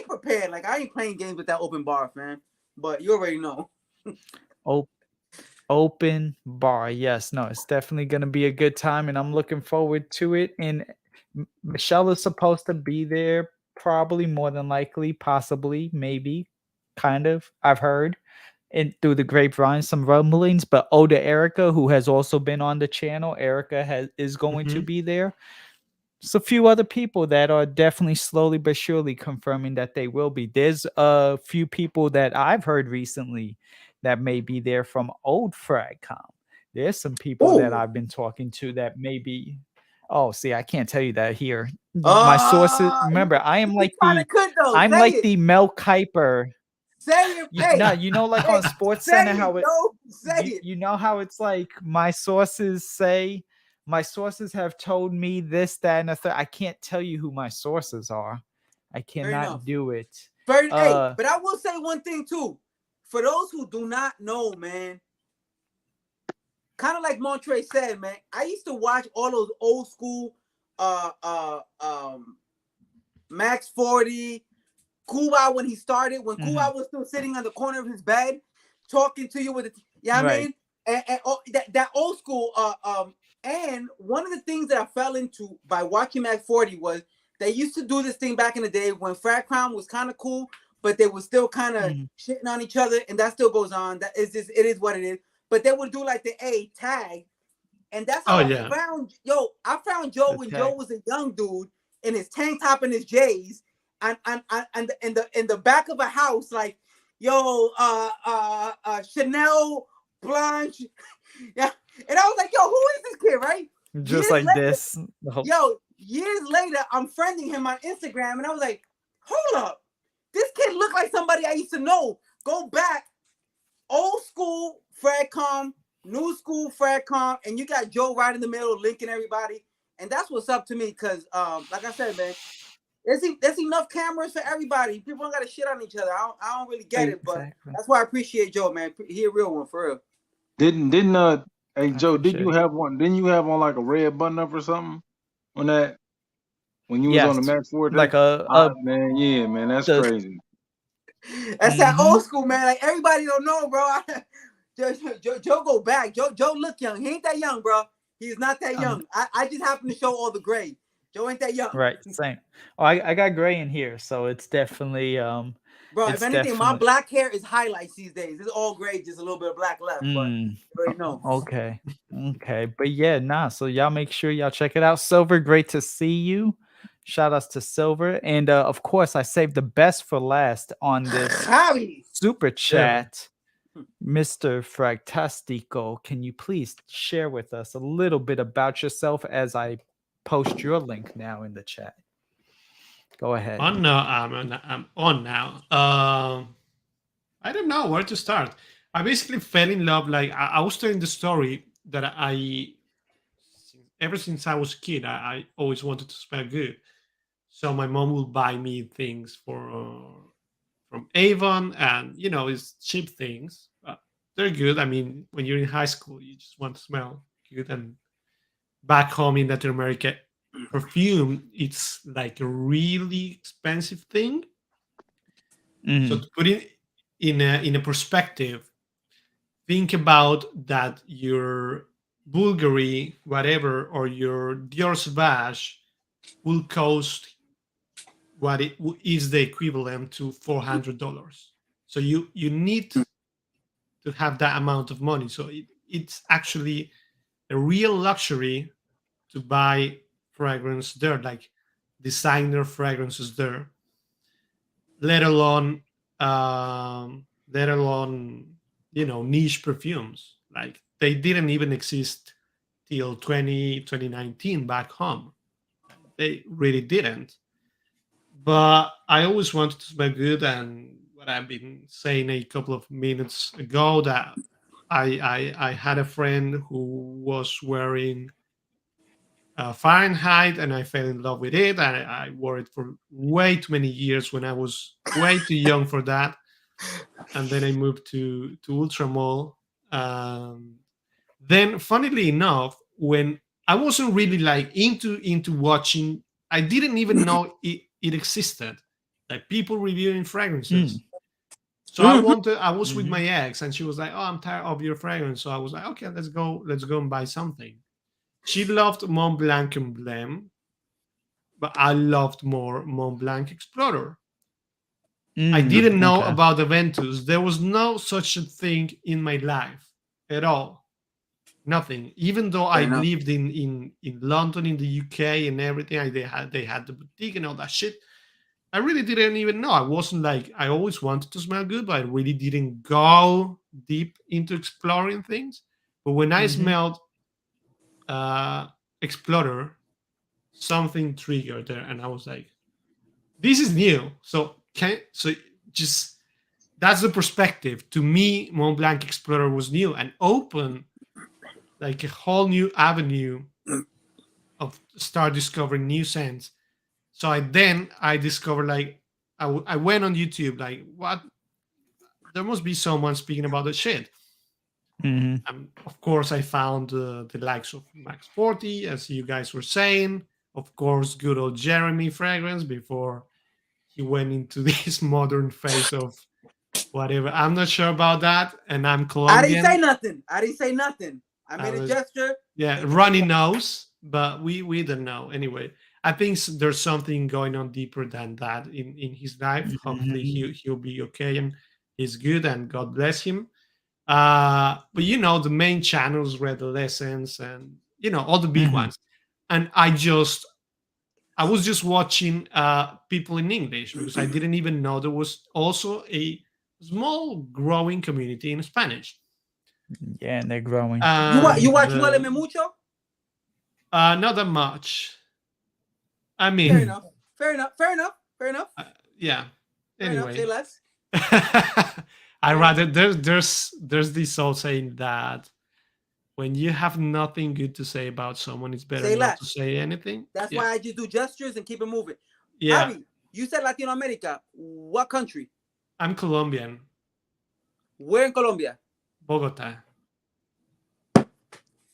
prepared. Like I ain't playing games with that open bar, man. But you already know. Open bar. Yes, no, it's definitely going to be a good time, and I'm looking forward to it. And Michelle is supposed to be there, probably, more than likely, possibly, maybe, kind of. I've heard and through the grapevine some rumblings, but Oda Erica, who has also been on the channel, Erica is going to be there. So a few other people that are definitely slowly but surely confirming that they will be. There's a few people that I've heard recently that may be there from old Fragcomm. There's some people that I've been talking to that may be. Oh, see, I can't tell you that here. My sources. Remember, I am like the. I'm like the Mel Kiper. Say it. Hey, no, you know, like on Sports say Center, it, how it, yo, say it. you know how it's like my sources have told me this, that, and the third. I can't tell you who my sources are. I cannot do it. Hey, but I will say one thing too. For those who do not know, man, kind of like Montre said, man, I used to watch all those old school Max 40, Cuba when he started, when Cuba was still sitting on the corner of his bed, talking to you with the, I mean? And that old school, and one of the things that I fell into by watching Max 40 was they used to do this thing back in the day when Fragcom was kind of cool, but they were still kind of shitting on each other, and that still goes on. That is just, it is what it is. But they would do like the A tag, and that's how I found Joe when Joe was a young dude in his tank top and his J's, and in the back of a house, like, yo, Chanel Blanche, yeah. And I was like, yo, who is this kid, right? Just years like later, this. Yo, years later, I'm friending him on Instagram, and I was like, hold up, this kid looked like somebody I used to know. Go back, old school Fragcom, new school Fragcom, and you got Joe right in the middle linking everybody. And that's what's up to me, because like I said, man, there's enough cameras for everybody. People don't got to shit on each other. I don't really get it, but that's why I appreciate Joe, man. He a real one, for real. Hey Joe, didn't you have on like a red button up or something on that when you was on the Max 4? Like man, yeah, man, that's crazy. That's that old school, man. Like, everybody don't know, bro. Joe go back. Joe look young. He ain't that young, bro. He's not that young. I just happen to show all the gray. Joe ain't that young. Right, same. Oh, I got gray in here, so it's definitely bro, if anything, my black hair is highlights these days. It's all gray, just a little bit of black left, but you already know. Okay. But yeah, so y'all make sure y'all check it out. Silver, great to see you. Shout outs to Silver. And of course, I saved the best for last on this super chat. Mr. Fragtastico, can you please share with us a little bit about yourself as I post your link now in the chat? Go ahead. I'm on now. I don't know where to start. I basically fell in love. Like, I was telling the story that ever since I was a kid, I always wanted to smell good. So my mom will buy me things from Avon, and it's cheap things. They're good. I mean, when you're in high school, you just want to smell good. And back home in Latin America, perfume, it's like a really expensive thing. So to put it in a perspective, think about that your Bulgari, whatever, or your Dior Sauvage will cost what it is the equivalent to $400. So you need to have that amount of money. So it's actually a real luxury to buy fragrance there, like designer fragrances there, let alone niche perfumes. Like, they didn't even exist till 2019 back home. They really didn't. But I always wanted to smell good, and what I've been saying a couple of minutes ago, that I had a friend who was wearing Fahrenheit, and I fell in love with it. And I wore it for way too many years when I was way too young for that. And then I moved to Ultramall. Then, funnily enough, when I wasn't really like into watching, I didn't even know it existed, like people reviewing fragrances. So I was with my ex, and she was like, "Oh, I'm tired of your fragrance." So I was like, "Okay, let's go and buy something." She loved Mont Blanc Emblem, but I loved more Mont Blanc Explorer. I didn't know about the Ventus. There was no such a thing in my life at all. Nothing. Even though I lived in London, in the UK, and everything, they had the boutique and all that shit. I really didn't even know. I wasn't like, I always wanted to smell good, but I really didn't go deep into exploring things. But when I smelled Explorer, something triggered there, and I was like, "This is new." So just that's the perspective. To me, Mont Blanc Explorer was new and open like a whole new avenue of start discovering new scents. So I discovered like I went on YouTube like what there must be someone speaking about the shit. Of course, I found the likes of Max 40, as you guys were saying. Of course, good old Jeremy fragrance before he went into this modern phase of whatever. I'm not sure about that, and I'm Colombian. I didn't say nothing. I made a gesture. Yeah, Ronnie knows, but we don't know. Anyway, I think there's something going on deeper than that in his life. Hopefully, he'll be okay and he's good, and God bless him. But the main channels, Red Adolescence, and all the big ones, and I was just watching people in English because I didn't even know there was also a small growing community in Spanish. Yeah, and they're growing. You watch ULM mucho? Not that much. I mean, fair enough. Yeah. Anyway, say less. I rather there's this old saying that when you have nothing good to say about someone, it's better not to say anything. That's why I just do gestures and keep it moving. Yeah. Javi, you said Latino America. What country? I'm Colombian. Where in Colombia? Bogota.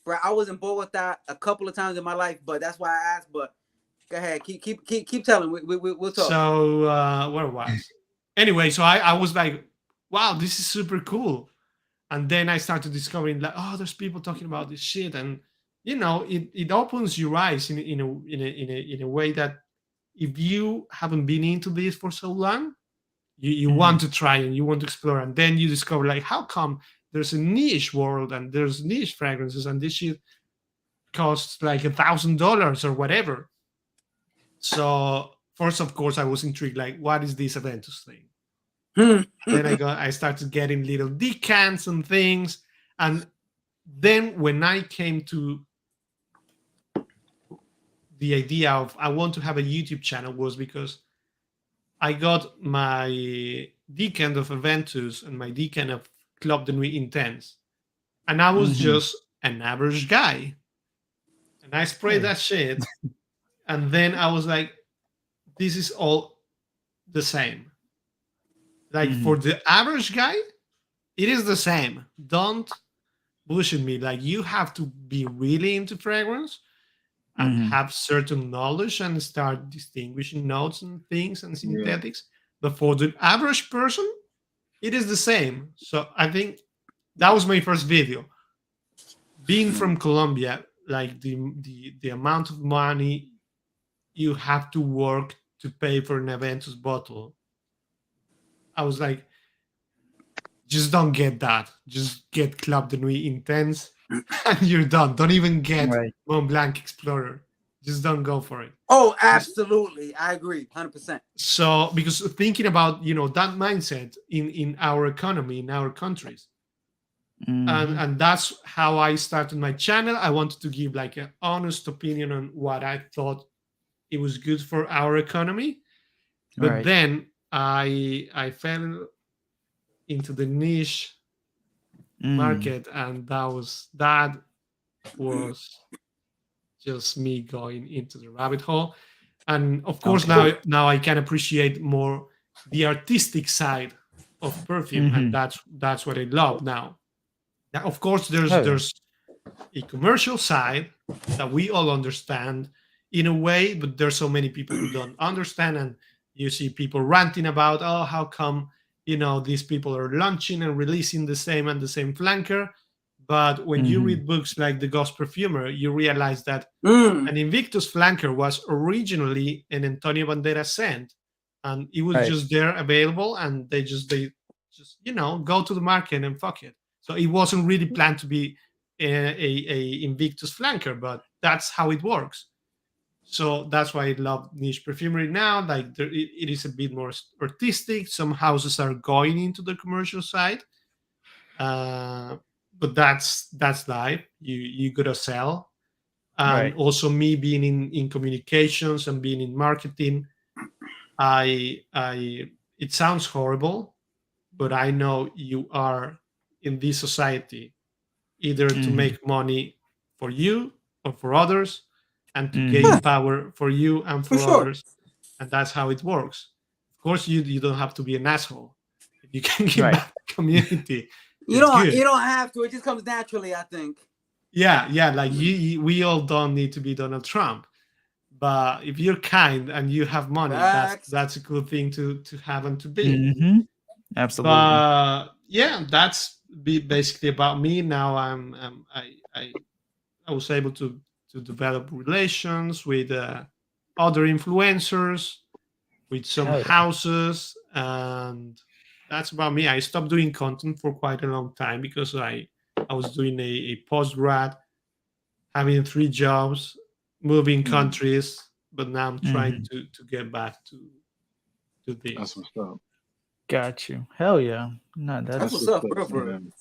Bro, I was in Bogota a couple of times in my life, but that's why I asked. But go ahead, keep telling. We'll talk. So where was? Anyway, so I was like, wow, this is super cool. And then I started discovering like, oh, there's people talking about this shit, and it opens your eyes in a way that if you haven't been into this for so long, you want to try and you want to explore, and then you discover like, how come there's a niche world and there's niche fragrances and this shit costs like $1,000 or whatever. So first, of course, I was intrigued, like, what is this Aventus thing? Then I started getting little decants and things, and then when I came to the idea of I want to have a YouTube channel was because I got my decant of Aventus and my decant of Club de Nuit Intense, and I was just an average guy, and I sprayed that shit, and then I was like, this is all the same. Like for the average guy, it is the same. Don't bullshit me. Like you have to be really into fragrance and have certain knowledge and start distinguishing notes and things and synthetics. But for the average person, it is the same. So I think that was my first video. Being from Colombia, like the amount of money you have to work to pay for an Aventus bottle, I was like, just don't get that. Just get Club de Nuit Intense and you're done. Don't even get Mont Blanc Explorer. Just don't go for it. Oh, absolutely. I agree. 100%. So, because thinking about, that mindset in our economy, in our countries. And that's how I started my channel. I wanted to give like an honest opinion on what I thought it was good for our economy. But then I fell into the niche market, and that was just me going into the rabbit hole. And of course, now I can appreciate more the artistic side of perfume, and that's what I love now. Now, of course, there's a commercial side that we all understand in a way, but there's so many people who don't understand, and you see people ranting about, oh, how come, these people are launching and releasing the same flanker. But when you read books like The Ghost Perfumer, you realize that an Invictus flanker was originally an Antonio Banderas scent, and it was just there available, and they just go to the market and fuck it. So it wasn't really planned to be a Invictus flanker, but that's how it works. So that's why I love niche perfumery now. Like it is a bit more artistic. Some houses are going into the commercial side, but that's life. You gotta sell. And also me being in communications and being in marketing, it sounds horrible, but I know you are in this society either to make money for you or for others, and to gain power for you and For for sure. others, and that's how it works. Of course, you don't have to be an asshole. If you can give Right. back to the community, You it's don't good. you don't have to. It just comes naturally, I think. Yeah, like we all don't need to be Donald Trump, but if you're kind and you have money, Facts. that's a good thing to have and to be. Absolutely. But yeah, that's basically about me. Now I was able to develop relations with other influencers, with some Hell yeah. houses, and that's about me. I stopped doing content for quite a long time because I was doing a post grad, having 3 jobs, moving countries, but now I'm trying to get back to this. That's what's up. Got you. Hell yeah. No, That's what's up, bro. Man.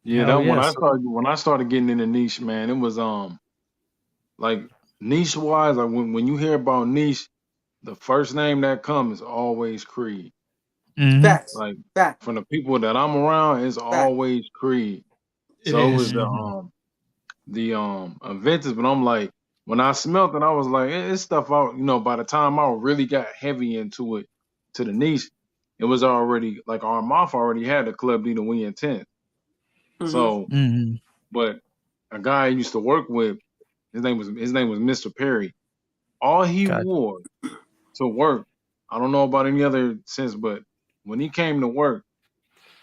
Yeah, Hell that yeah. when I started getting in the niche, man, it was like niche wise, like when you hear about niche, the first name that comes is always Creed. Facts. Like Facts. from the people that I'm around, it's always Creed. So it was the Aventus, but I'm like, when I smelt it, I was like, it's stuff out, you know, by the time I really got heavy into it, to the niche, it was already like our mouth already had the Club D, the We Intent. So but a guy I used to work with, his name was Mr. Perry. All he wore to work, I don't know about any other sense, but when he came to work,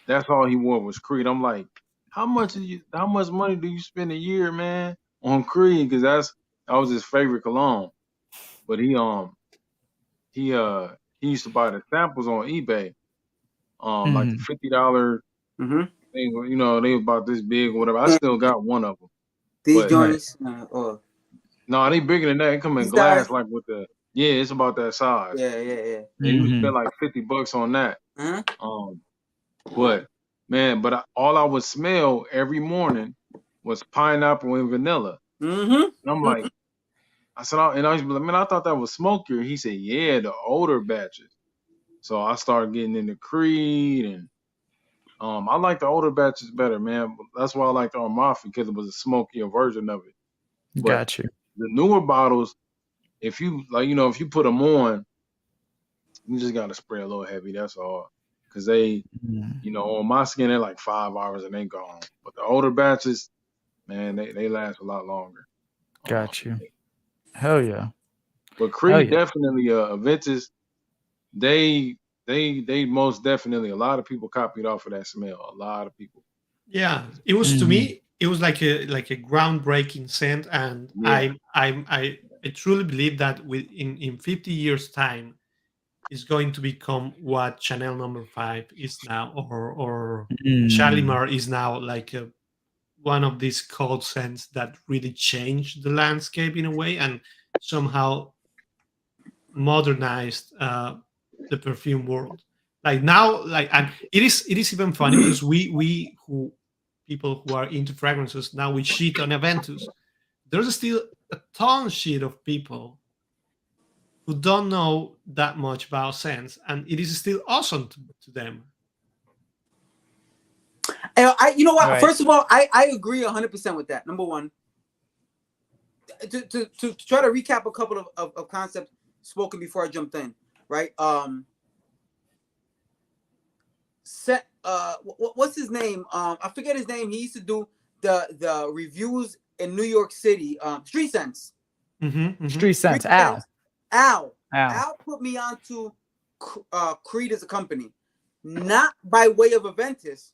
that's all he wore was Creed. I'm like, how much money do you spend a year, man, on Creed? Because that was his favorite cologne. But he used to buy the samples on eBay, like the $50 thing, you know, they about this big or whatever. I still got one of them. These But, joints, no, they bigger than that. It come in glass, like with the it's about that size. Yeah. And you spend like $50 on that. But man, all I would smell every morning was pineapple and vanilla. And I'm like, I said, and I was like, man, I thought that was smokier. He said, yeah, the older batches. So I started getting into Creed, and I like the older batches better, man. That's why I like the Armafia, because it was a smokier version of it. But got you. The newer bottles, if you if you put them on, you just gotta spray a little heavy. That's all, because they, on my skin, they're like 5 hours and they gone. But the older batches, man, they last a lot longer. Got you. Hell yeah. But Creed definitely Aventus, they most definitely, a lot of people copied off of that smell. A lot of people. Yeah, it was to me, it was like a groundbreaking scent, and I truly believe that in 50 years time is going to become what Chanel No. 5 is now, or Shalimar is now, like one of these code scents that really changed the landscape in a way and somehow modernized the perfume world. Like now, and it is even funny because people who are into fragrances now, we shit on Aventus. There's still a ton shit of people who don't know that much about scents, and it is still awesome to them. You know what? Right. First of all, I agree 100% with that. Number one, to try to recap a couple of concepts spoken before I jumped in, right? What's his name? I forget his name. He used to do the reviews in New York City. Street Sense. Street Sense. Al put me onto Creed as a company, not by way of Aventus,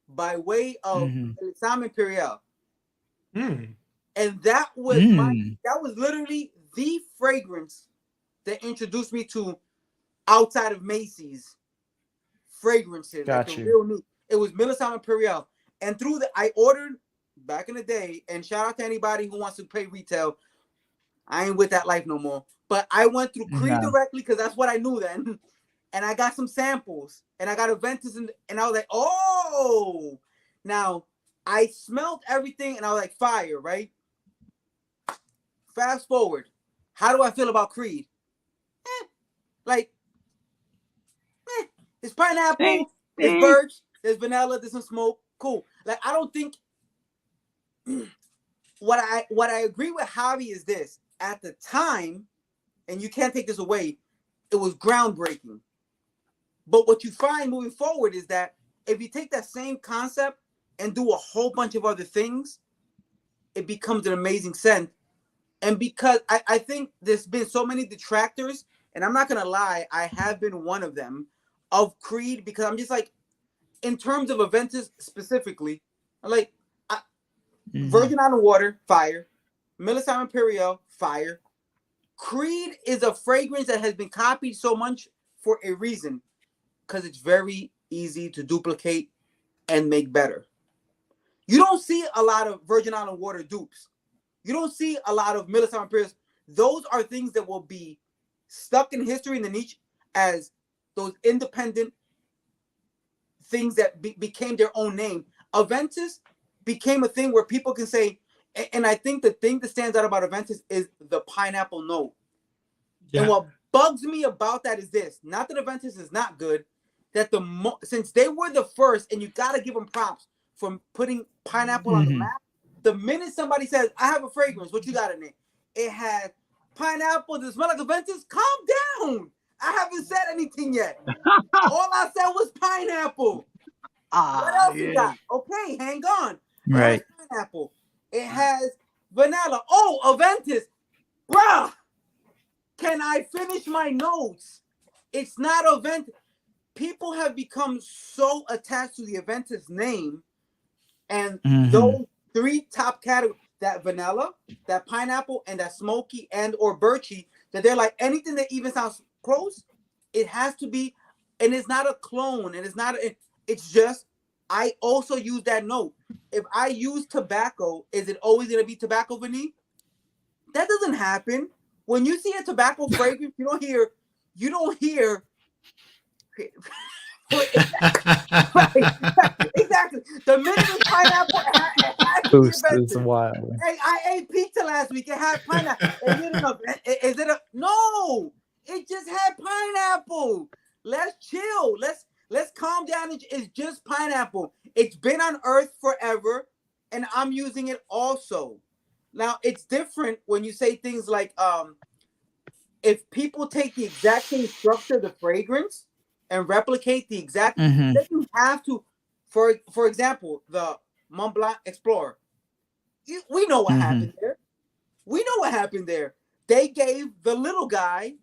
by way of Simon Imperial. And that was that was literally the fragrance that introduced me to, outside of Macy's, fragrances. Got you. Real new. It was Melissa Imperial. And through I ordered back in the day, and shout out to anybody who wants to pay retail. I ain't with that life no more. But I went through Creed directly because that's what I knew then. And I got some samples. And I got Aventus, and I was like, oh. Now, I smelled everything, and I was like, fire, right? Fast forward. How do I feel about Creed? It's pineapple. It's birch, there's vanilla, there's some smoke. Cool. Like, I don't think what I agree with Javi is this. At the time, and you can't take this away, it was groundbreaking. But what you find moving forward is that if you take that same concept and do a whole bunch of other things, it becomes an amazing scent. And because I think there's been so many detractors, and I'm not going to lie, I have been one of them, of Creed, because I'm just like, in terms of Aventus specifically, I'm like, Virgin Island Water, fire. Melissa Imperial, fire. Creed is a fragrance that has been copied so much for a reason, because it's very easy to duplicate and make better. You don't see a lot of Virgin Island Water dupes. You don't see a lot of Melissa Imperials. Those are things that will be stuck in history in the niche as those independent things that became their own name. Aventus became a thing where people can say, and I think the thing that stands out about Aventus is the pineapple note. Yeah. And what bugs me about that is this: not that Aventus is not good, that since they were the first, and you got to give them props for putting pineapple on the map. The minute somebody says, "I have a fragrance," what you got in it? It had pineapple. Does it smell like Aventus? Calm down. I haven't said anything yet. All I said was pineapple. What else you got? Okay, hang on. Right. Pineapple. It has vanilla. Oh, Aventus. Bruh. Can I finish my notes? It's not Aventus. People have become so attached to the Aventus name, and those three top categories, that vanilla, that pineapple, and that smoky and or birchy, that they're like, anything that even sounds close, it has to be, and it's not a clone, and it's not it's just, I also use that note. If I use tobacco, is it always going to be tobacco vanilla? That doesn't happen. When you see a tobacco fragrance, you don't hear exactly. The minute it's pineapple, it has Boost is wild. Hey, I ate pizza last week. It had pineapple. Is it a no? It just had pineapple. Let's chill. Let's calm down. It's just pineapple. It's been on Earth forever, and I'm using it also. Now it's different when you say things like if people take the exact same structure of the fragrance and replicate the exact, then you have to. For example, the Mont Blanc XPLORE. We know what happened there. We know what happened there. They gave the little guy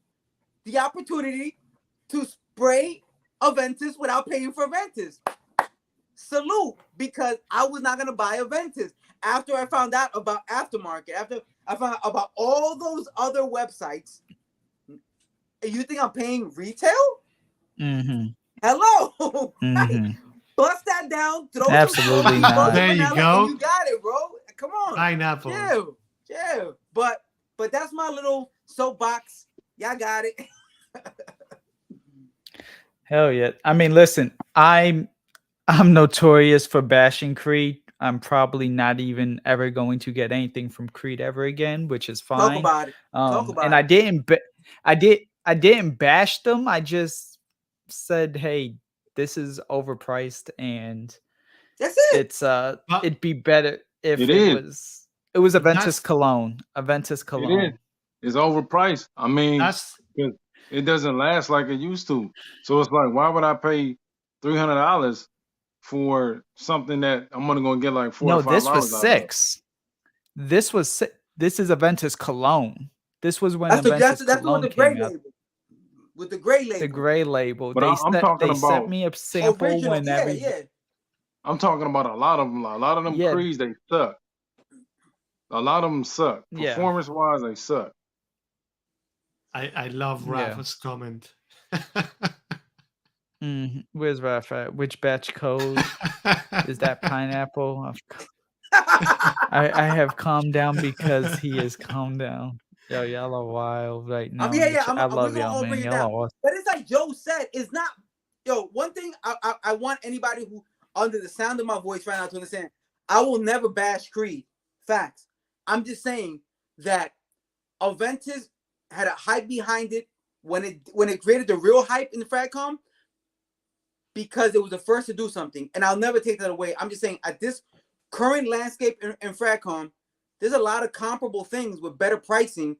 the opportunity to spray Aventus without paying for Aventus. Salute, because I was not going to buy Aventus. After I found out about Aftermarket, after I found out about all those other websites, you think I'm paying retail? Hello. Bust that down. Throw absolutely not. There you go. You got it, bro. Come on. Pineapple. Yeah. But that's my little soapbox. Y'all got it. Hell yeah. I mean, listen, I'm notorious for bashing Creed. I'm probably not even ever going to get anything from Creed ever again, which is fine. Talk about and it. I didn't bash them. I just said, hey, this is overpriced, and that's it. It's it'd be better if it was Aventus Cologne. Aventus Cologne. It is. It's overpriced. I mean, it doesn't last like it used to. So it's like, why would I pay $300 for something that I'm only going to get like $4 to $5? No, this was $6. This was $6. This is Aventus Cologne. This was when that's Cologne with the gray came out. label. With the gray label. The gray label. But They sent me a sample original, whenever. Yeah. I'm talking about a lot of them. A lot of them Creeds, they suck. A lot of them suck. Performance-wise, they suck. I love Rafa's comment. Where's Rafa? Which batch code is that? Pineapple. I have calmed down because he has calmed down. Yo, y'all are wild right now. I love y'all, man. Y'all are awesome. But it's like Joe said, it's not. Yo, one thing I want anybody who under the sound of my voice right now to understand: I will never bash Creed. Facts. I'm just saying that Aventus had a hype behind it when it created the real hype in the Fragcomm. because it was the first to do something, and I'll never take that away. I'm just saying, at this current landscape in Fragcomm, there's a lot of comparable things with better pricing.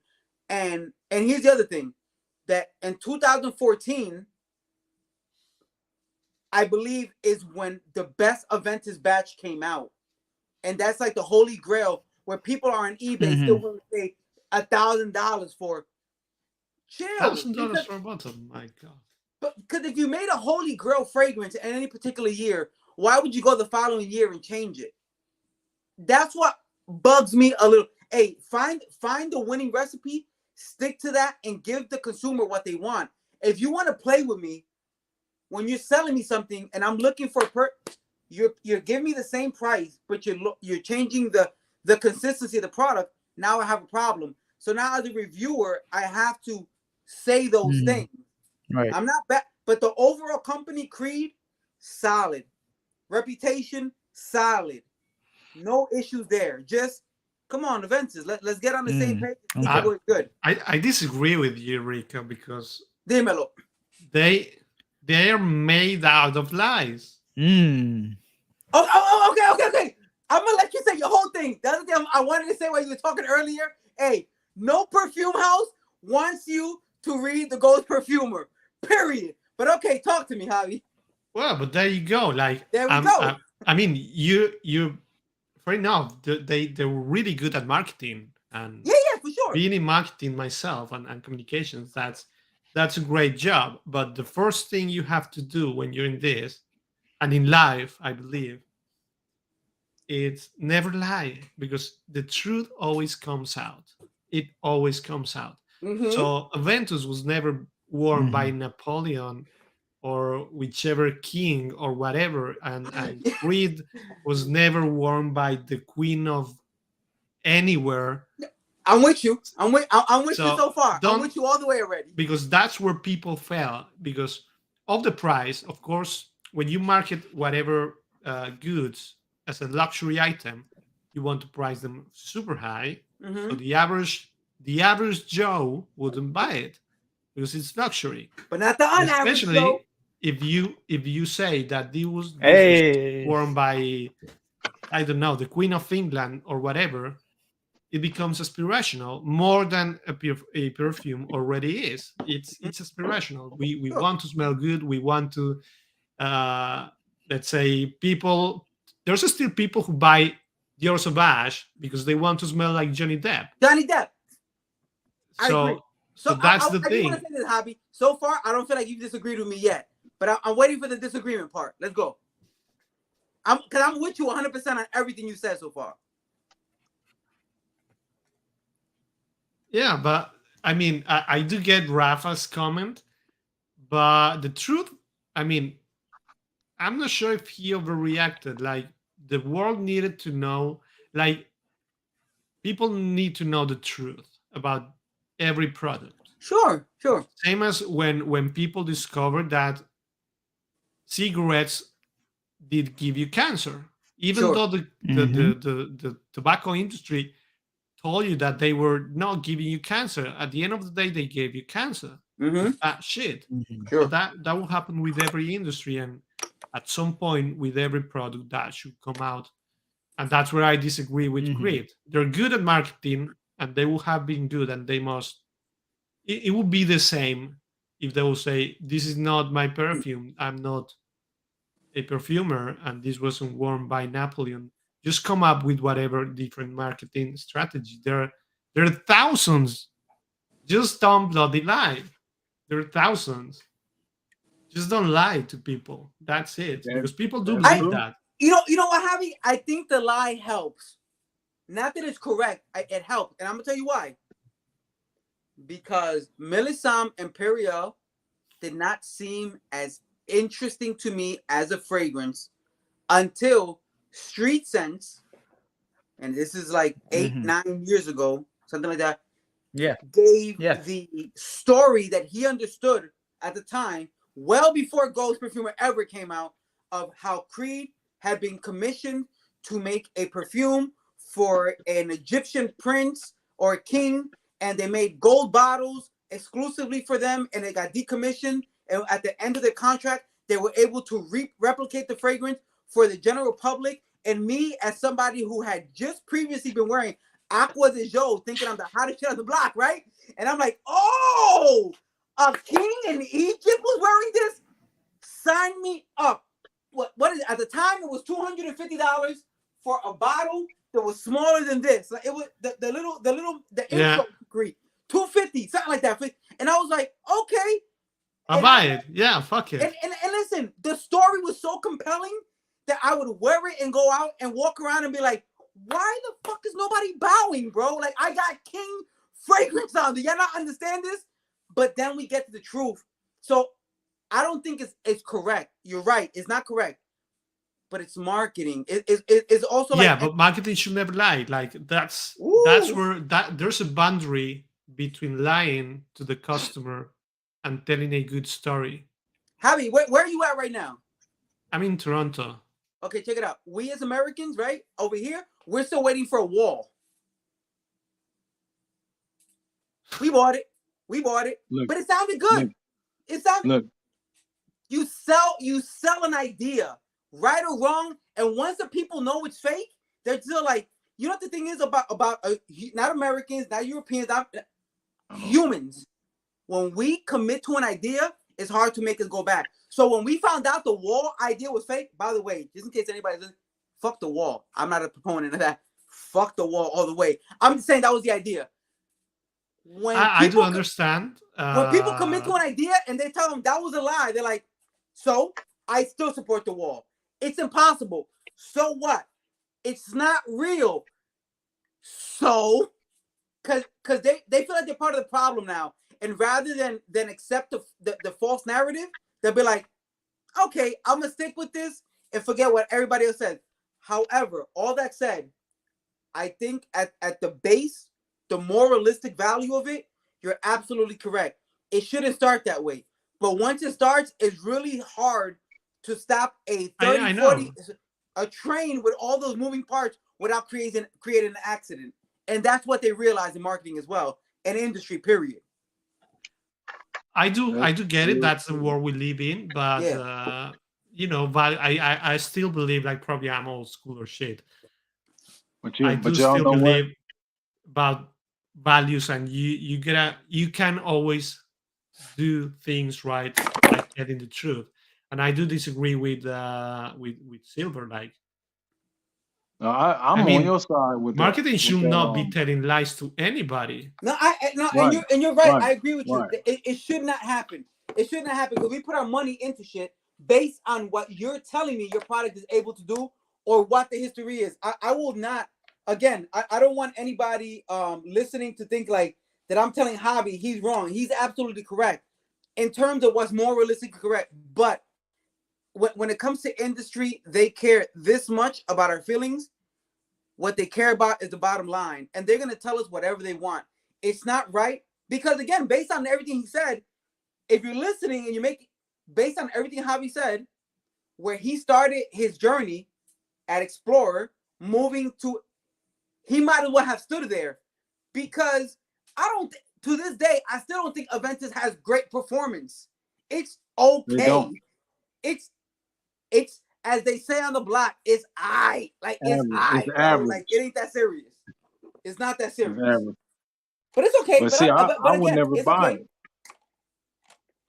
And here's the other thing, that in 2014, I believe, is when the best Aventus batch came out. And that's like the holy grail where people are on eBay still willing to pay $1,000 for. Chill. $1,000 for a bottle, my God. But because if you made a holy grail fragrance in any particular year, why would you go the following year and change it? That's what bugs me a little. Hey, find the winning recipe, stick to that, and give the consumer what they want. If you want to play with me, when you're selling me something and I'm looking for you're giving me the same price, but you're changing the consistency of the product. Now I have a problem. So now as a reviewer, I have to say those things. Right. I'm not bad, but the overall company creed, solid. Reputation, solid. No issues there. Just come on, Aventus. Let's get on the same page. It's good. I disagree with you, Rico, because Dímelo. they are made out of lies. Oh, okay. I'm gonna let you say your whole thing. The other thing I wanted to say while you were talking earlier, hey, no perfume house wants you to read the Ghost Perfumer. Period. But okay, talk to me, Javi. Well, but there you go. Like there we go. I mean, you right now they're really good at marketing and yeah, for sure. Being in marketing myself and communications, that's a great job. But the first thing you have to do when you're in this and in life, I believe, it's never lie, because the truth always comes out. It always comes out. So Aventus was never worn by Napoleon or whichever king or whatever, and Creed was never worn by the queen of anywhere. I'm with you. I'm with you so far. I'm with you all the way already. Because that's where people fail, because of the price. Of course, when you market whatever goods as a luxury item, you want to price them super high. So the average Joe wouldn't buy it because it's luxury. But not the unaverage Especially Joe. if you say that this was worn by, I don't know, the Queen of England or whatever, it becomes aspirational more than a perfume already is. It's aspirational. We want to smell good. We want to, let's say, people. There's still people who buy Dior Sauvage because they want to smell like Johnny Depp. Johnny Depp. So that's the thing. I want to say this, Javi. So far, I don't feel like you disagreed with me yet, but I'm waiting for the disagreement part. Let's go. Because I'm with you 100% on everything you said so far. Yeah, but I mean, I do get Rafa's comment, but the truth, I mean, I'm not sure if he overreacted. Like, the world needed to know, like, people need to know the truth about every product. Sure. Same as when people discovered that cigarettes did give you cancer, even though the tobacco industry told you that they were not giving you cancer. At the end of the day, they gave you cancer. Shit. Sure. So that will happen with every industry, and at some point with every product that should come out. And that's where I disagree with Creed. They're good at marketing, and they will have been good, and they must. It would be the same if they will say, "This is not my perfume. I'm not a perfumer, and this wasn't worn by Napoleon." Just come up with whatever different marketing strategy. There are thousands. Just don't bloody lie. There are thousands. Just don't lie to people. That's it. Because people do believe that. You know what, Javi? I think the lie helps. Not that it's correct. It helps. And I'm going to tell you why. Because Melissa Imperial did not seem as interesting to me as a fragrance until Street Sense, and this is like 8-9 years ago, something like that, gave the story that he understood at the time, well before Ghost Perfumer ever came out, of how Creed had been commissioned to make a perfume for an Egyptian prince or king, and they made gold bottles exclusively for them, and they got decommissioned, and at the end of the contract, They were able to replicate the fragrance for the general public. And me, as somebody who had just previously been wearing Aqua de Joe, thinking I'm the hottest shit on the block, right? And I'm like, oh, a king in Egypt was wearing this? Sign me up. What is it? At the time, it was $250 for a bottle that was smaller than this. Like it was the intro degree, $250, something like that. And I was like, okay, I'll buy it. Yeah, fuck it. And listen, the story was so compelling that I would wear it and go out and walk around and be like, why the fuck is nobody bowing, bro? Like, I got king fragrance on. Do y'all not understand this? But then we get to the truth. So I don't think it's correct. You're right. It's not correct. But it's marketing. It's also like, but marketing should never lie. Like that's where there's a boundary between lying to the customer and telling a good story. Javi, where are you at right now? I'm in Toronto. Okay, check it out. We as Americans, right, over here, we're still waiting for a wall. We bought it. Look, but it sounded good. It sounded. Look. You sell an idea, right or wrong, and once the people know it's fake, they're still like, you know what the thing is about not Americans, not Europeans, not humans. When we commit to an idea, it's hard to make us go back. So when we found out the wall idea was fake, by the way, just in case anybody doesn't, fuck the wall. I'm not a proponent of that. Fuck the wall all the way. I'm just saying that was the idea. I do understand. When people commit to an idea and they tell them that was a lie, they're like, so I still support the wall. It's impossible. So what? It's not real. So, because they feel like they're part of the problem now. And rather than accept the false narrative, they'll be like, okay, I'm going to stick with this and forget what everybody else said. However, all that said, I think at the base, the more realistic value of it, you're absolutely correct. It shouldn't start that way. But once it starts, it's really hard to stop a 40, a train with all those moving parts without creating an accident. And that's what they realize in marketing as well, and industry, period. I do get it. That's the world we live in. But, I still believe, like, probably I'm old school or shit. I do still believe about values, and you can always do things right by getting the truth. And I do disagree with Silver. Like, I'm on your side with marketing should not be telling lies to anybody. No, right. and you're right. I agree with you. It should not happen. It should not happen because we put our money into shit based on what you're telling me your product is able to do or what the history is. I will not. Again, I don't want anybody listening to think like that I'm telling Javi he's wrong. He's absolutely correct in terms of what's more realistically correct. But when it comes to industry, they care this much about our feelings. What they care about is the bottom line. And they're going to tell us whatever they want. It's not right. Because again, based on everything he said, if you're listening and you make, based on everything Javi said, where he started his journey at XPLORE, moving to, he might as well have stood there. Because to this day, I still don't think Aventus has great performance. It's okay. It's as they say on the block, it's aight. Like it's aight. Like it ain't that serious. It's not that serious. But it's okay. But see, I would never buy it.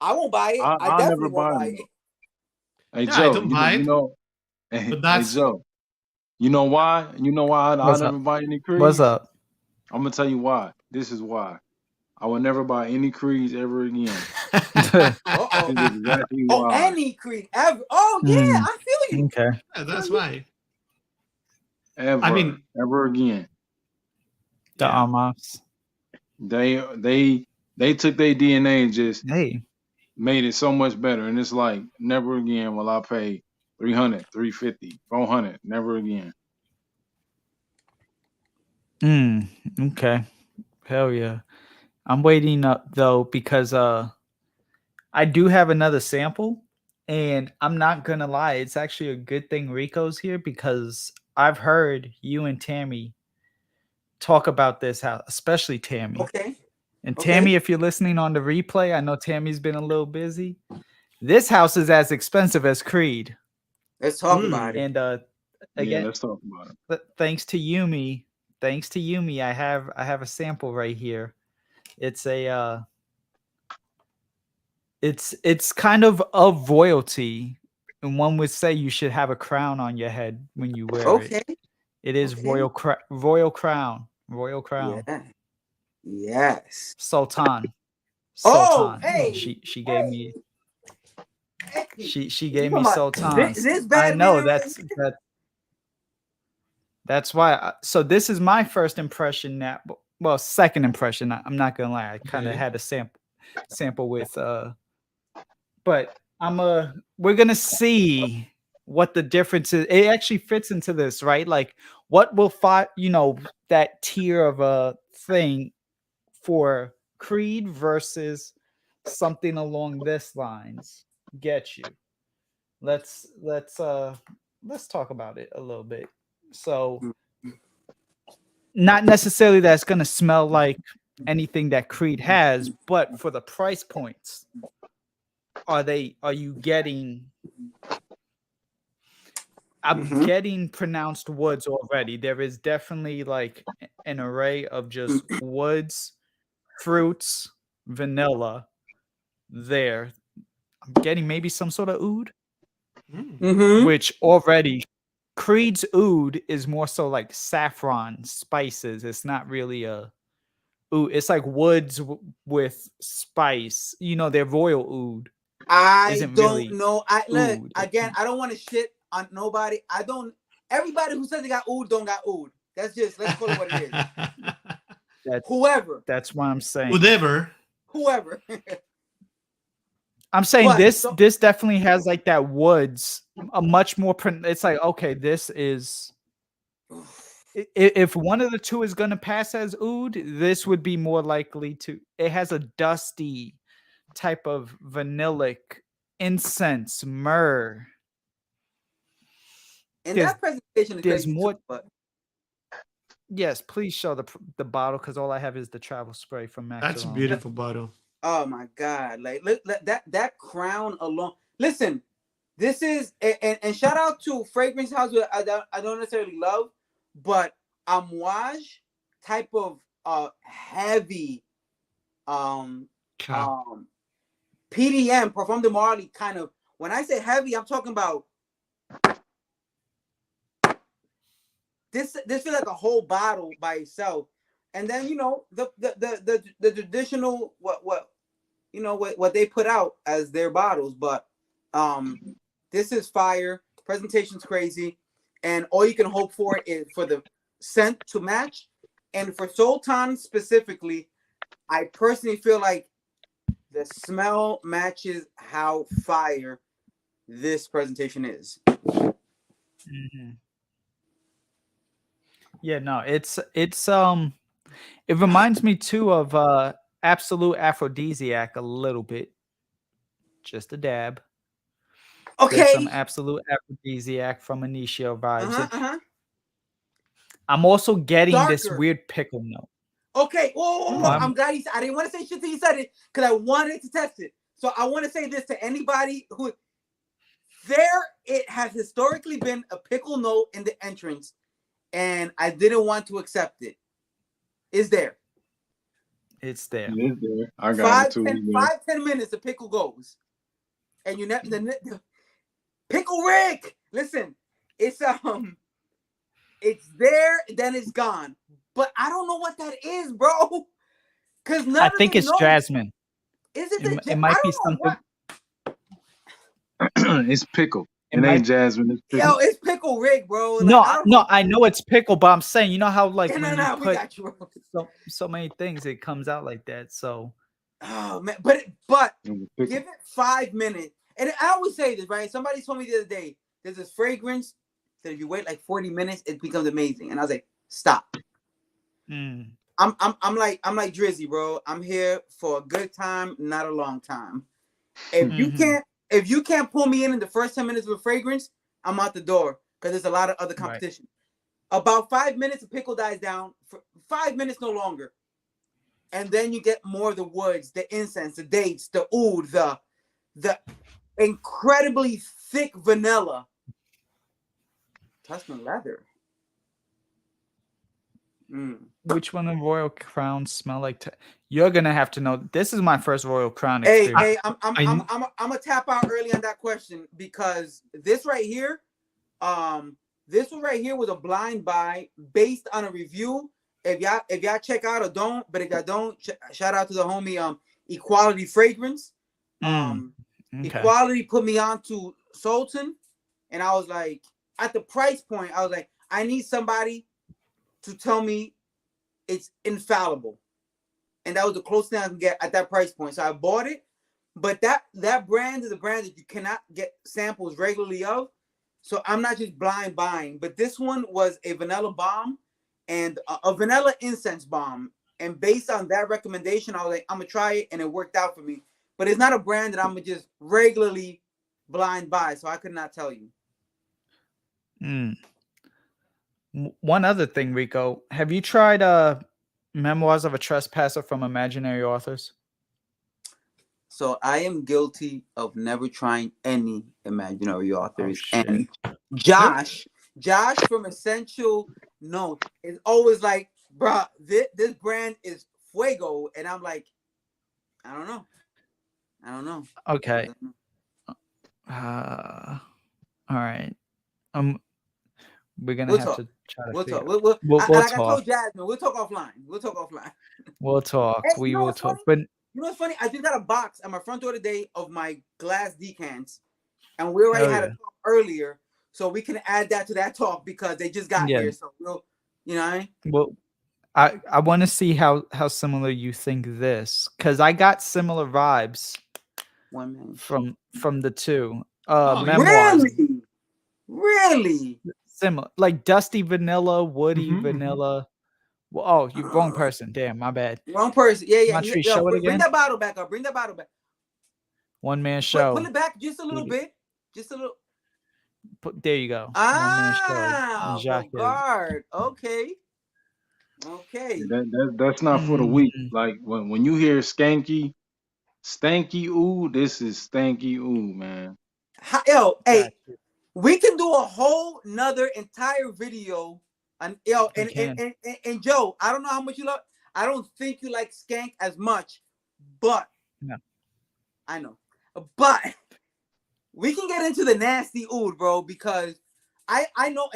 I won't buy it. I definitely won't buy it. Hey Joe, hey Joe, you know why? You know why I never buy any Creeds? What's up? I'm gonna tell you why. This is why. I will never buy any Creeds ever again. Exactly any Creed ever. Oh yeah, I feel you. Okay, yeah, that's why. Ever again. The Amafs. They took their DNA and just made it so much better, and it's like never again will I pay $300, $350, $400. Never again. Okay. Hell yeah. I'm waiting up though because I do have another sample, and I'm not gonna lie, it's actually a good thing Rico's here because I've heard you and Tammy talk about this house, especially Tammy. Okay. And Tammy, if you're listening on the replay, I know Tammy's been a little busy. This house is as expensive as Creed. Let's talk about it. And Yeah, again, let's talk about it. thanks to Yumi, I have a sample right here. It's a it's kind of royalty, and one would say you should have a crown on your head when you wear it. It is royal crown. Yeah. Yes. Sultan. Oh, hey. She gave me. Hey. She gave me Sultan. This bad I know man that's why. So this is my first impression now. Well, second impression. I'm not gonna lie. I kind of had a sample with but we're gonna see what the difference is. It actually fits into this, right? Like what will that tier of a thing for Creed versus something along this lines get you. Let's talk about it a little bit. So not necessarily that's gonna smell like anything that Creed has, but for the price points, are you getting I'm getting pronounced woods already. There is definitely like an array of just woods, fruits, vanilla there. I'm getting maybe some sort of oud, which already Creed's oud is more so like saffron spices. It's not really a oud. It's like woods with spice. They're royal oud. I don't know. Look again. I don't want to shit on nobody. Everybody who says they got oud don't got oud. Let's call it what it is. Whoever. That's what I'm saying. Whoever. I'm saying this definitely has like that woods. A much more. It's like, okay, this is. If one of the two is gonna pass as oud, this would be more likely to. It has a dusty type of vanillic incense, myrrh. And that presentation is there's crazy more. too, but... Yes, please show the bottle because all I have is the travel spray from Max. That's a beautiful bottle. Oh my God! Like look that crown alone. Listen, this is and shout out to Fragrance House. I don't necessarily love, but amouage type of heavy PDM Parfum de Marly kind of. When I say heavy, I'm talking about this feels like a whole bottle by itself. And then the traditional what they put out as their bottles, but this is fire. Presentation's crazy, and all you can hope for is for the scent to match. And for Sultan specifically, I personally feel like the smell matches how fire this presentation is. Yeah, no, it reminds me too of Absolute Aphrodisiac a little bit. Just a dab. Okay. There's some Absolute Aphrodisiac from Initio vibes. I'm also getting this weird pickle note. Okay. Whoa. I'm glad I didn't want to say shit till you said it because I wanted to test it. So I want to say this to anybody who it has historically been a pickle note in the entrance, and I didn't want to accept it. It's there. It's there. It's there. I got it too. 5-10 minutes, the pickle goes. And you never the pickle Rick. Listen, it's there, then it's gone. But I don't know what that is, bro. Because I think it's jasmine. Is it? It might be something. It's pickle. It ain't jasmine. It's pickle. Yo, it's pickle Rick, bro. Like, no, I know it's pickle, but I'm saying, you know how like when you we got you, put so many things, it comes out like that. So, oh man, but give it 5 minutes. And I always say this, right? Somebody told me the other day, there's this fragrance that if you wait like 40 minutes, it becomes amazing. And I was like, stop. I'm like Drizzy, bro. I'm here for a good time, not a long time. If you can't pull me in the first 10 minutes of a fragrance, I'm out the door because there's a lot of other competition. Right. About 5 minutes, the pickle dies down. For 5 minutes, no longer. And then you get more of the woods, the incense, the dates, the oud, the incredibly thick vanilla. Tuscan leather. Which one of Royal Crowns smell like? You're gonna have to know. This is my first Royal Crown Hey, experience. I'm gonna tap out early on that question because this right here, this one right here was a blind buy based on a review. If y'all check out or don't, but if y'all don't, shout out to the homie Equality Fragrance. Okay. Equality put me on to Sultan, and I was like, at the price point, I was like, I need somebody to tell me it's infallible, and that was the closest thing I can get at that price point. So I bought it, but that brand is a brand that you cannot get samples regularly of. So I'm not just blind buying, but this one was a vanilla bomb and a vanilla incense bomb. And based on that recommendation, I was like, I'm gonna try it, and it worked out for me. But it's not a brand that I'm gonna just regularly blind buy, so I could not tell you. One other thing, Rico, have you tried Memoirs of a Trespasser from Imaginary Authors? So I am guilty of never trying any imaginary authors. And Josh from Essential Note is always like, bruh, this brand is fuego. And I'm like, I don't know. Okay. All right. We're gonna have to try to. We'll talk. We'll like talk. I told Jasmine, we'll talk offline. We'll talk. Hey, we will talk. Funny? But you know what's funny? I just got a box at my front door today of my glass decants, and we already had a talk earlier, so we can add that to that talk because they just got here. So we'll, you know what I mean? Well, I want to see how similar you think this, because I got similar vibes from the two memoirs. Really similar, like dusty vanilla, woody vanilla. Well, oh, you wrong person. Damn, my bad. Wrong person. Yeah. Show it again. Bring that bottle back up. One man show. Pull it back just a little bit. Just a little. There you go. Guard. Okay. That's not for the weak. Like when you hear stanky, ooh, this is stanky, ooh, man. Hey, we can do a whole nother entire video. And Joe, I don't know how much you love. I don't think you like skank as much, but no, I know. But we can get into the nasty oud, bro, because I know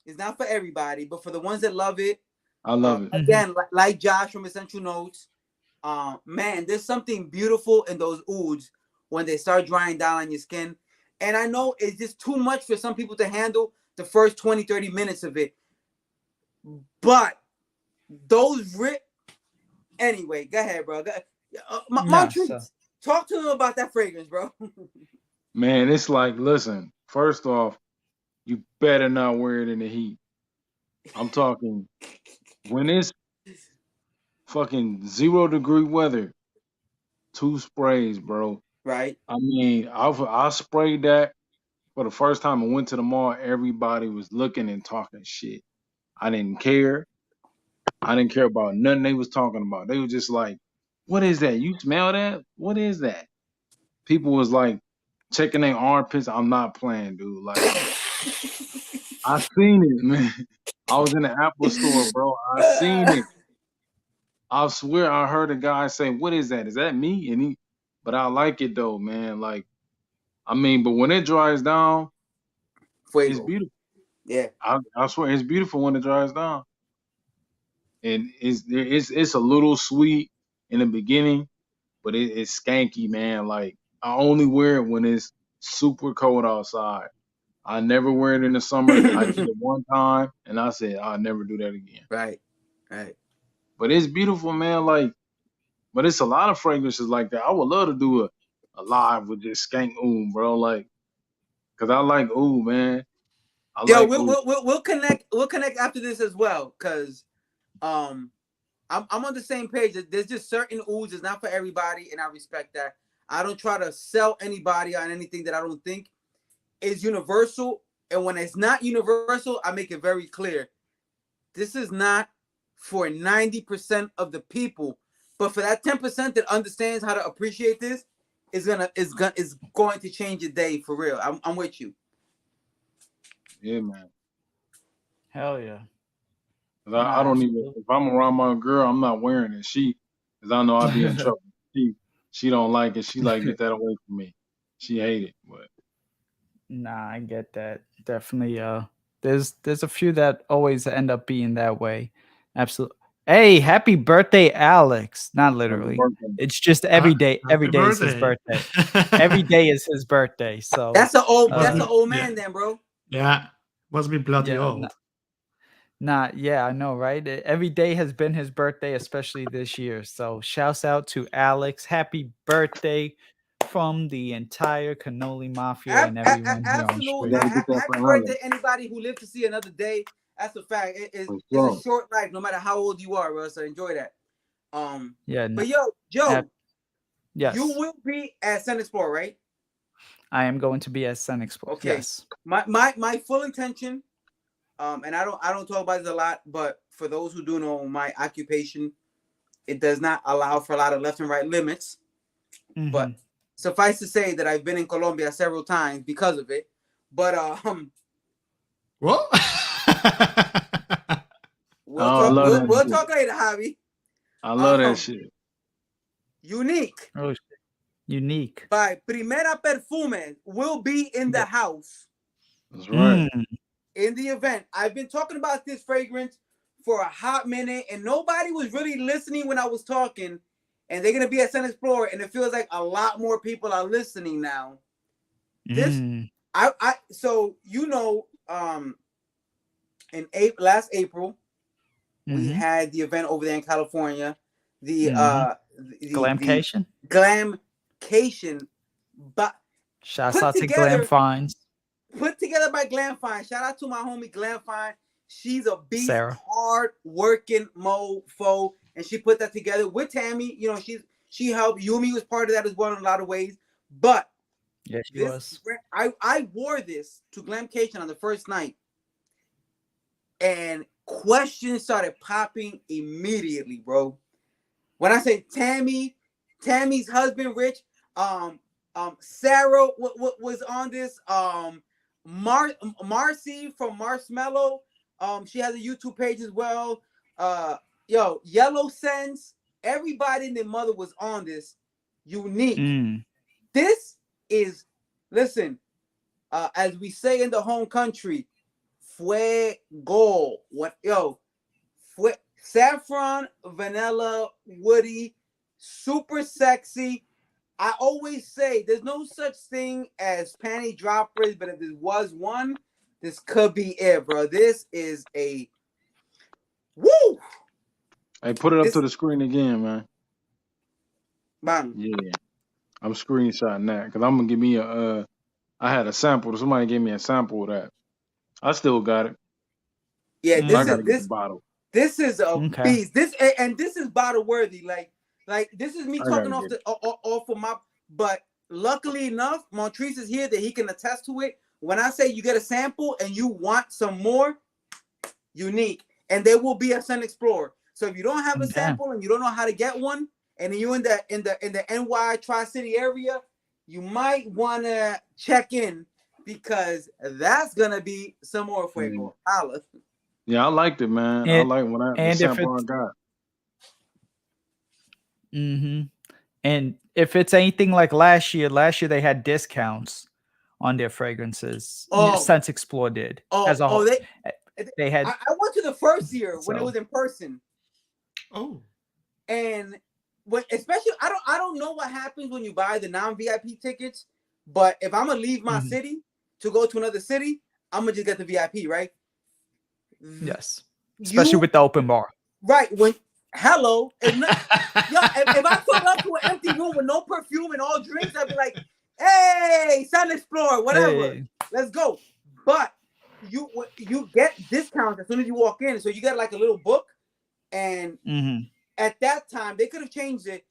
it's not for everybody, but for the ones that love it, I love it. Again, like Josh from Essential Notes, man, there's something beautiful in those ouds when they start drying down on your skin. And I know it's just too much for some people to handle the first 20, 30 minutes of it. But those anyway, go ahead, bro. Talk to them about that fragrance, bro. Man, it's like, listen, first off, you better not wear it in the heat. I'm talking when it's fucking 0-degree weather, 2 sprays, bro. Right. I mean, I sprayed that for the first time. I went to the mall. Everybody was looking and talking shit. I didn't care. I didn't care about nothing they was talking about. They were just like, what is that? You smell that? What is that? People was like checking their armpits. I'm not playing, dude. Like, I seen it, man. I was in the Apple store, bro. I seen it. I swear I heard a guy say, what is that? Is that me? But I like it though, man. Like, I mean, but when it dries down, it's beautiful. Yeah. I swear it's beautiful when it dries down. And it's a little sweet in the beginning, but it's skanky, man. Like, I only wear it when it's super cold outside. I never wear it in the summer. I did it one time, and I said I'll never do that again. Right. But it's beautiful, man. Like, but it's a lot of fragrances like that. I would love to do a live with just skank oud, bro. Like, cause I like oud, man. We'll connect. We'll connect after this as well, cause I'm on the same page. There's just certain ouds. It's not for everybody, and I respect that. I don't try to sell anybody on anything that I don't think is universal. And when it's not universal, I make it very clear. This is not for 90% of the people, but for that 10% that understands how to appreciate this, is going to change your day for real. I'm with you. Yeah, man. Hell yeah. I don't even, if I'm around my girl, I'm not wearing it. Because I know I'll be in trouble. She don't like it. She like, get that away from me. She hate it, but. Nah, I get that. Definitely. There's a few that always end up being that way. Absolutely. Hey, happy birthday, Alex. Not literally. It's just every day. Every day is his birthday. Every day is his birthday. So that's an old man then, bro. Yeah. Must be bloody old. Yeah, I know, right? Every day has been his birthday, especially this year. So shouts out to Alex. Happy birthday from the entire Cannoli Mafia and everyone here on stream. Happy birthday, anybody who lived to see another day. That's a fact. It's a short life, no matter how old you are, bro. So enjoy that. But yo, Joe, yes, you will be at SOON&More, right? I am going to be at SOON&More. Okay. Yes. My full intention, and I don't talk about this a lot, but for those who do know my occupation, it does not allow for a lot of left and right limits. Mm-hmm. But suffice to say that I've been in Colombia several times because of it. But what? We'll talk later, Javi. I love that shit. Unique. Oh, shit. Unique. By Primera Perfume will be in the house. That's right. In the event. I've been talking about this fragrance for a hot minute, and nobody was really listening when I was talking. And they're gonna be at SOON&More, and it feels like a lot more people are listening now. So in last April, we had the event over there in California, the GLAMCATION. GLAMCATION, but shout out to Glam Finds. Put together by Glam Finds. Shout out to my homie Glam Finds. She's a beast, Sarah. hard working mofo, and she put that together with Tammy. You know, she helped. Yumi was part of that as well in a lot of ways. But yeah, she was. I wore this to GLAMCATION on the first night, and questions started popping immediately, bro. When I say Tammy's husband, Rich, Sarah was on this. Marcy from Marshmallow, she has a YouTube page as well. Yellow Sense, everybody and their mother was on this. Unique. This is, listen, as we say in the home country, fuego. Saffron, vanilla, woody, super sexy. I always say there's no such thing as panty droppers, but if there was one, this could be it, bro. This is a woo. Hey, put it up to the screen again, man. Bang. Yeah, I'm screenshotting that because I'm gonna give me a. I had a sample. Somebody gave me a sample of that. I still got it. Yeah, this bottle. This is a beast. This is bottle worthy. Like this is me talking off of my. But luckily enough, Montrese is here that he can attest to it. When I say you get a sample and you want some more, Unique, and there will be a SOON&More. So if you don't have a sample and you don't know how to get one, and you in the NY Tri-City area, you might want to check in because that's gonna be some more fuego. Holla. Yeah, I liked it, man. I like when the sample I got. And if it's anything like last year they had discounts on their fragrances. SOON&More did as a whole. They had. I went to the first year when it was in person. Oh, and especially I don't know what happens when you buy the non-VIP tickets, but if I'm gonna leave my city to go to another city, I'm gonna just get the VIP, right? Yes, especially with the open bar. Right. When if I pull up to an empty room with no perfume and all drinks, I'd be like, hey, SOON&More, whatever. Hey. Let's go. But you get discounts as soon as you walk in. So you get like a little book. And at that time, they could have changed it.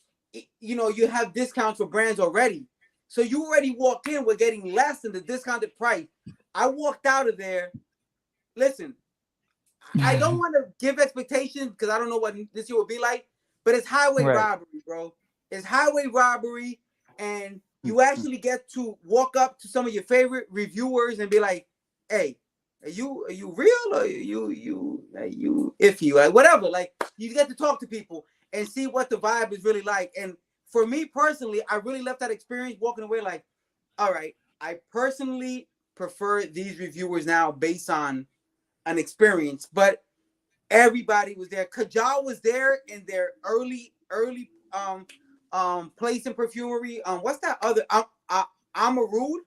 You have discounts for brands already. So you already walk in with getting less than the discounted price. I walked out of there. Listen, I don't want to give expectations because I don't know what this year will be like, but it's highway robbery, bro. It's highway robbery, and you actually get to walk up to some of your favorite reviewers and be like, "Hey, are you real or are you iffy, like whatever?" Like you get to talk to people and see what the vibe is really like. And for me personally, I really left that experience walking away like, all right, I personally prefer these reviewers now based on an experience, but everybody was there. Kajal was there in their early place in perfumery. What's that other Amarud?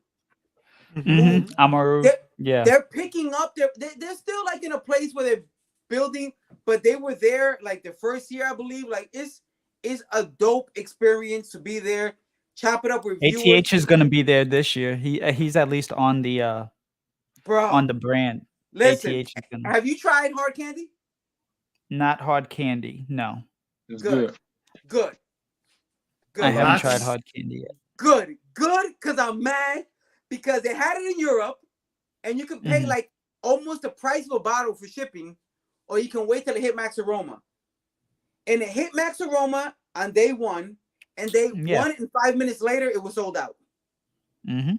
Amaru. They're picking up. They're still like in a place where they're building, but they were there like the first year, I believe. Like it's a dope experience to be there. Chop it up with viewers. ATH is gonna be there this year. He's at least on the on the brand. Listen, ATH is gonna... have you tried hard candy? Not hard candy, no. It's Good. I haven't tried hard candy yet. Good, because I'm mad because they had it in Europe, and you can pay like almost the price of a bottle for shipping, or you can wait till it hit Max Aroma. And it hit Max Aroma on day one, and they won it, and 5 minutes later it was sold out.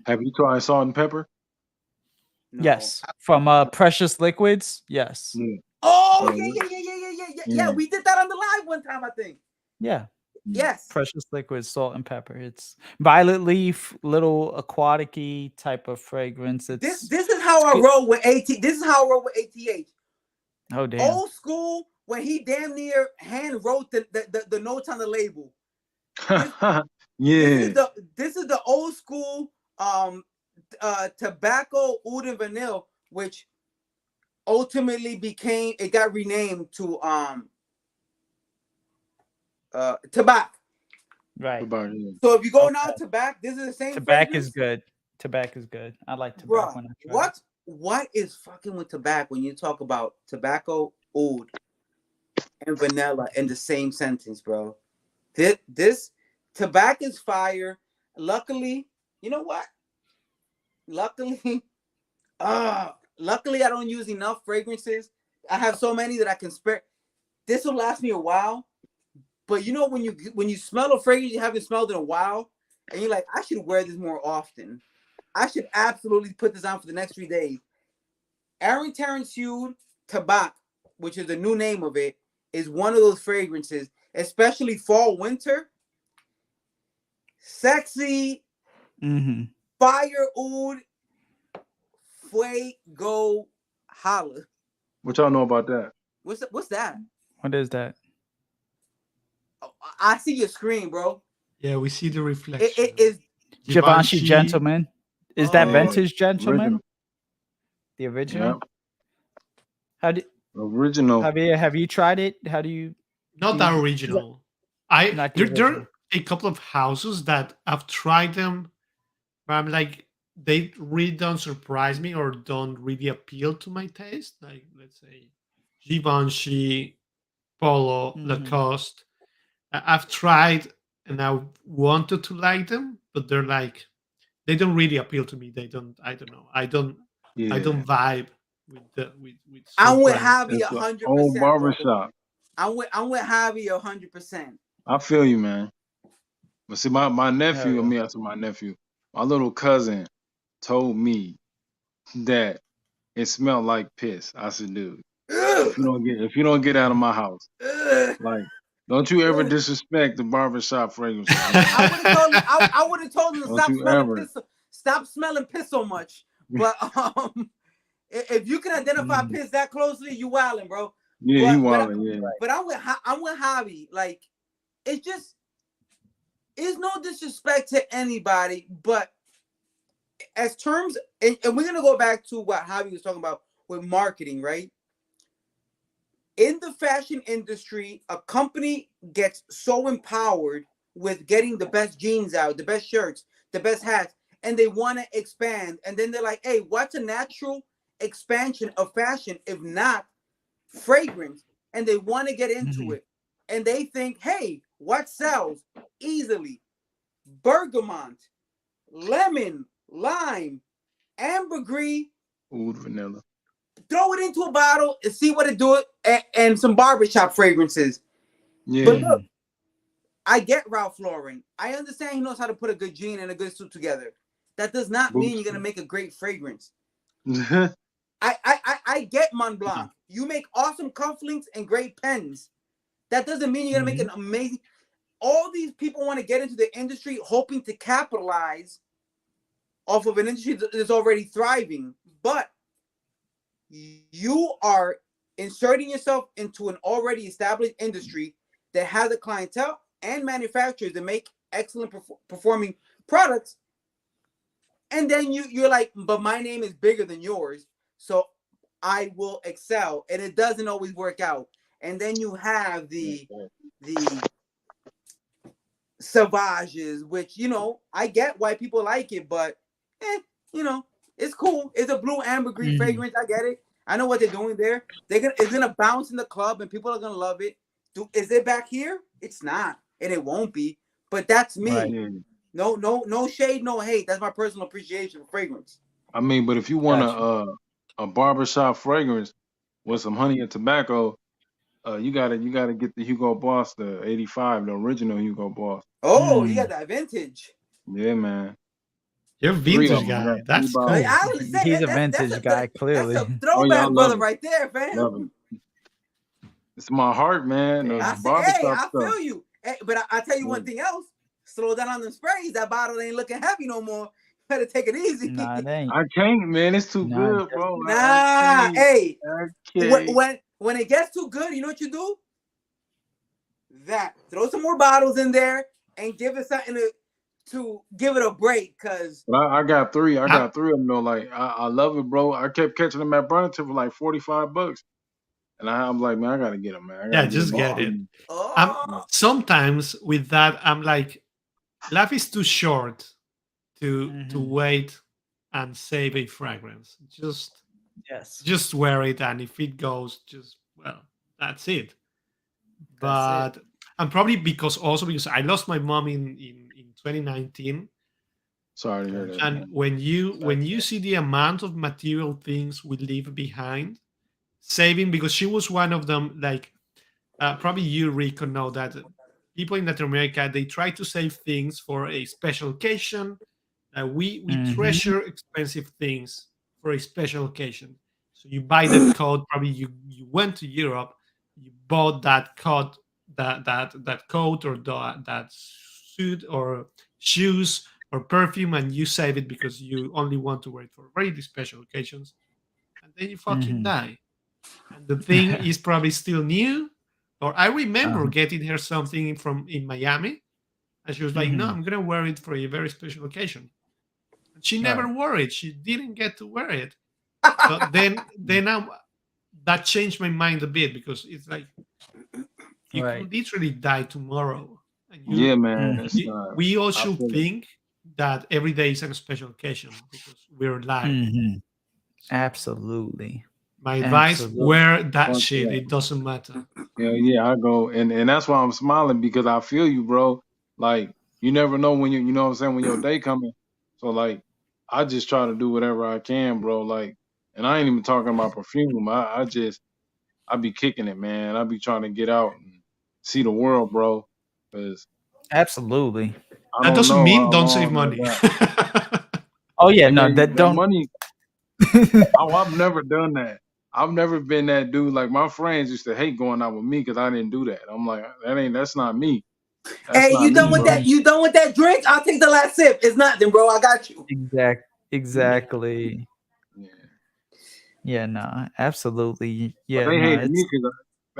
Have you tried salt and pepper? No. Yes, from Precious Liquids. Yes. Oh yeah. We did that on the live one time, I think. Yeah. Yes. Precious Liquids, salt and pepper. It's violet leaf, little aquatic-y type of fragrance. It's this is how I roll with AT. This is how I roll with ATH. Oh damn. Old school when he damn near hand wrote the notes on the label. This is the old school tobacco oud and vanilla, which ultimately got renamed to tobacco. Right. So if you go now tobacco, this is the same. Tobacco is good. Tobacco is good. I like tobacco. Bruh, when I try what is fucking with tobacco when you talk about tobacco, oud, and vanilla in the same sentence, bro? This tobacco is fire. Luckily, you know what? Luckily, I don't use enough fragrances. I have so many that I can spare. This will last me a while. But you know when you smell a fragrance you haven't smelled in a while, and you're like, I should wear this more often. I should absolutely put this on for the next 3 days. Aaron Terrence Hughes Tabac, which is the new name of it, is one of those fragrances, especially fall, winter. Sexy, fire oud, fuego, holla. What y'all know about that? What's that? What is that? Oh, I see your screen, bro. Yeah, we see the reflection. It is Givenchy Gentleman. Is that Vintage Gentleman? Original. The original? Yep. How do original? Have you tried it? How do you? Not that original. There are a couple of houses that I've tried them, but I'm like, they really don't surprise me or don't really appeal to my taste. Like, let's say Givenchy, Polo, Lacoste. I've tried and I wanted to like them, but they're like, they don't really appeal to me. I don't know. I don't vibe with I'm with Javi 100%. Old barbershop. I'm with Javi 100%. I feel you, man. But see, my nephew, my nephew, my little cousin told me that it smelled like piss. I said, dude, if you don't get out of my house, like, don't you ever disrespect the barbershop fragrance. I would have told him to stop smelling piss so much. But if you can identify piss that closely, you wildin', bro. Yeah, you wildin', yeah. But I'm with Javi. Like, it's just, it's no disrespect to anybody, but as terms, and we're gonna go back to what Javi was talking about with marketing, right? In the fashion industry, a company gets so empowered with getting the best jeans out, the best shirts, the best hats, and they want to expand. And then they're like, hey, what's a natural expansion of fashion if not fragrance? And they want to get into it. And they think, hey, what sells easily? Bergamot, lemon, lime, ambergris, oud, vanilla. Throw it into a bottle and see what it do, and some barbershop fragrances. Yeah. But look, I get Ralph Lauren. I understand he knows how to put a good jean and a good suit together. That does not mean you're gonna make a great fragrance. I get Montblanc. You make awesome cufflinks and great pens. That doesn't mean you're gonna make an amazing. All these people want to get into the industry hoping to capitalize off of an industry that is already thriving, but you are inserting yourself into an already established industry that has a clientele and manufacturers that make excellent performing products. And then you're like, but my name is bigger than yours, so I will excel. And it doesn't always work out. And then you have the Sauvages, which, you know, I get why people like it, but you know, it's cool. It's a blue ambergris fragrance. I get it. I know what they're doing there. It's gonna bounce in the club and people are gonna love it. Is it back here? It's not, and it won't be. But that's me. Right. No shade, no hate. That's my personal appreciation for fragrance. I mean, but if you want a barbershop fragrance with some honey and tobacco, you gotta get the Hugo Boss, the 85, the original Hugo Boss. Oh, you got that vintage. Yeah, man. You're a vintage guy. That's cool. He's a vintage guy, clearly. That's a throwback brother right there, fam. It's my heart, man. I feel you. Hey, but I tell you one thing else. Slow down on the sprays. That bottle ain't looking heavy no more. Better take it easy. Nah, it ain't. I can't, man. It's too good, bro. Nah, hey. When it gets too good, you know what you do? Throw some more bottles in there and give it something to give it a break. Cause I got three. I got three of them though. Like I love it, bro. I kept catching them at Burlington for like $45. And I'm like, man, I gotta get them, man. Yeah, just get it. Sometimes with that, I'm like, life is too short to wait and save a fragrance. Just wear it, and if it goes, that's it. But and probably because I lost my mom in 2019. Sorry to hear that. And when you see the amount of material things we leave behind, saving, because she was one of them, like probably you, Rico, know that people in Latin America, they try to save things for a special occasion. We treasure expensive things for a special occasion. So you buy that coat, probably you went to Europe, you bought that coat, that coat or that suit or shoes or perfume, and you save it because you only want to wear it for very special occasions, and then you fucking die. And the thing is probably still new. Or I remember getting her something in Miami, and she was like, "No, I'm gonna wear it for a very special occasion." And she never wore it. She didn't get to wear it. So then that changed my mind a bit, because it's like you could literally die tomorrow. And man. We all should think that every day is a special occasion because we're alive. Absolutely. My advice: wear that shit. It doesn't matter. Yeah, I go, and that's why I'm smiling, because I feel you, bro. Like, you never know when you know what I'm saying, when your day coming. So like, I just try to do whatever I can, bro. Like, and I ain't even talking about perfume. I be kicking it, man. I be trying to get out and see the world, bro. Cause absolutely. That doesn't mean don't save money. Oh yeah, no, that don't. Money. I've never done that. I've never been that dude. Like, my friends used to hate going out with me because I didn't do that. I'm like, that's not me. Hey, you done with that? You done with that drink? I'll take the last sip. It's nothing, bro. I got you. Exactly. Yeah, no, absolutely. Yeah, they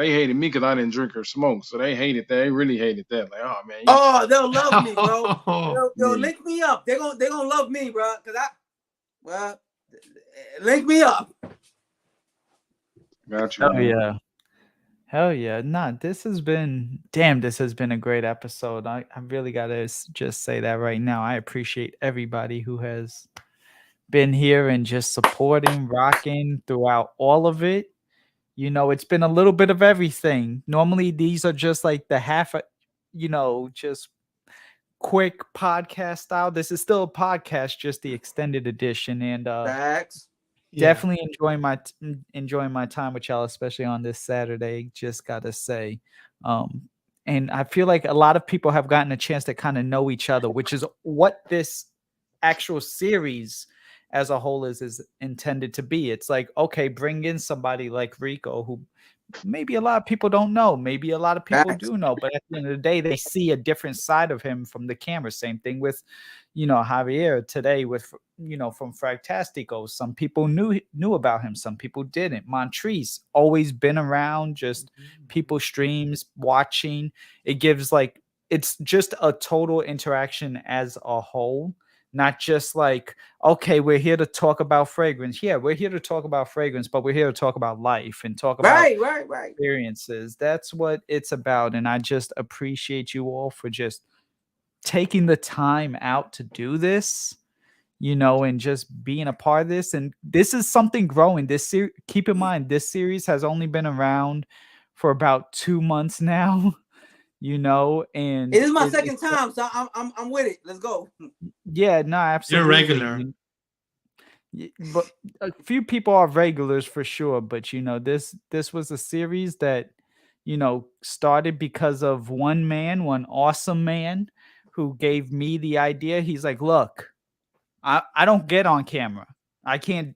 hated me because I didn't drink or smoke. So they hated that. They really hated that. Like, oh man. They'll love me, bro. They'll link me up. They're gonna love me, bro. Link me up. Got you. Hell yeah. Nah, this has been a great episode. I really gotta just say that right now. I appreciate everybody who has been here and just supporting, rocking throughout all of it. You know, it's been a little bit of everything. Normally these are just like the half, just quick podcast style. This is still a podcast, just the extended edition. And facts. Definitely enjoying my time with y'all, especially on this Saturday. Just gotta say, And I feel like a lot of people have gotten a chance to kind of know each other, which is what this actual series as a whole is intended to be. It's like, okay, bring in somebody like Rico, who maybe a lot of people don't know, maybe a lot of people do know, but at the end of the day, they see a different side of him from the camera. Same thing with, Javier today with, from Fragtastico. Some people knew about him, some people didn't. Montrese always been around, just people streams watching. It gives it's just a total interaction as a whole. Not just like, okay, we're here to talk about fragrance. Yeah, we're here to talk about fragrance, but we're here to talk about life and talk about experiences. That's what it's about. And I just appreciate you all for just taking the time out to do this, and just being a part of this. And this is something growing. Keep in mind, this series has only been around for about 2 months now. And it is my second time, so I'm with it. Let's go. Yeah, no, absolutely. You're regular. But a few people are regulars for sure. But this was a series that started because of one awesome man who gave me the idea. He's like, look, I don't get on camera. I can't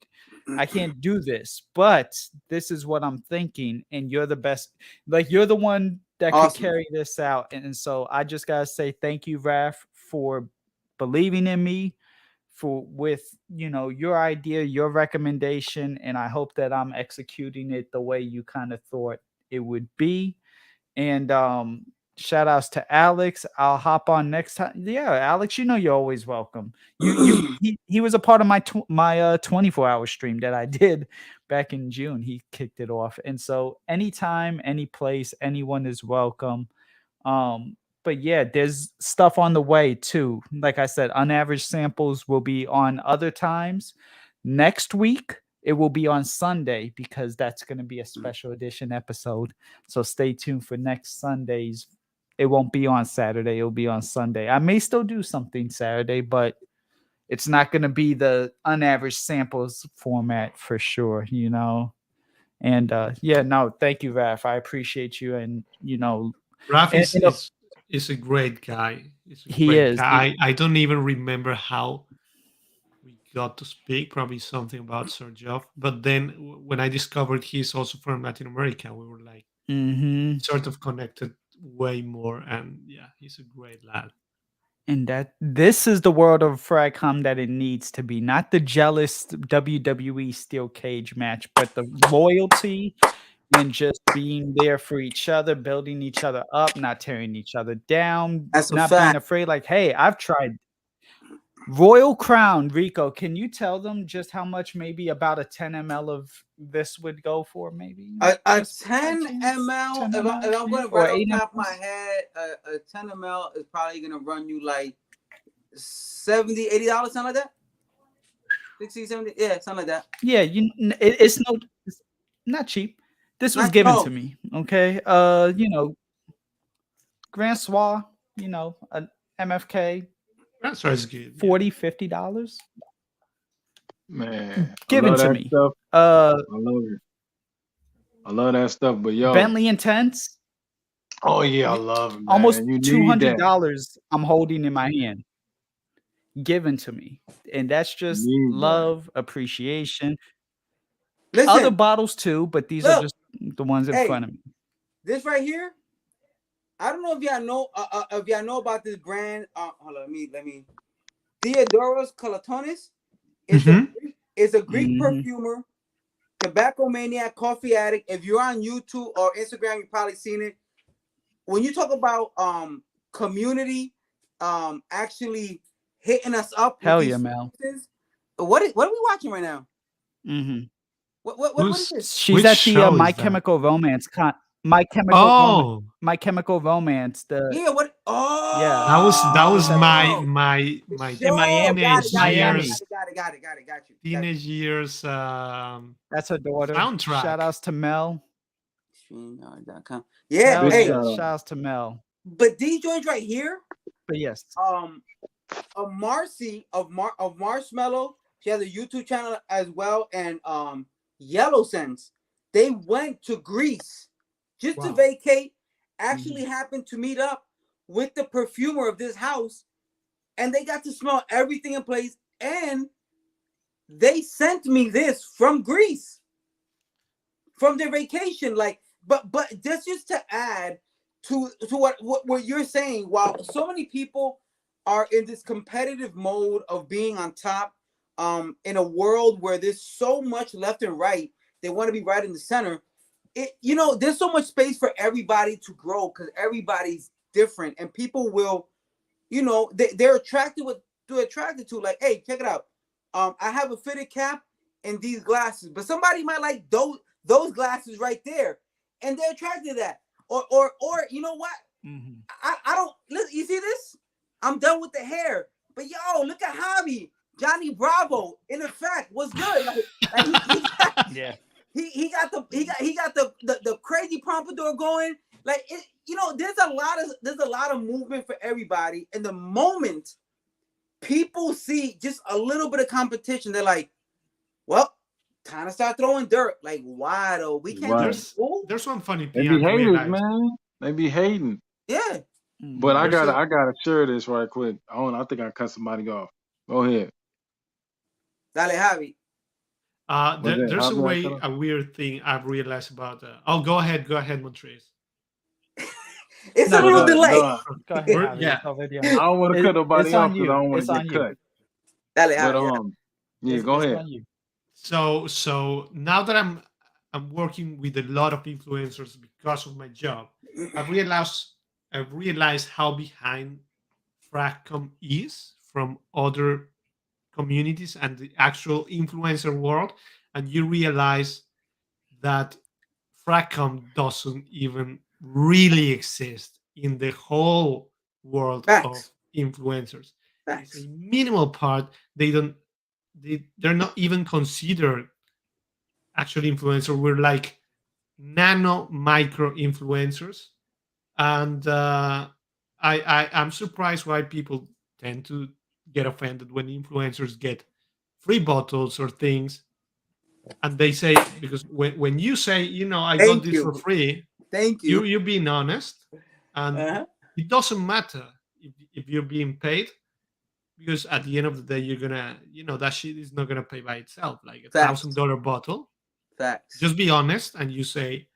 do this, but this is what I'm thinking, and you're the best. Like, you're the one that could carry this out. And so I just gotta say thank you, Raph, for believing in me, with your idea, your recommendation, and I hope that I'm executing it the way you kind of thought it would be. And shout outs to Alex. I'll hop on next time. Yeah, Alex, you're always welcome. He was a part of my 24-hour stream that I did back in June. He kicked it off. And so anytime, any place, anyone is welcome. But yeah, there's stuff on the way too. Like I said, unAVERAGE samples will be on other times. Next week, it will be on Sunday because that's going to be a special edition episode. So stay tuned for next Sunday's. It won't be on Saturday. It'll be on Sunday. I may still do something Saturday, but it's not going to be the unAVERAGE samples format for sure, And yeah, no, thank you, Raph. I appreciate you. And, Raph is a great guy. He is. I don't even remember how we got to speak. Probably something about Sergio. But then when I discovered he's also from Latin America, we were like sort of connected way more. And yeah, he's a great lad. And this is the world of Fragcomm that it needs to be. Not the jealous WWE steel cage match, but the loyalty and just being there for each other, building each other up, not tearing each other down. That's not being afraid. Like, hey, I've tried Royal Crown. Rico, can you tell them just how much maybe about a 10 ml of this would go for? Maybe a 10 ml. If I'm going right off the top of my head, a 10 ml is probably going to run you like $70, $80, something like that. 60, 70, yeah, something like that. Yeah, it's not cheap. This was given to me, okay? Grand Soir, an MFK. Grand Soir is good. $40, $50. Man, given to me. Stuff. I love it. I love that stuff. But yo, Bentley Intense. Oh yeah, I love it. Man. Almost $200 I'm holding in my hand. Given to me, and that's just love, appreciation. Listen, other bottles too, but these are just the ones in front of me. This right here, I don't know if y'all know about this brand. Hold on, let me. Theodoros Kalatonis is a Greek perfumer, tobacco maniac, coffee addict. If you're on YouTube or Instagram, you've probably seen it. When you talk about community, actually hitting us up. Hell yeah, Mel. What are we watching right now? What is this? She's at the My Chemical Romance My Chemical Romance. Yeah, what? Oh, yeah. That was my Miami. Got you. Teenage years. That's her daughter. Soundtrack. Shout outs to Mel. Stream.com. Yeah, hey, shout outs to Mel. But these joints right here. But yes. A Marcy of Marshmallow. She has a YouTube channel as well, and Yellow Sense. They went to Greece just to vacate actually happened to meet up with the perfumer of this house, and they got to smell everything in place, and they sent me this from Greece, from their vacation. Like, but just to add to what you're saying, while so many people are in this competitive mode of being on top, in a world where there's so much left and right, they want to be right in the center. There's so much space for everybody to grow because everybody's different, and people will, they're attracted to, like, hey, check it out. I have a fitted cap and these glasses, but somebody might like those glasses right there, and they're attracted to that. Or you know what? I don't listen. You see this? I'm done with the hair, but yo, look at Javi, Johnny Bravo. In effect, what's good? He got the crazy pompadour going. Like, there's a lot of movement for everybody. And the moment people see just a little bit of competition, they're like, well, time to start throwing dirt. Like, why though? We can't. There's one funny thing. They be haters, man. They be hating. Yeah. But I gotta share this right quick. I think I cut somebody off. Go ahead. Dale, Javi. There's a weird thing I've realized about. Go ahead, Montrez. It's a little delay. Go ahead, yeah. I don't want to cut nobody off because I don't want to get cut. Dale, Javi. Yeah, go ahead. So now that I'm working with a lot of influencers because of my job, I've realized how behind Fragcomm is from other communities and the actual influencer world, and you realize that Fragcomm doesn't even really exist in the whole world of influencers. It's a minimal part. They're not even considered actual influencer. We're like nano micro influencers, and I'm surprised why people tend to get offended when influencers get free bottles or things, and they say, because when you say, I got this for free, thank you, you're being honest, and it doesn't matter if you're being paid, because at the end of the day, you're gonna, that shit is not gonna pay by itself. Like a $1,000 bottle. Facts. Just be honest, and you say,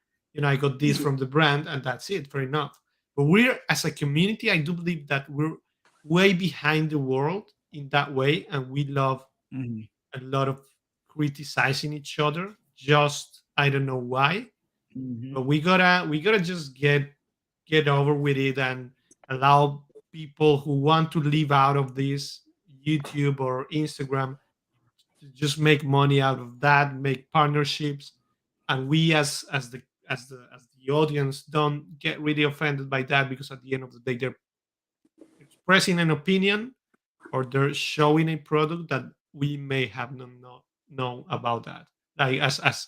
I got this from the brand, and that's it. Fair enough. But we're, as a community, I do believe that we're way behind the world in that way, and we love a lot of criticizing each other. Just, I don't know why, but we gotta just get over with it and allow people who want to live out of this YouTube or Instagram to just make money out of that, make partnerships, and we as the audience don't get really offended by that, because at the end of the day, they're expressing an opinion or they're showing a product that we may have not known about that. Like as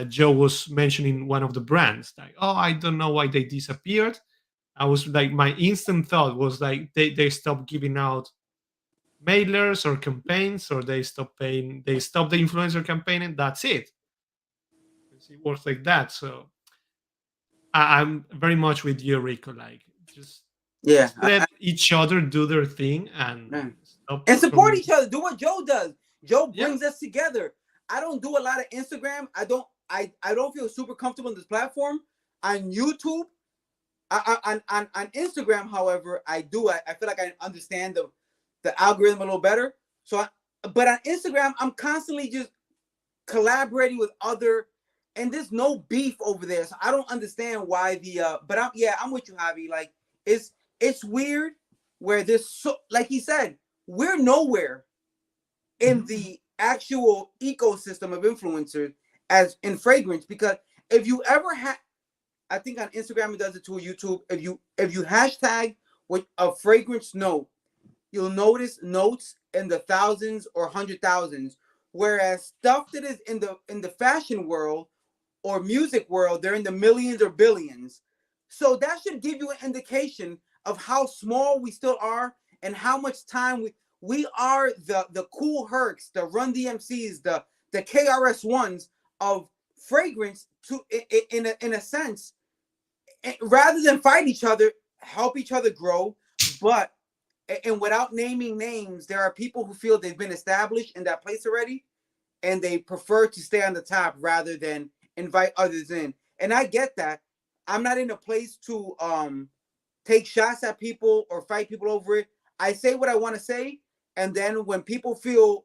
Joe was mentioning one of the brands, like, oh, I don't know why they disappeared. I was like, my instant thought was like, they stopped giving out mailers or campaigns, or they stopped the influencer campaign, and that's it. It works like that. So I'm very much with you, Rico. Like, just let each other do their thing and support each other. Do what Joe does. Joe brings us together. I don't do a lot of Instagram. I don't feel super comfortable on this platform. On YouTube, on Instagram, however, I do. I feel like I understand the algorithm a little better. But on Instagram, I'm constantly just collaborating with other. And there's no beef over there, so I don't understand why but I'm with you, Javi. Like, it's weird where there's so, like he said, we're nowhere in the actual ecosystem of influencers as in fragrance, because if you ever I think on Instagram it does it too, YouTube. If you hashtag with a fragrance note, you'll notice notes in the thousands or 100,000s, whereas stuff that is in the fashion world or music world, they're in the millions or billions. So that should give you an indication of how small we still are and how much time we are the Cool Hercs, the Run DMCs, the KRS Ones of fragrance. In a sense, rather than fight each other, help each other grow. But and without naming names, there are people who feel they've been established in that place already, and they prefer to stay on the top rather than invite others in. And I get that. I'm not in a place to take shots at people or fight people over it. I say what I want to say, and then when people feel,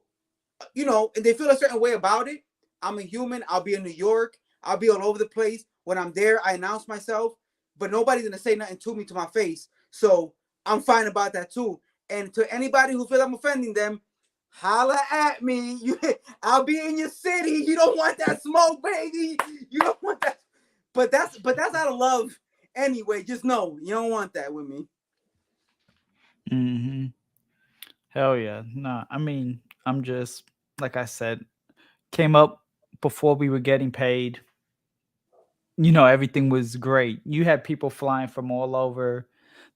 you know, and they feel a certain way about it, I'm a human. I'll be in New York. I'll be all over the place. When I'm there, I announce myself, but nobody's gonna say nothing to me to my face. So I'm fine about that too. And to anybody who feels I'm offending them, holla at me. I'll be in your city. You don't want that smoke, baby. You don't want that. But that's out of love anyway. Just know you don't want that with me. Mm-hmm. Hell yeah. Nah, I mean, I'm just, like I said, came up before we were getting paid. You know, everything was great. You had people flying from all over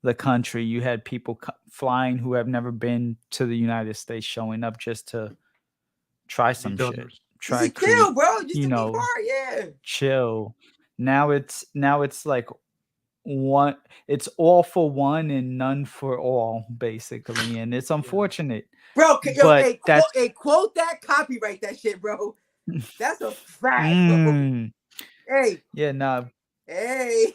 the country. You had people flying who have never been to the United States showing up just to try some shit. Try chill, bro. Just you know, yeah. Chill. Now it's like it's all for one and none for all, basically, and it's unfortunate. Bro, quote that, copyright that shit, bro. That's a fact, bro. Hey. Yeah, nah. Hey.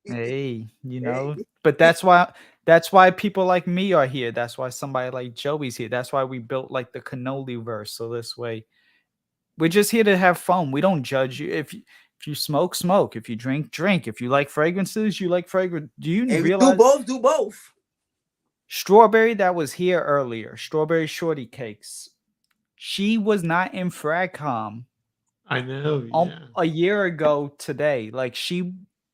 Hey, you know, but that's why people like me are here. That's why somebody like Joey's here. That's why we built like the cannoli verse. So this way, we're just here to have fun. We don't judge you. If you smoke, smoke. If you drink, drink. If you like fragrances, you like fragrance. Do you realize? Do both. Strawberry that was here earlier, StrawberrieShortyCakes. She was not in Fragcomm. I know. A year ago today, like she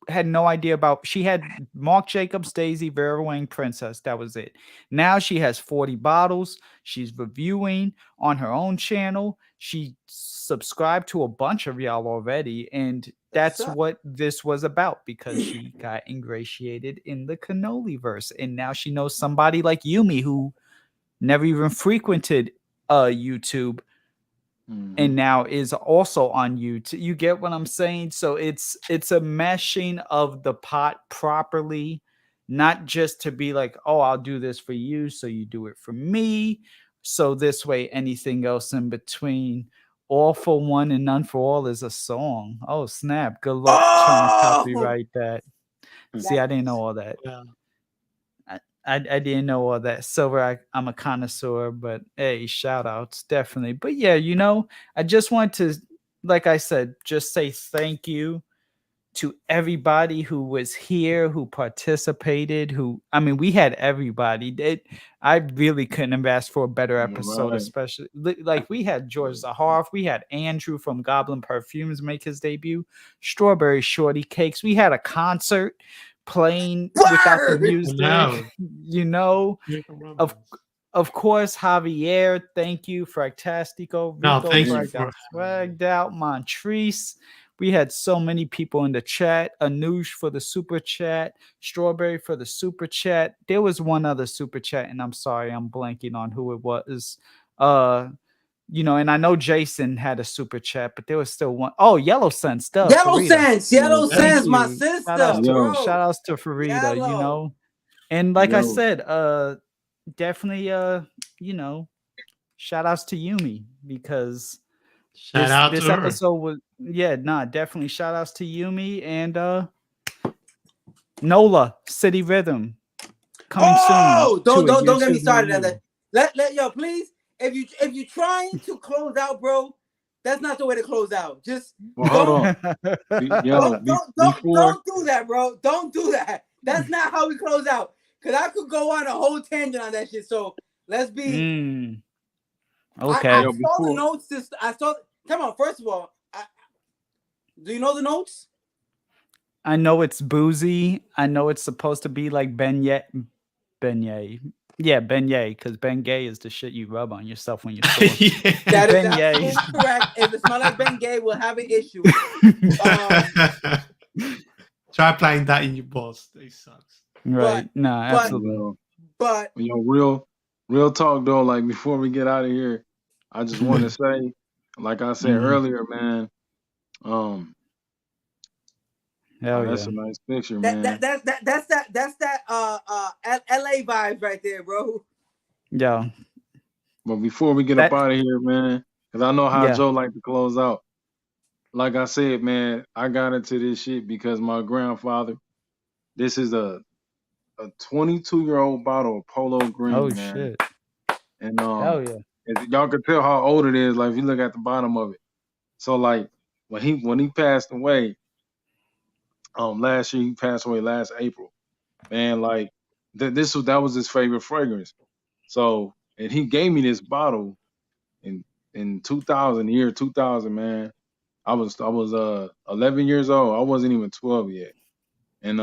had no idea about. She had Marc Jacobs, Daisy, Vera Wang, Princess. That was it. Now she has 40 bottles. She's reviewing on her own channel. She subscribed to a bunch of y'all already, and that's what this was about, because she got ingratiated in the cannoli verse, and now she knows somebody like Yumi who never even frequented YouTube. And now is also on YouTube. You get what I'm saying? So it's a meshing of the pot properly, not just to be like, oh, I'll do this for you, so you do it for me. So this way, anything else in between, all for one and none for all is a song. Oh, snap. Good luck trying to copyright that. See, I didn't know all that. Yeah. I didn't know all that. Silver, I'm a connoisseur, but hey, shout outs, definitely. But yeah, you know, I just want to, like I said, just say thank you to everybody who was here, who participated, we had everybody. I really couldn't have asked for a better episode, especially like we had George ZAHAROFF, we had Andrew from Goblin Perfumes make his debut, StrawberrieShortyCakes, we had a concert playing without the music, you know. Of course, Javier, thank you. Fragtastico, Rico, thank you for Swagged Out, Montrese. We had so many people in the chat. Anush for the super chat, Strawberry for the super chat. There was one other super chat, and I'm sorry, I'm blanking on who it was. You know, and I know Jason had a super chat, but there was still one. Oh, Yellow Sense, Yellow Sense, my sister. Shout outs to Farida, you know. And like I said, definitely you know, shout outs to Yumi, because this episode was definitely shout outs to Yumi and Nola, City Rhythm. Coming soon. Don't get me started on that. Let yo, please. If you trying to close out, bro, that's not the way to close out. Just hold on. Don't do that, bro. Don't do that. That's not how we close out. Cause I could go on a whole tangent on that shit. So let's be okay. I saw the notes. Come on. First of all, do you know the notes? I know it's boozy. I know it's supposed to be like beignet. Yeah, beignet, because Bengay is the shit you rub on yourself when you're sore. That is absolutely correct. If it smells like Bengay, we'll have an issue. Try applying that in your balls. It sucks. Right. Absolutely. But you know, real talk though, like before we get out of here, I just want to say, like I said earlier, man, Hell that's yeah. a nice picture, man. That's that LA vibes right there, bro. Yeah. But before we get up out of here, man, because I know how Yeah. Joe like to close out. Like I said, man, I got into this shit because my grandfather. This is a 22-year-old bottle of Polo Green, Oh man. shit. And Hell yeah. y'all can tell how old it is, like if you look at the bottom of it. So like when he passed away, last year, he passed away last April. Man, like that was his favorite fragrance. So, and he gave me this bottle in 2000, year 2000, man. I was 11 years old. I wasn't even 12 yet. And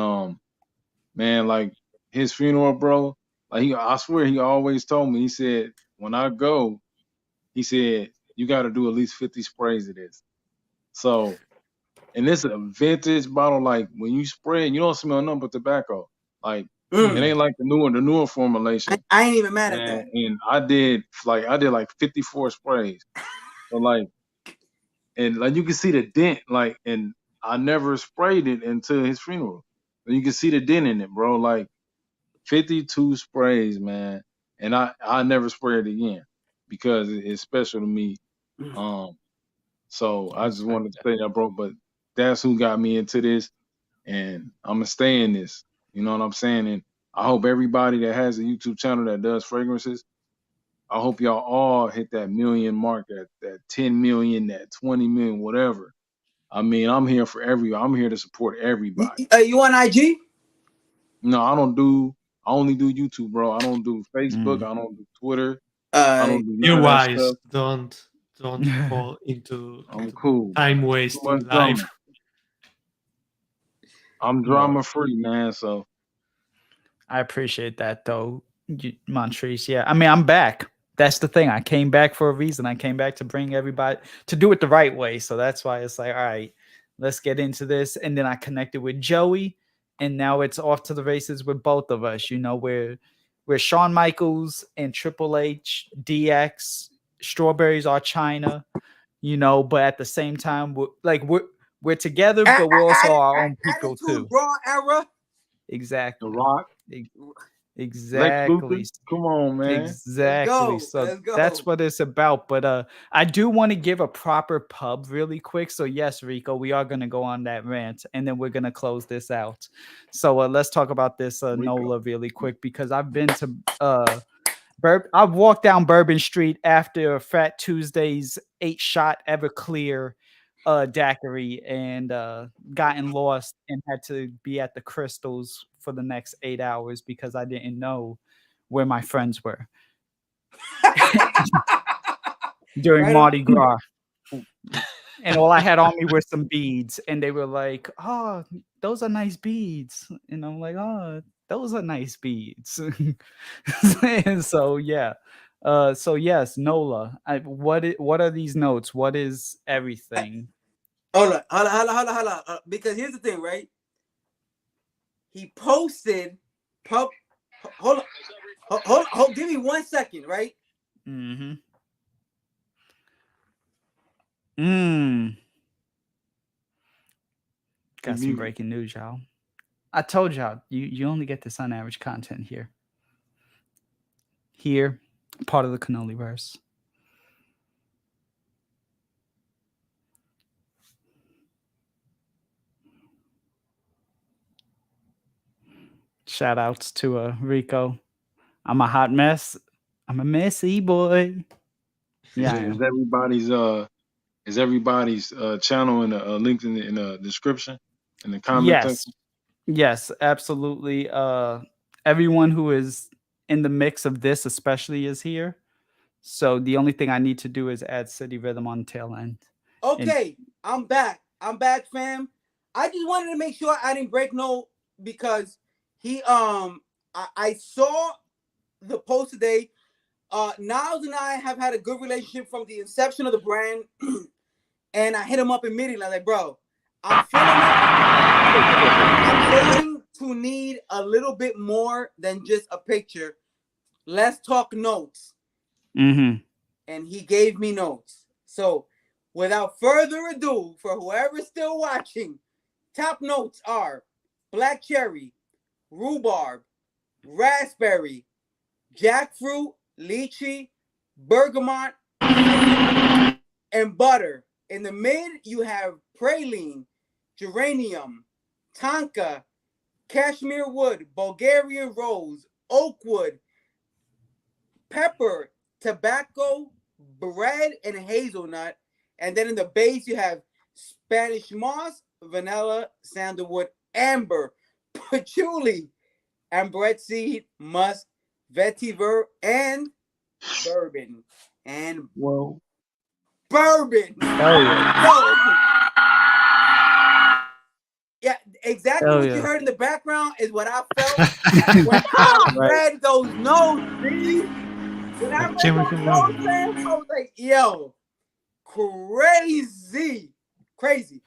man, like his funeral, bro, like I swear he always told me, he said, when I go, he said, you got to do at least 50 sprays of this. So, and this is a vintage bottle. Like when you spray it, you don't smell nothing but tobacco. Like it ain't like the newer formulation. I ain't even mad at And, that. and I did like 54 sprays. So like, and like you can see the dent. Like, and I never sprayed it until his funeral. And you can see the dent in it, bro. Like 52 sprays, man. And I never spray it again because it's special to me. So I just wanted to say that, bro. But that's who got me into this, and I'm gonna stay in this. You know what I'm saying? And I hope everybody that has a YouTube channel that does fragrances, I hope y'all all hit that million mark, that 10 million, that 20 million, whatever. I mean, I'm here for I'm here to support everybody. You on IG? No, I only do YouTube, bro. I don't do Facebook. I don't do Twitter. I don't do none You're of that wise. stuff. Don't fall into I'm cool. time Too wasting much life. drama. I'm drama free, man. So I appreciate that though, Montrese. Yeah, I mean, I'm back. That's the thing. I came back for a reason. I came back to bring everybody to do it the right way. So that's why it's like, all right, let's get into this. And then I connected with Joey, and now it's off to the races with both of us. You know, we're Shawn Michaels and Triple H, DX, Strawberries are China. You know, but at the same time, we're together, but we're also our own people too. Raw era. Exactly. The Rock. Exactly. Come on, man. Exactly. So that's what it's about. But I do want to give a proper pub really quick. So yes, Rico, we are going to go on that rant, and then we're going to close this out. So let's talk about this Nola really quick, because I've been to I've walked down Bourbon Street after Fat Tuesday's 8-shot Everclear daiquiri and gotten lost and had to be at the Crystals for the next 8 hours because I didn't know where my friends were during Mardi Gras. And all I had on me were some beads, and they were like, "Oh, those are nice beads," and I'm like, "Oh, those are nice beads." And so yeah, so yes, Nola, what are these notes? What is everything? Hold on. Because here's the thing, right? He posted hold on, give me 1 second, right? Got some breaking news, y'all. I told y'all, you only get this unAVERAGE content here. Here, part of the Cannoliverse. Shout outs to Rico. I'm a hot mess. I'm a messy boy. Yeah, I am. Is everybody's channel in the linked in the description in the comment Yes. section? Yes, absolutely. Everyone who is in the mix of this especially is here. So the only thing I need to do is add City Rhythm on the tail end. Okay, I'm back, fam. I just wanted to make sure I didn't break no, because he I saw the post today. Niles and I have had a good relationship from the inception of the brand. And I hit him up immediately. I'm like, bro, I'm feeling to need a little bit more than just a picture. Let's talk notes. And he gave me notes. So without further ado, for whoever's still watching, top notes are black cherry, rhubarb, raspberry, jackfruit, lychee, bergamot, and butter. In the mid, you have praline, geranium, tonka, cashmere wood, Bulgarian rose, oak wood, pepper, tobacco, bread, and hazelnut. And then in the base, you have Spanish moss, vanilla, sandalwood, amber, patchouli, amberette seed, musk, vetiver, and bourbon. And Whoa. bourbon. Hell yeah. Yeah, exactly Hell what yeah. you heard in the background is what I felt when I read those notes, B. When I read those notes, man, I was like, yo, crazy. Crazy.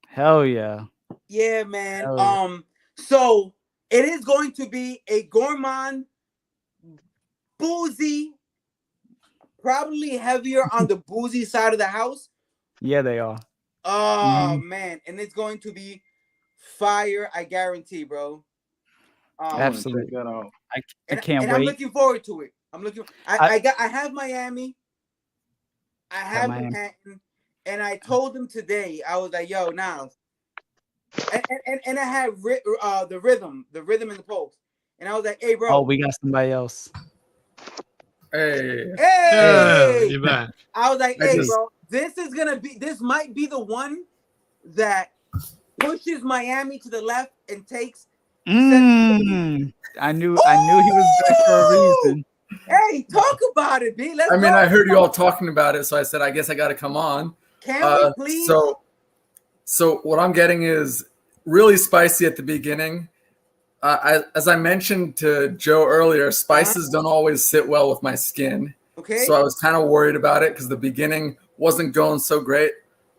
Hell yeah. Yeah, man. Hell yeah. So it is going to be a gourmand, boozy, probably heavier on the boozy side of the house. Yeah, they are. Oh man, and it's going to be fire, I guarantee, bro. Absolutely. Check that out. I can't and wait. I'm looking forward to it. I have Miami, I have Manhattan, and I told them today, I was like, yo, now. And I had the rhythm in the post. And I was like, hey, bro. Oh, we got somebody else. Hey. Hey. Yeah, I was like, hey, bro, this might be the one that pushes Miami to the left and takes. I knew he was back for a reason. Hey, talk about it, B. I mean, I heard you all talking about it, so I said, I guess I got to come on. Can we please? So what I'm getting is really spicy at the beginning. As I mentioned to Joe earlier, spices don't always sit well with my skin. Okay. So I was kind of worried about it because the beginning wasn't going so great.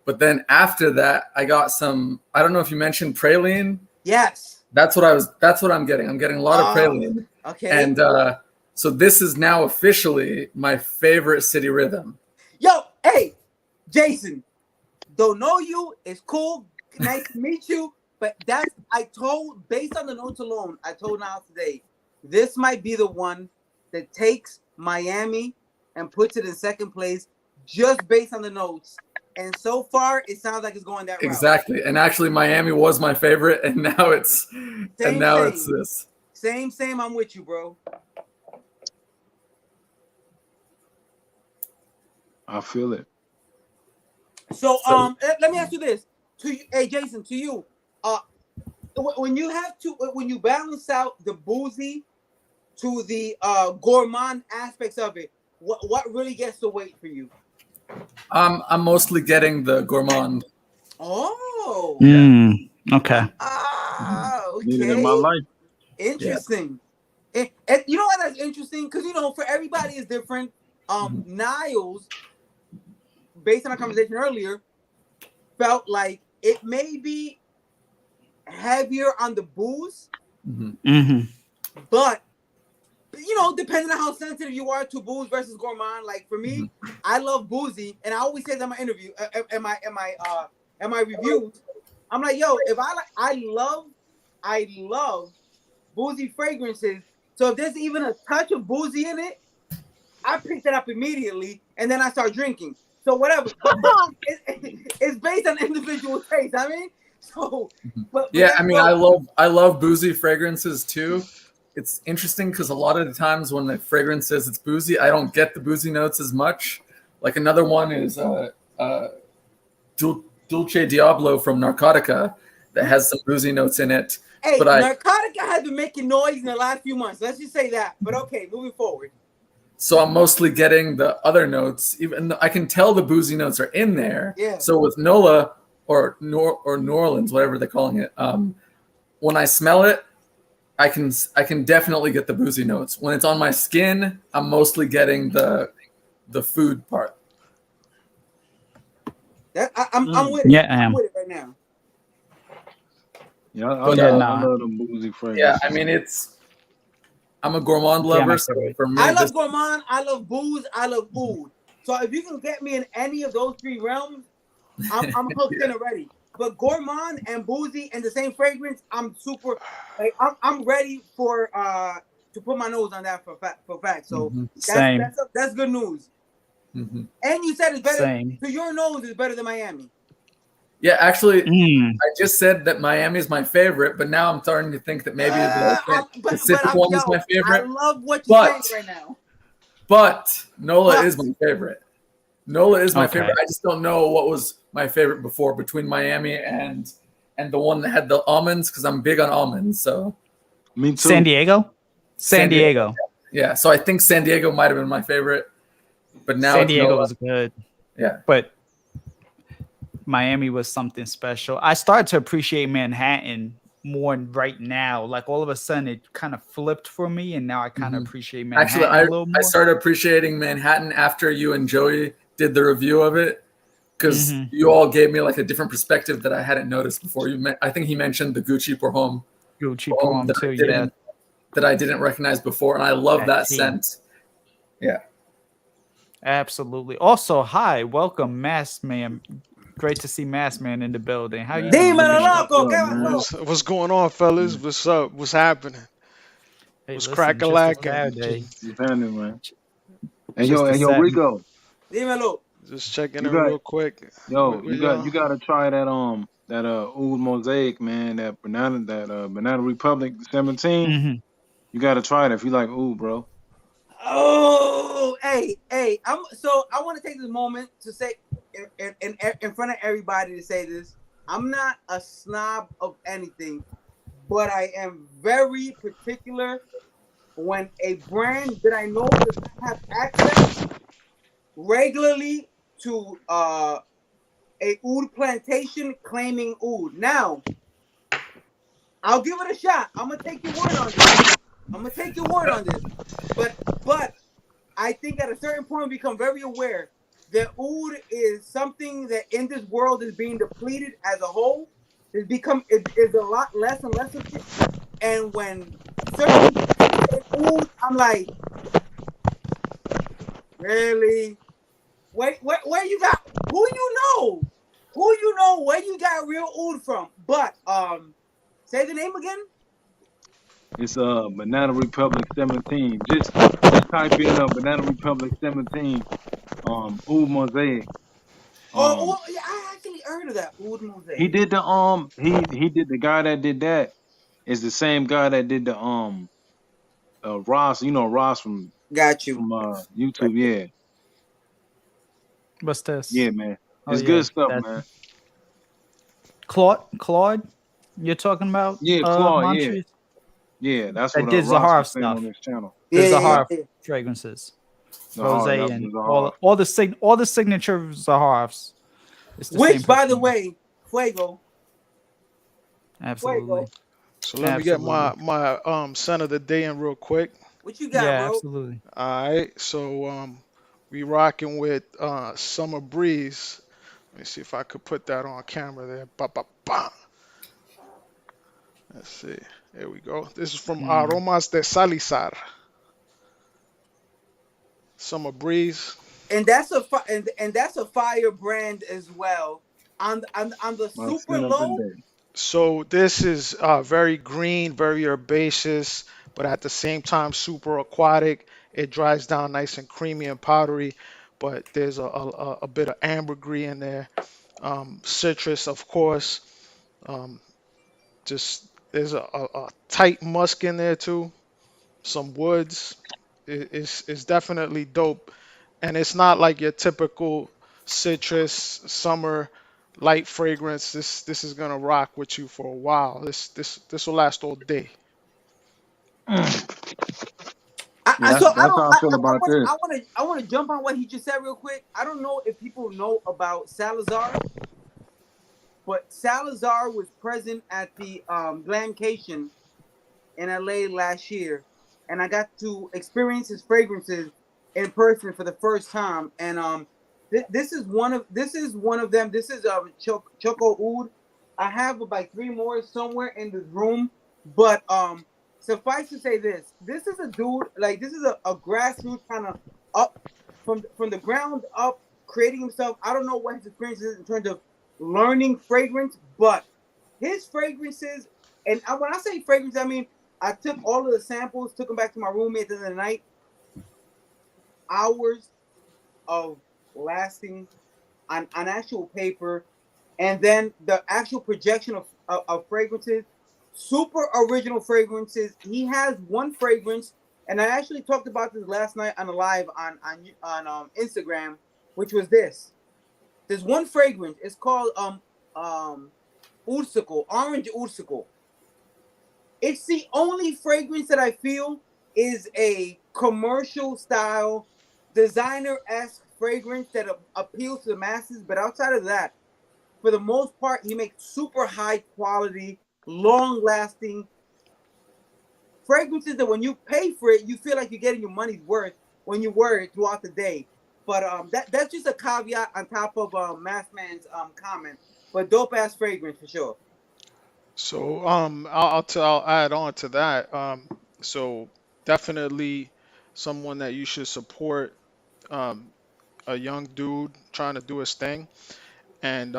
But then after that, I got some. I don't know if you mentioned praline. Yes. That's what I'm getting. I'm getting a lot of praline. Okay. And so this is now officially my favorite city rhythm. Yo, hey, Jason. Don't know you. It's cool. Nice to meet you. But based on the notes alone, I told Niles today, this might be the one that takes Miami and puts it in second place just based on the notes. And so far, it sounds like it's going that route. Exactly. And actually, Miami was my favorite, and now it's it's this. Same. I'm with you, bro. I feel it. So let me ask you this. Hey, Jason, to you. When you balance out the boozy to the gourmand aspects of it, what really gets the weight for you? I'm mostly getting the gourmand. Oh. Okay. Okay. Needed in my life. Interesting. Yeah. And you know what? That's interesting because for everybody is different. Niles, based on our conversation earlier, felt like it may be heavier on the booze, but depending on how sensitive you are to booze versus gourmand. Like for me, I love boozy, and I always say that in my interview, in my reviews. I'm like, yo, if I love boozy fragrances. So if there's even a touch of boozy in it, I pick that up immediately, and then I start drinking. So whatever, it's based on individual taste. I mean, so but I mean, I love boozy fragrances too. It's interesting because a lot of the times when the fragrance says it's boozy, I don't get the boozy notes as much. Like another one is Dulce Diablo from Narcotica that has some boozy notes in it. Hey, but Narcotica has been making noise in the last few months. Let's just say that. But okay, moving forward. So I'm mostly getting the other notes. Even though I can tell the boozy notes are in there. Yeah. So with Nola or New Orleans, whatever they're calling it, when I smell it, I can definitely get the boozy notes. When it's on my skin, I'm mostly getting the food part. I'm with it. Yeah, I'm with it right now. Yeah, I love the boozy fragrances. Yeah, I mean I'm a gourmand lover, so for me, I love gourmand, I love booze, I love food. So if you can get me in any of those three realms, I'm hooked in already. gourmand and boozy in the same fragrance, I'm super. Like I'm ready for to put my nose on that for fact. So that's good news. Mm-hmm. And you said it's better. Same. So your nose is better than Miami. Yeah, actually, I just said that Miami is my favorite, but now I'm starting to think that maybe the Pacific one is my favorite. I love what you're saying right now. But Nola is my favorite. Nola is my favorite. I just don't know what was my favorite before between Miami and the one that had the almonds, because I'm big on almonds. So me too. San Diego. Yeah. So I think San Diego might have been my favorite, but now San Diego was good. Yeah, but Miami was something special. I started to appreciate Manhattan more right now. Like all of a sudden, it kind of flipped for me, and now I kind of appreciate Manhattan a little more. I started appreciating Manhattan after you and Joey did the review of it, because you all gave me like a different perspective that I hadn't noticed before. I think he mentioned the Gucci Parfum that too, that I didn't recognize before, and I love that scent. Yeah, absolutely. Also, hi, welcome, Mask Man. Great to see Mask Man in the building. How you doing? What's going on, fellas? What's up? What's happening? Hey, what's crack-a-lacking? What's happening, man? And yo, Rico. Dímelo. Just checking in real quick. Yo, you gotta try that Oud Mosaic, man. That Banana Republic 17. You gotta try it if you like Oud, bro. Oh, hey, I want to take this moment to say, in front of everybody, to say this. I'm not a snob of anything, but I am very particular when a brand that I know does not have access regularly to a oud plantation claiming oud. Now, I'll give it a shot. I'm gonna take your word on this. But I think at a certain point we become very aware that oud is something that in this world is being depleted as a whole. It is a lot less and less of it. And when certain oud, I'm like, really? Where you got? Who you know? Where you got real oud from? But say the name again. It's Banana Republic 17. Just type in Banana Republic 17. Oud Mosaic. I actually heard of that Oud Mosaic. He did the he did the guy that did that is the same guy that did the Ross. You know Ross from YouTube. Yeah. What's this? Yeah, man. It's good stuff, man. Claude, you're talking about? Yeah, Claude. Yeah, that's what did Zaharoff stuff on this channel. Zaharoff fragrances, rose, and all the signature Zaharoffs. Which, by the way, Fuego. Absolutely. Fuego. So let me get my scent of the day in real quick. What you got, bro? Absolutely. All right, so we rocking with Summer Breeze. Let me see if I could put that on camera there. Ba. Let's see. There we go. This is from Aromas de Salizar. Summer Breeze. And that's a fire brand as well. On the super low. So this is very green, very herbaceous, but at the same time super aquatic. It dries down nice and creamy and powdery, but there's a bit of ambergris in there. Citrus, of course. Just there's a tight musk in there too. Some woods. It's definitely dope, and it's not like your typical citrus summer light fragrance. This is gonna rock with you for a while. This will last all day. I want to jump on what he just said real quick. I don't know if people know about Salazar, but Salazar was present at the GLAMCATION in LA last year, and I got to experience his fragrances in person for the first time. And this is one of them. This is Choco Oud. I have about 3 more somewhere in this room, but suffice to say this is a dude, like this is a grassroots kind of up from the ground up, creating himself. I don't know what his experience is in terms of learning fragrance, but his fragrances, and when I say fragrance, I mean I took all of the samples, took them back to my roommate at the end of the night. Hours of lasting on actual paper, and then the actual projection of fragrances, super original fragrances. He has one fragrance, and I actually talked about this last night on a live on Instagram, which was this. There's one fragrance. It's called Ursicle, Orange Ursicle. It's the only fragrance that I feel is a commercial style, designer-esque fragrance that appeals to the masses. But outside of that, for the most part, he makes super high quality, long-lasting fragrances that when you pay for it, you feel like you're getting your money's worth when you wear it throughout the day. But that's just a caveat on top of Masked Man's comment. But dope-ass fragrance for sure. So I'll add on to that. So definitely someone that you should support. A young dude trying to do his thing, and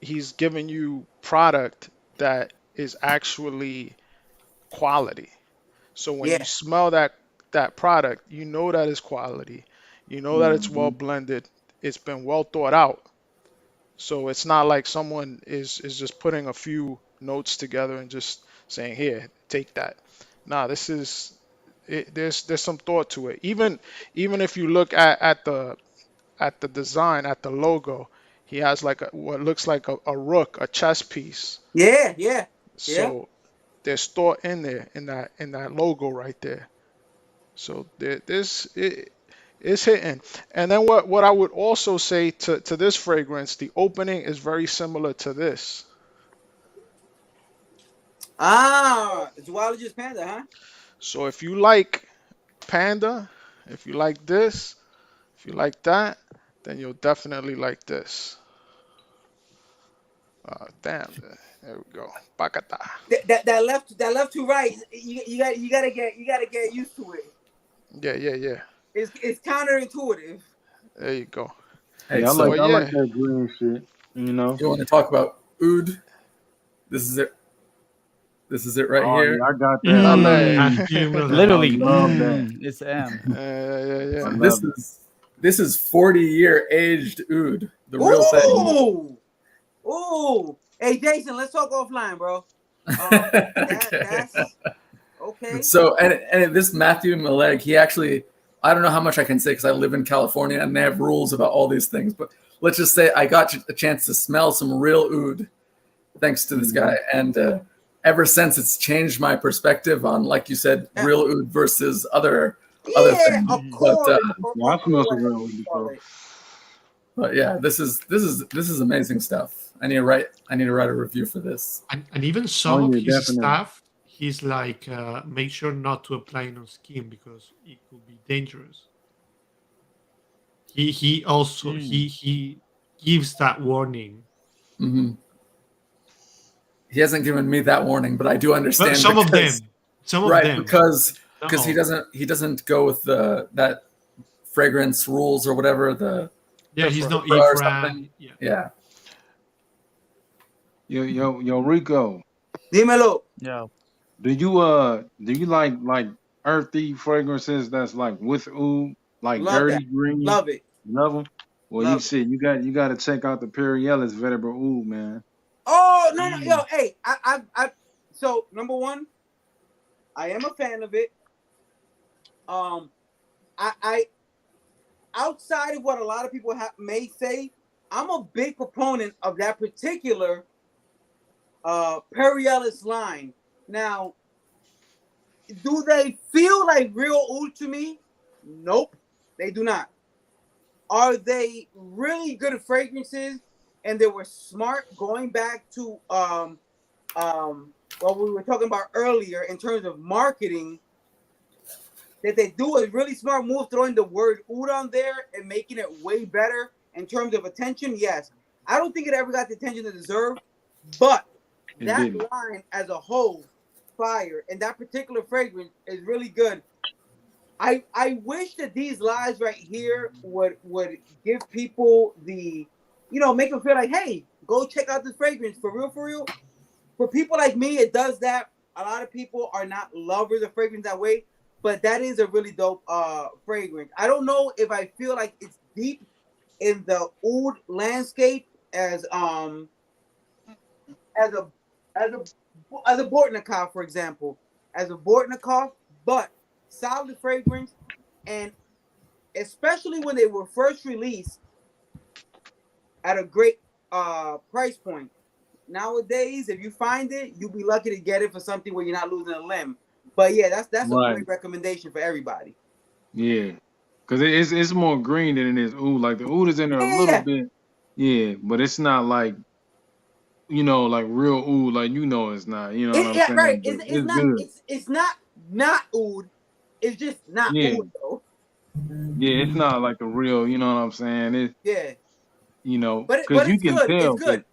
he's giving you product that is actually quality. So when you Yeah. smell that product, you know that it's quality. You know that it's well blended. It's been well thought out. So it's not like someone is just putting a few notes together and just saying, "Here, take that." Nah, this is there's some thought to it. Even if you look at the design, at the logo, he has like what looks like a rook, a chess piece. Yeah. So there's thought in there in that logo right there. So it's hitting. And then what I would also say to this fragrance, the opening is very similar to this. Zoologist Panda, huh? So if you like Panda, if you like this, if you like that, then you'll definitely like this. Damn, there we go. Bacata. That left to right. You gotta get used to it. Yeah. It's counterintuitive. There you go. Hey, Yeah, I so like that green shit. You know. you want to talk about oud? This is it. This is it right Oh here. yeah, I got that. I love that. Literally, I love that. it's M. Yeah. I This love it. this is 40-year aged oud, the real thing. Ooh. Hey Jason, let's talk offline, bro. That's okay. So and this Matthew Maleg, he actually, I don't know how much I can say because I live in California and they have rules about all these things, but let's just say I got a chance to smell some real oud thanks to this guy, and ever since it's changed my perspective on, like you said, real oud versus other things. Of course. I smell some real oud before. But yeah, this is amazing stuff. I need to write a review for this. And even some of his definitely. stuff, he's like, make sure not to apply it on skin because it could be dangerous. He also he gives that warning. Mm-hmm. He hasn't given me that warning, but I do understand. But some of them, because he doesn't go with that fragrance rules or whatever. He's not or something. Yeah. Yo, Rico. Dímelo. Yeah. Do you like earthy fragrances that's like with oud, like Love dirty that. green? Love it. Love them. Well, Love you got to check out the Perielis Vertebra Oud, man. Oh no, yo, hey, I so number one, I am a fan of it. I outside of what a lot of people may say, I'm a big proponent of that particular Perielis line. Now, do they feel like real oud to me? Nope, they do not. Are they really good fragrances? And they were smart, going back to what we were talking about earlier in terms of marketing, that they do a really smart move, throwing the word oud on there and making it way better in terms of attention. Yes, I don't think it ever got the attention it deserved, but that line as a whole, fire, and that particular fragrance is really good. I wish that these lives right here would give people the make them feel like, hey, go check out this fragrance for real, for real. For people like me, it does that. A lot of people are not lovers of fragrance that way, but that is a really dope fragrance. I don't know if I feel like it's deep in the oud landscape as a as a as a Bortnikov, for example, as a Bortnikov, but solid fragrance, and especially when they were first released at a great price point. Nowadays, if you find it, you'll be lucky to get it for something where you're not losing a limb. But yeah, that's a great recommendation for everybody. Yeah, because it's more green than it is oud. Like the oud is in there a little bit. Yeah, but it's not like like real oud. Like it's not. You know what I'm saying? Right. But It's not. good. It's not oud. It's just not Yeah. oud though. Yeah, it's not like the real. You know what I'm saying? Yeah. Because But you it's can good. tell. It's good.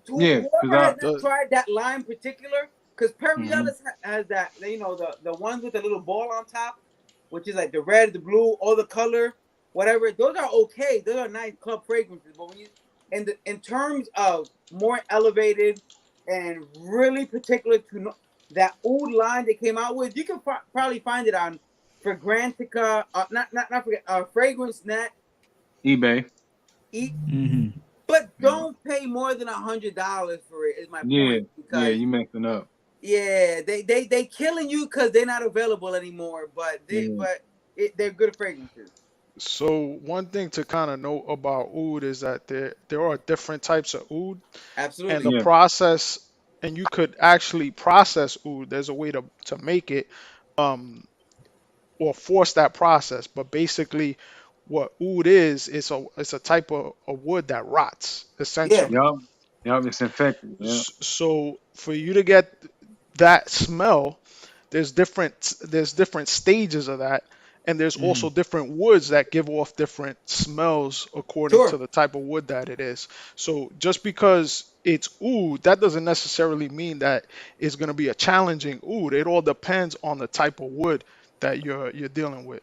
Yeah, Whoever has not tried that line in particular, because Perriellis has that, the ones with the little ball on top, which is like the red, the blue, all the color, whatever. Those are okay. Those are nice club fragrances. But when you in terms of more elevated and really particular to that oud line they came out with, you can probably find it on Fragrantica, Fragrance Net, eBay. But don't pay more than $100 for it. Is my point. Because you messing up. Yeah, they killing you because they're not available anymore. But they're good fragrances. So one thing to kind of know about oud is that there are different types of oud. Absolutely. And the process, and you could actually process oud. There's a way to make it, or force that process. But basically, what oud is, it's a type of a wood that rots essentially. Yup, it's infected. Yeah. So for you to get that smell, there's different stages of that, and there's also different woods that give off different smells according to the type of wood that it is. So just because it's oud, that doesn't necessarily mean that it's going to be a challenging oud. It all depends on the type of wood that you're dealing with.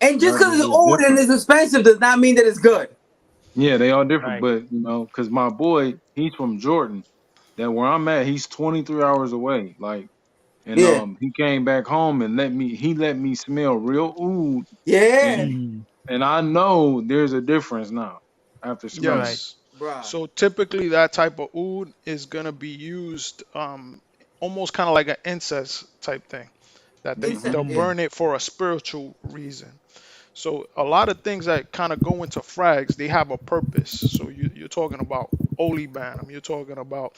And just because it's old and it's expensive does not mean that it's good. Yeah, they all different, but because my boy, he's from Jordan. That where I'm at, he's 23 hours away. Like, and he came back home and let me smell real oud. Yeah. And I know there's a difference now after smelling. Yes. So typically that type of oud is gonna be used almost kind of like an incense type thing. That they'll burn it for a spiritual reason. So a lot of things that kind of go into frags, they have a purpose. So you're talking about oleobanum, you're talking about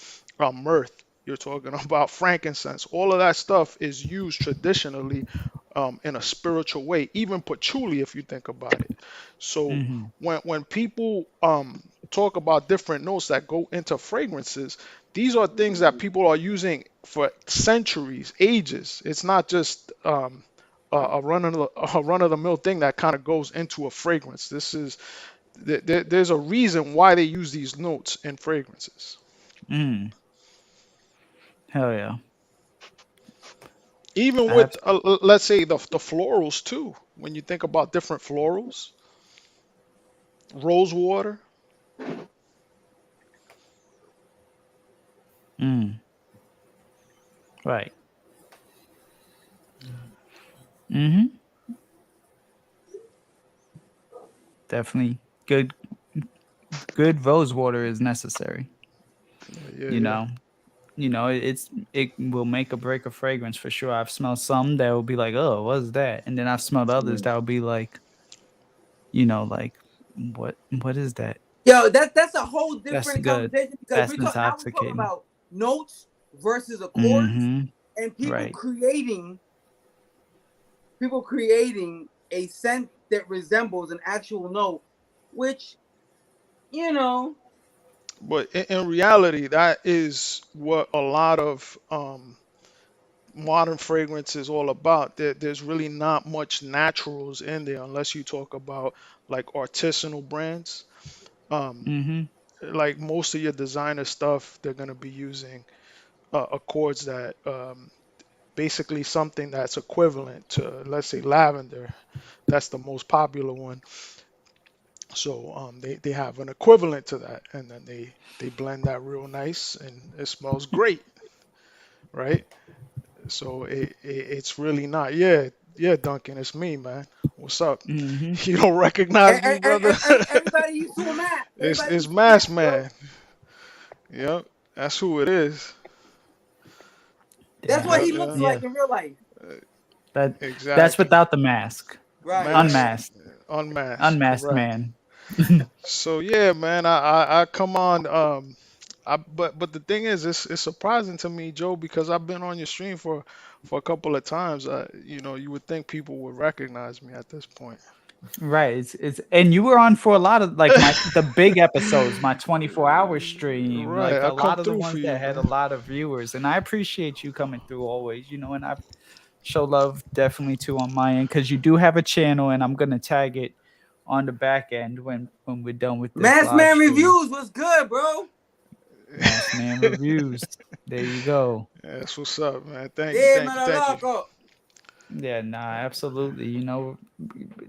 myrrh, you're talking about frankincense. All of that stuff is used traditionally in a spiritual way. Even patchouli, if you think about it. So when people talk about different notes that go into fragrances, these are things that people are using for centuries, ages. It's not just a run of the mill thing that kind of goes into a fragrance. There's a reason why they use these notes in fragrances. Hell yeah. Even with let's say the florals too. When you think about different florals, rose water. Right. Definitely good rose water is necessary. It will make or break a fragrance for sure. I've smelled some that will be like, oh, what's that? And then I've smelled others that will be like, like what is that? Yo, that's a whole different conversation because That's now we're talking about notes versus accords and people creating a scent that resembles an actual note, which But in reality, that is what a lot of modern fragrance is all about. There's really not much naturals in there unless you talk about like artisanal brands. Like most of your designer stuff, they're going to be using accords that basically something that's equivalent to, let's say, lavender. That's the most popular one. So they have an equivalent to that, and then they blend that real nice, and it smells great, right? So it's really not. Yeah, yeah, Duncan, it's me, man. What's up? You don't recognize me, brother? Everybody used to a Matt. It's Mask Man. Yep, that's who it is. That's what he looks like in real life. Exactly. That's without the mask. Right. Unmasked. Unmasked. Correct. Man. So yeah, man, I come on. But the thing is, it's surprising to me, Joe, because I've been on your stream for a couple of times. You know, you would think people would recognize me at this point. Right. It's and you were on for a lot of like the big episodes, my 24-hour stream, Right, like I a come lot of the through ones for that you, had man. a lot of viewers, and I appreciate you coming through always, you know, and I show love definitely too on my end because you do have a channel, and I'm gonna tag it on the back end when we're done with this. Mask Man Reviews was good, bro. Mask Man Reviews. There you go. Yeah, that's what's up, man. Thank you. Yeah, nah, absolutely. You know,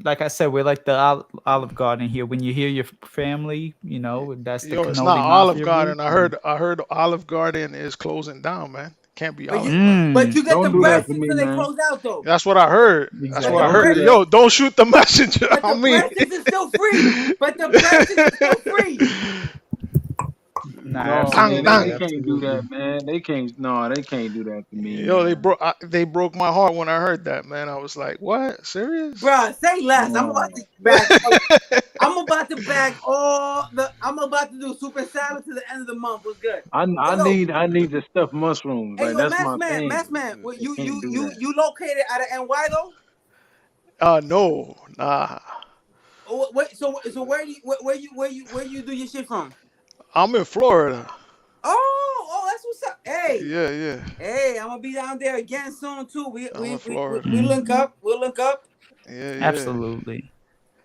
like I said, we're like the Olive Garden here. When you hear your family, you know, that's the Yo, it's cannoli not Olive mafia Garden. route. I heard Olive Garden is closing down, man. Can't be Olive Garden. But you get Don't the do that to breakfast me, and they man. close out though. That's what I heard. That's what I heard. Yo, don't shoot the messenger But on the me. breakfast is still free. But the breakfast is still free. Nah, No, man, they can't do that, man. They can't do that to me. Yo, Man. they broke my heart when I heard that, man. I was like, "What? Serious?" Bruh, say less. No. I'm about to bag. I'm about to bag all the. I'm about to do super salad to the end of the month. What's good? I need the stuffed mushrooms. Hey, Like yo, that's my thing. Mask Man. Well, They can't do that. you located out of NY though? No, nah. Oh, wait, so where you do your shit from? I'm in Florida. Oh, that's what's up. Hey. Yeah. Hey, I'm gonna be down there again soon too. We link up. We'll link up. Yeah.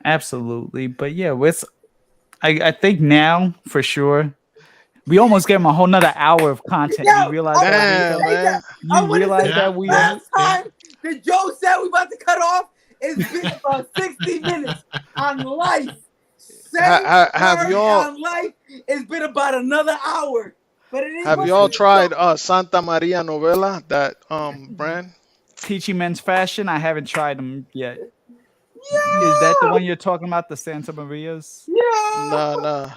Absolutely. But yeah, I think now for sure. We almost gave him a whole nother hour of content. Yo, You realize damn, that? man. You realize that we last time that Joe said we about to cut off, it's been about 60 minutes on life. Have y'all on life? It's been about another hour. But it is have y'all tried Santa Maria Novela, that brand? Teaching Men's Fashion. I haven't tried them yet. Is that the one you're talking about? The Santa Marias? Yeah. Nah.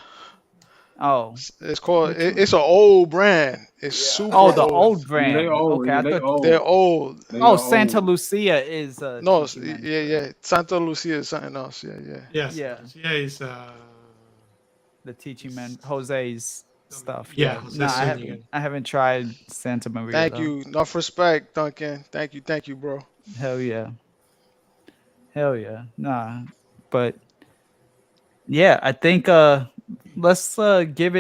Oh, it's called. It's an old brand. It's super. The old brand. Yeah, they old. Okay, Yeah, I thought they're old. Santa Lucia is no. Yeah. Santa Lucia is something else. Yeah. Yes. Yeah. Lucia is the Teaching Men Jose's stuff. Yeah. No, I haven't tried Santa Maria. Thank you. Enough respect, Duncan. Thank you, bro. Hell yeah. Nah, but yeah, I think let's give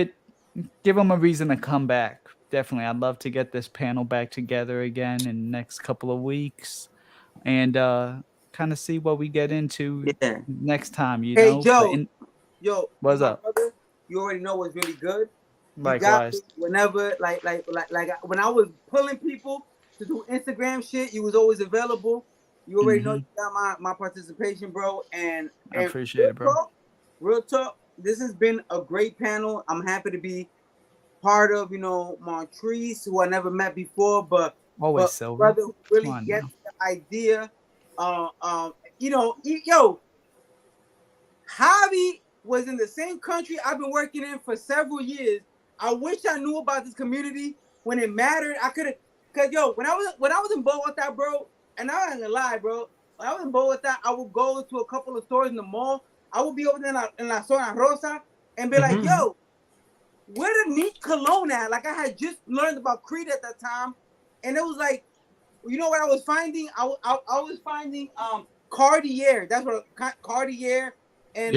them a reason to come back. Definitely, I'd love to get this panel back together again in the next couple of weeks, and kind of see what we get into next time. You know, Joe. Yo, what's up? Brother, you already know what's really good. Likewise. Whenever, like when I was pulling people to do Instagram shit, you was always available. You already know you got my participation, bro. And I appreciate it, bro. Real talk. This has been a great panel. I'm happy to be part of, Montrese, who I never met before, but Silver. Brother really gets the idea. Javi was in the same country I've been working in for several years. I wish I knew about this community when it mattered. I could have, cause when I was in Bogota, bro, and I'm not gonna lie, bro. When I was in Bogota, I would go to a couple of stores in the mall. I would be over there in la Zona Rosa and be like, yo, where the neat cologne at? Like I had just learned about Creed at that time, and it was like, you know what I was finding? I was finding Cartier. That's what Cartier and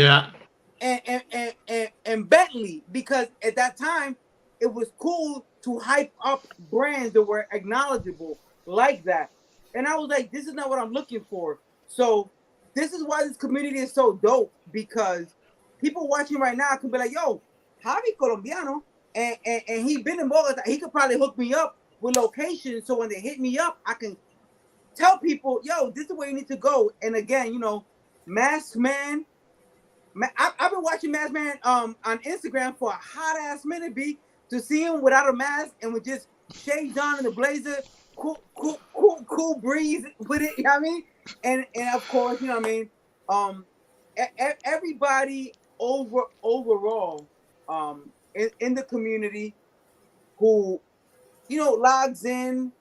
and Bentley, because at that time it was cool to hype up brands that were acknowledgeable like that. And I was like, this is not what I'm looking for. So this is why this community is so dope, because people watching right now could be like, yo, Javi Colombiano, and he been in Bogota. He could probably hook me up with locations, so when they hit me up, I can tell people, yo, this is where you need to go. And again, Mask Man Man, I've been watching Mask Man on Instagram for a hot ass minute, B. To see him without a mask and with just shades on and the blazer, cool breeze with it. You know what I mean? And of course, you know what I mean. Everybody overall, in the community, who logs in,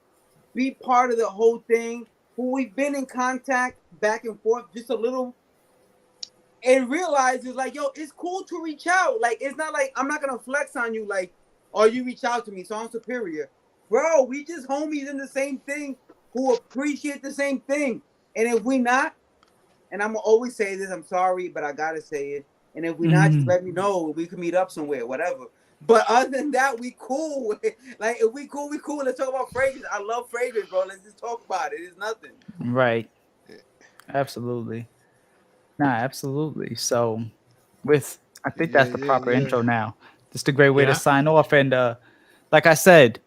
be part of the whole thing, who we've been in contact back and forth just a little. And realizes like, yo, it's cool to reach out. Like, it's not like I'm not gonna flex on you, like, or you reach out to me, so I'm superior. Bro, we just homies in the same thing who appreciate the same thing. And if we not, and I'm gonna always say this, I'm sorry, but I gotta say it. And if we not, just let me know. We can meet up somewhere, whatever. But other than that, we cool. Like, if we cool, we cool. Let's talk about fragrance. I love fragrance, bro. Let's just talk about it. It's nothing. Right. Absolutely. Nah, absolutely. So I think that's the proper intro now. Just a great way to sign off. And like I said,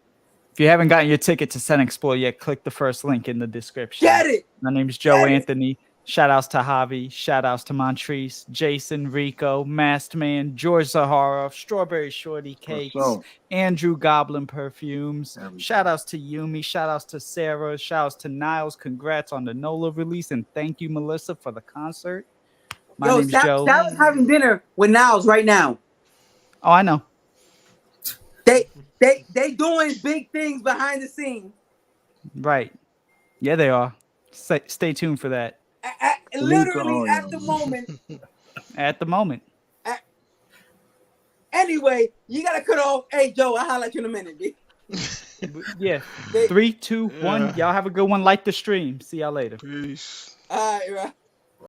if you haven't gotten your ticket to SOON&More yet, click the first link in the description. Get it. My name is Joe Anthony. Shout outs to Javi. Shout outs to Montrese, Jason, Rico, Masked Man, George ZAHAROFF, StrawberrieShortyCakes, Andrew Goblin Perfumes. Shout outs to Yumi. Shout outs to Sarah. Shout outs to Niles. Congrats on the Nola release. And thank you, Melissa, for the concert. My name's Joe. Sal's having dinner with Niles right now. Oh, I know. They doing big things behind the scenes. Right. Yeah, they are. Stay tuned for that. Literally at the moment. At the moment. Anyway, you gotta cut off. Hey, Joe, I'll holler at you in a minute, B. Yeah. 3, 2, 1. Y'all have a good one. Like the stream. See y'all later. Peace. All right, right.